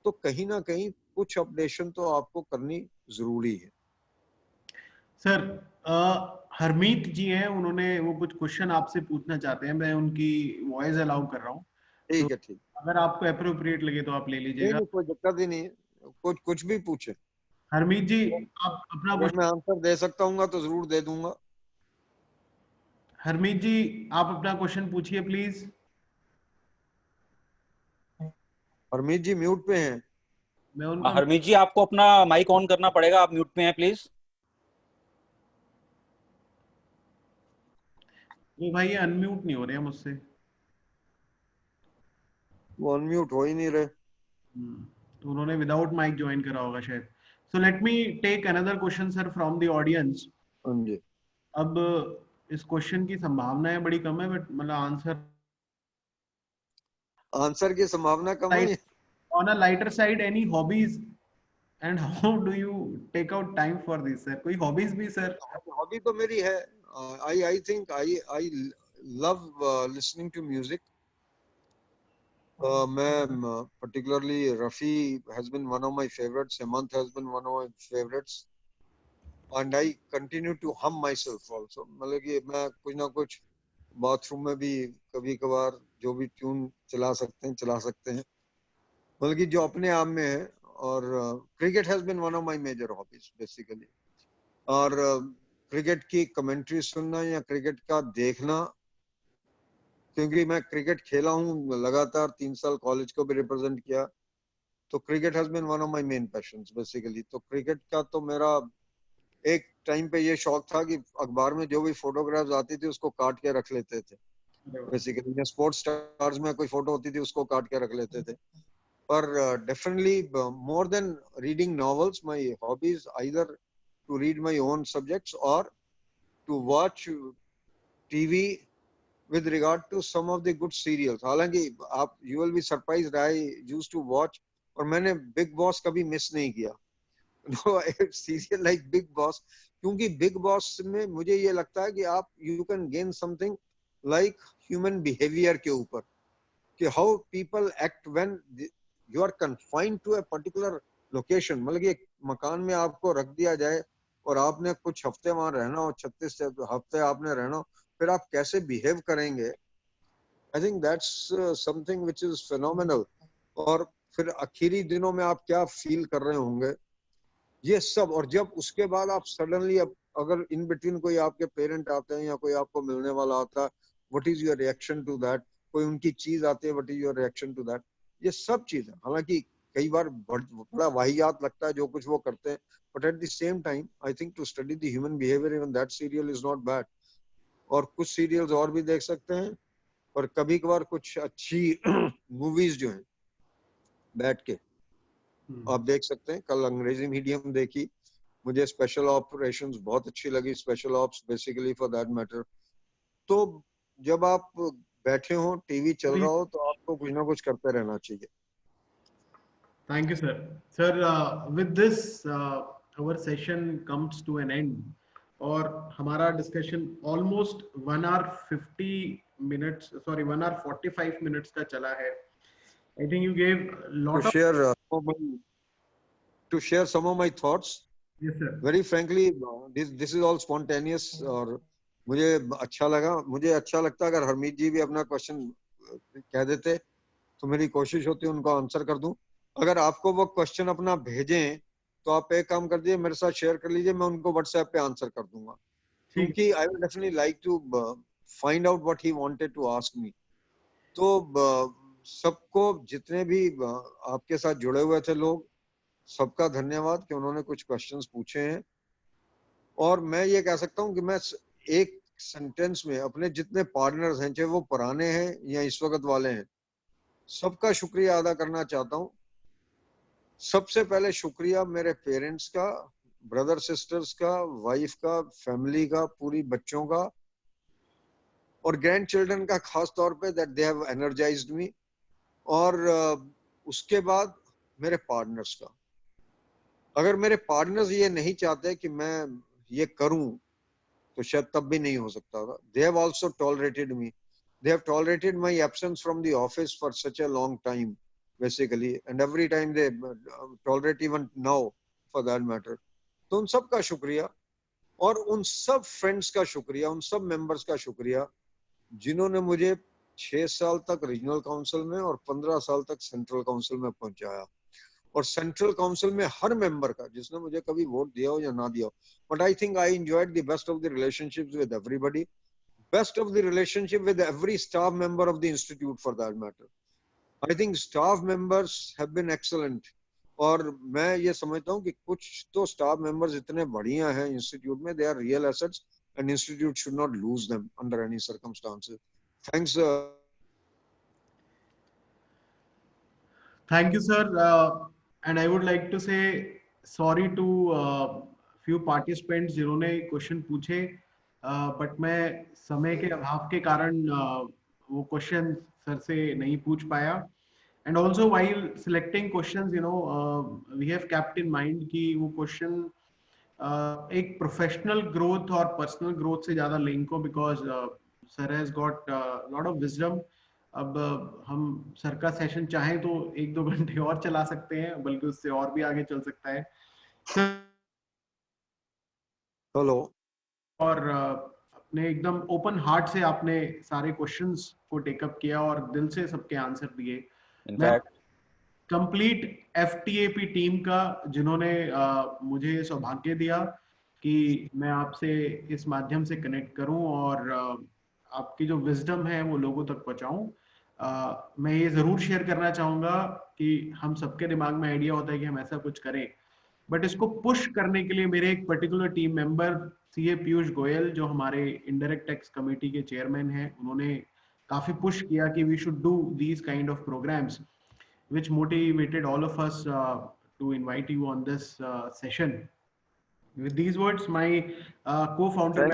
तो कहीं ना कहीं कुछ अपडेशन तो आपको करनी जरूरी है। सर हरमीत जी हैं, उन्होंने वो कुछ क्वेश्चन आपसे पूछना चाहते हैं, मैं उनकी वॉइस अलाउ कर रहा हूँ, तो ठीक है, ठीक, अगर आपको अप्रोप्रिएट लगे तो आप ले लीजिएगा। नहीं कोई दिक्कत ही नहीं है, कुछ भी पूछे। हरमीत जी, आप अपना अगर मैं आंसर दे सकता हूँ तो जरूर दे दूंगा। हरमीत जी आप अपना क्वेश्चन पूछिए प्लीज। हरमीत जी म्यूट पे हैं। मैं उनका हरमीत जी आपको अपना माइक ऑन करना पड़ेगा, आप म्यूट पे हैं प्लीज। वो भाई अनम्यूट नहीं हो रहे हैं मुझसे। वो अनम्यूट हो ही नहीं रहे। तो उन्होंने विदाउट माइक ज्वाइन करा होगा शायद। So let me take another question sir from the audience. हाँ जी। अब इस क्वेश्चन की संभावनाएं बड़ी कम है बट मतलब आंसर आंसर की संभावना कम है। On a lighter side any hobbies and how do you take out time for this sir? कोई हॉबीज भी सर? हॉबी तो मेरी है। I think I love listening to music. मैं particularly Rafi has been one of my favorites. Hemant has been one of my favorites. And I continue to hum myself also. मतलब कि मैं कुछ ना कुछ बाथरूम में भी कभी कभार जो भी ट्यून चला सकते हैं मतलब कि जो अपने आप में है। और cricket has been one of my major hobbies basically. और क्रिकेट की कमेंट्री सुनना या क्रिकेट का देखना, क्योंकि मैं क्रिकेट खेला हूँ लगातार 3 साल, कॉलेज को भी रिप्रेजेंट किया, तो cricket has been one of my main passions basically. तो क्रिकेट का तो मेरा एक टाइम पे ये शौक था कि अखबार में जो भी फोटोग्राफ्स आती थी उसको काट के रख लेते थे बेसिकली, या स्पोर्ट्स स्टार्स में कोई फोटो होती थी उसको काट के रख लेते थे। पर definitely more than reading novels, my hobbies either to read my own subjects और to watch TV with regard to some of the good serials। हालांकि आप you will be surprised, I used to watch, और मैंने big boss कभी miss नहीं किया। no serial like Bigg Boss, क्योंकि बिग बॉस में मुझे ये लगता है कि आप you can gain something like human behaviour के ऊपर, कि how people act when you are confined to a particular location. मतलब कि एक मकान में आपको रख दिया जाए और आपने कुछ हफ्ते वहां रहना हो, 36 हफ्ते आपने रहना हो, फिर आप कैसे बिहेव करेंगे। आई think that's something which is phenomenal. और फिर आखिरी दिनों में आप क्या फील कर रहे होंगे, ये सब। और जब उसके बाद आप सडनली, अब अगर इन बिटवीन कोई आपके पेरेंट आते हैं या कोई आपको मिलने वाला आता है, what is your reaction to that. कोई उनकी चीज आती है, what is your reaction to that. ये सब चीजें हालांकि कई बार बड़ा वाहियात लगता है जो कुछ वो करते हैं, but at the same time I think to study the human behaviour even that serial is not bad. और कुछ सीरियल्स और भी देख सकते हैं, और कभी कभार कुछ अच्छी मूवीज जो हैं बैठ के आप देख सकते हैं। कल अंग्रेजी मीडियम देखी, मुझे स्पेशल ऑपरेशंस बहुत अच्छी लगी, special ops basically for that matter. तो जब आप बैठे हो, टीवी चल रहा हो, तो आपको कुछ ना कुछ करते रहना चाहिए। Thank you sir. Sir with this our session comes to an end और हमारा discussion almost 1 hour 50 minutes, sorry 1 hour 45 minutes का चला है। I think you gave lot of To share some of my thoughts, yes sir. very frankly, this is all spontaneous। और मुझे अच्छा लगा, मुझे अच्छा लगता अगर हरमीत जी भी अपना क्वेश्चन कह देते, तो मेरी कोशिश होती है उनको आंसर कर दूं। अगर आपको वो क्वेश्चन अपना भेजें तो आप एक काम कर दीजिए, मेरे साथ शेयर कर लीजिए, मैं उनको व्हाट्सएप पे आंसर कर दूंगा, क्योंकि I would definitely like to find out what he wanted to ask me. तो सबको, जितने भी आपके साथ जुड़े हुए थे लोग, सबका धन्यवाद कि उन्होंने कुछ क्वेश्चंस पूछे हैं। और मैं ये कह सकता हूँ कि मैं एक सेंटेंस में अपने जितने पार्टनर्स हैं, चाहे वो पुराने हैं या इस वक्त वाले हैं, सबका शुक्रिया अदा करना चाहता हूँ। सबसे पहले शुक्रिया मेरे पेरेंट्स का, ब्रदर सिस्टर्स का, वाइफ का, फैमिली का, पूरी बच्चों का, और ग्रैंड चिल्ड्रन का खास तौर पे, दैट दे हैव एनर्जाइज्ड मी। और उसके बाद मेरे पार्टनर्स का। अगर मेरे पार्टनर्स ये नहीं चाहते कि मैं ये करूं, तो शायद तब भी नहीं हो सकता था। They have also tolerated me, they have tolerated my absence from the office for such a long time basically, and every time they tolerate even now for that matter। तो उन सब का शुक्रिया, और उन सब फ्रेंड्स का शुक्रिया, उन सब मेंबर्स का शुक्रिया जिन्होंने मुझे 6 साल तक रीजनल काउंसिल में और 15 साल तक सेंट्रल काउंसिल में पहुंचाया। और सेंट्रल काउंसिल में हर मेंबर का, जिसने मुझे कभी वोट दिया हो या ना दिया हो, but I think I enjoyed the best of the relationships with everybody. best of the relationship with every staff member of the institute for that matter. I think staff members have been excellent. और मैं ये समझता हूँ कि कुछ तो staff members इतने बढ़िया हैं इंस्टीट्यूट में, they are real assets and institute should not lose them under any circumstances. Thanks. Thank you, sir. And I would like to say sorry to few participants जिन्होंने क्वेश्चन पूछे, but मैं समय के अभाव के कारण वो क्वेश्चन सर से नहीं पूछ पाया. And also while selecting questions, we have kept in mind कि वो question एक professional growth और personal growth से ज़्यादा link हो, because sir has got lot of wisdom. अब हम सर का सेशन चाहें तो 1-2 घंटे और चला सकते हैं, बल्कि उससे और भी आगे चल सकता है. हेलो. और अपने एकदम ओपन हार्ट से आपने सारे क्वेश्चंस को टेकअप किया और दिल से सबके आंसर दिए. मैं कंप्लीट FTAP टीम का, जिन्होंने मुझे सौभाग्य दिया कि मैं आपसे इस माध्यम से कनेक्ट करूं और आपकी जो विजडम है वो लोगों तक पहुंचाऊं. मैं ये जरूर शेयर करना चाहूंगा कि हम सबके दिमाग में आइडिया होता है कि हम ऐसा कुछ करें, बट इसको पुश करने के लिए मेरे एक particular team member CA Piyush Goyal, जो हमारे इनडायरेक्ट टैक्स कमेटी के चेयरमैन हैं, उन्होंने काफी पुश किया कि we should do these kind of programmes, which motivated all of us to invite you on this session. With these words, my co-founder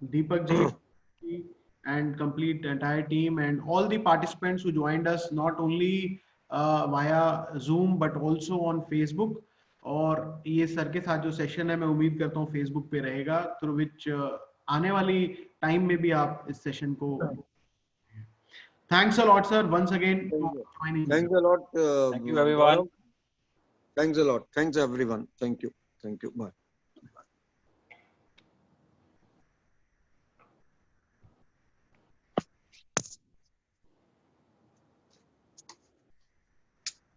Deepak ji and complete entire team and all the participants who joined us not only via Zoom but also on Facebook. और ये sir के साथ जो session है, मैं उम्मीद करता हूँ Facebook पे रहेगा, through which आने वाली टाइम में भी आप इस सेशन को. Thanks a lot, sir, once again for joining. Thanks a lot. Thank you, everyone. Thanks a lot. Thanks everyone. Thank you. Thank you. Bye.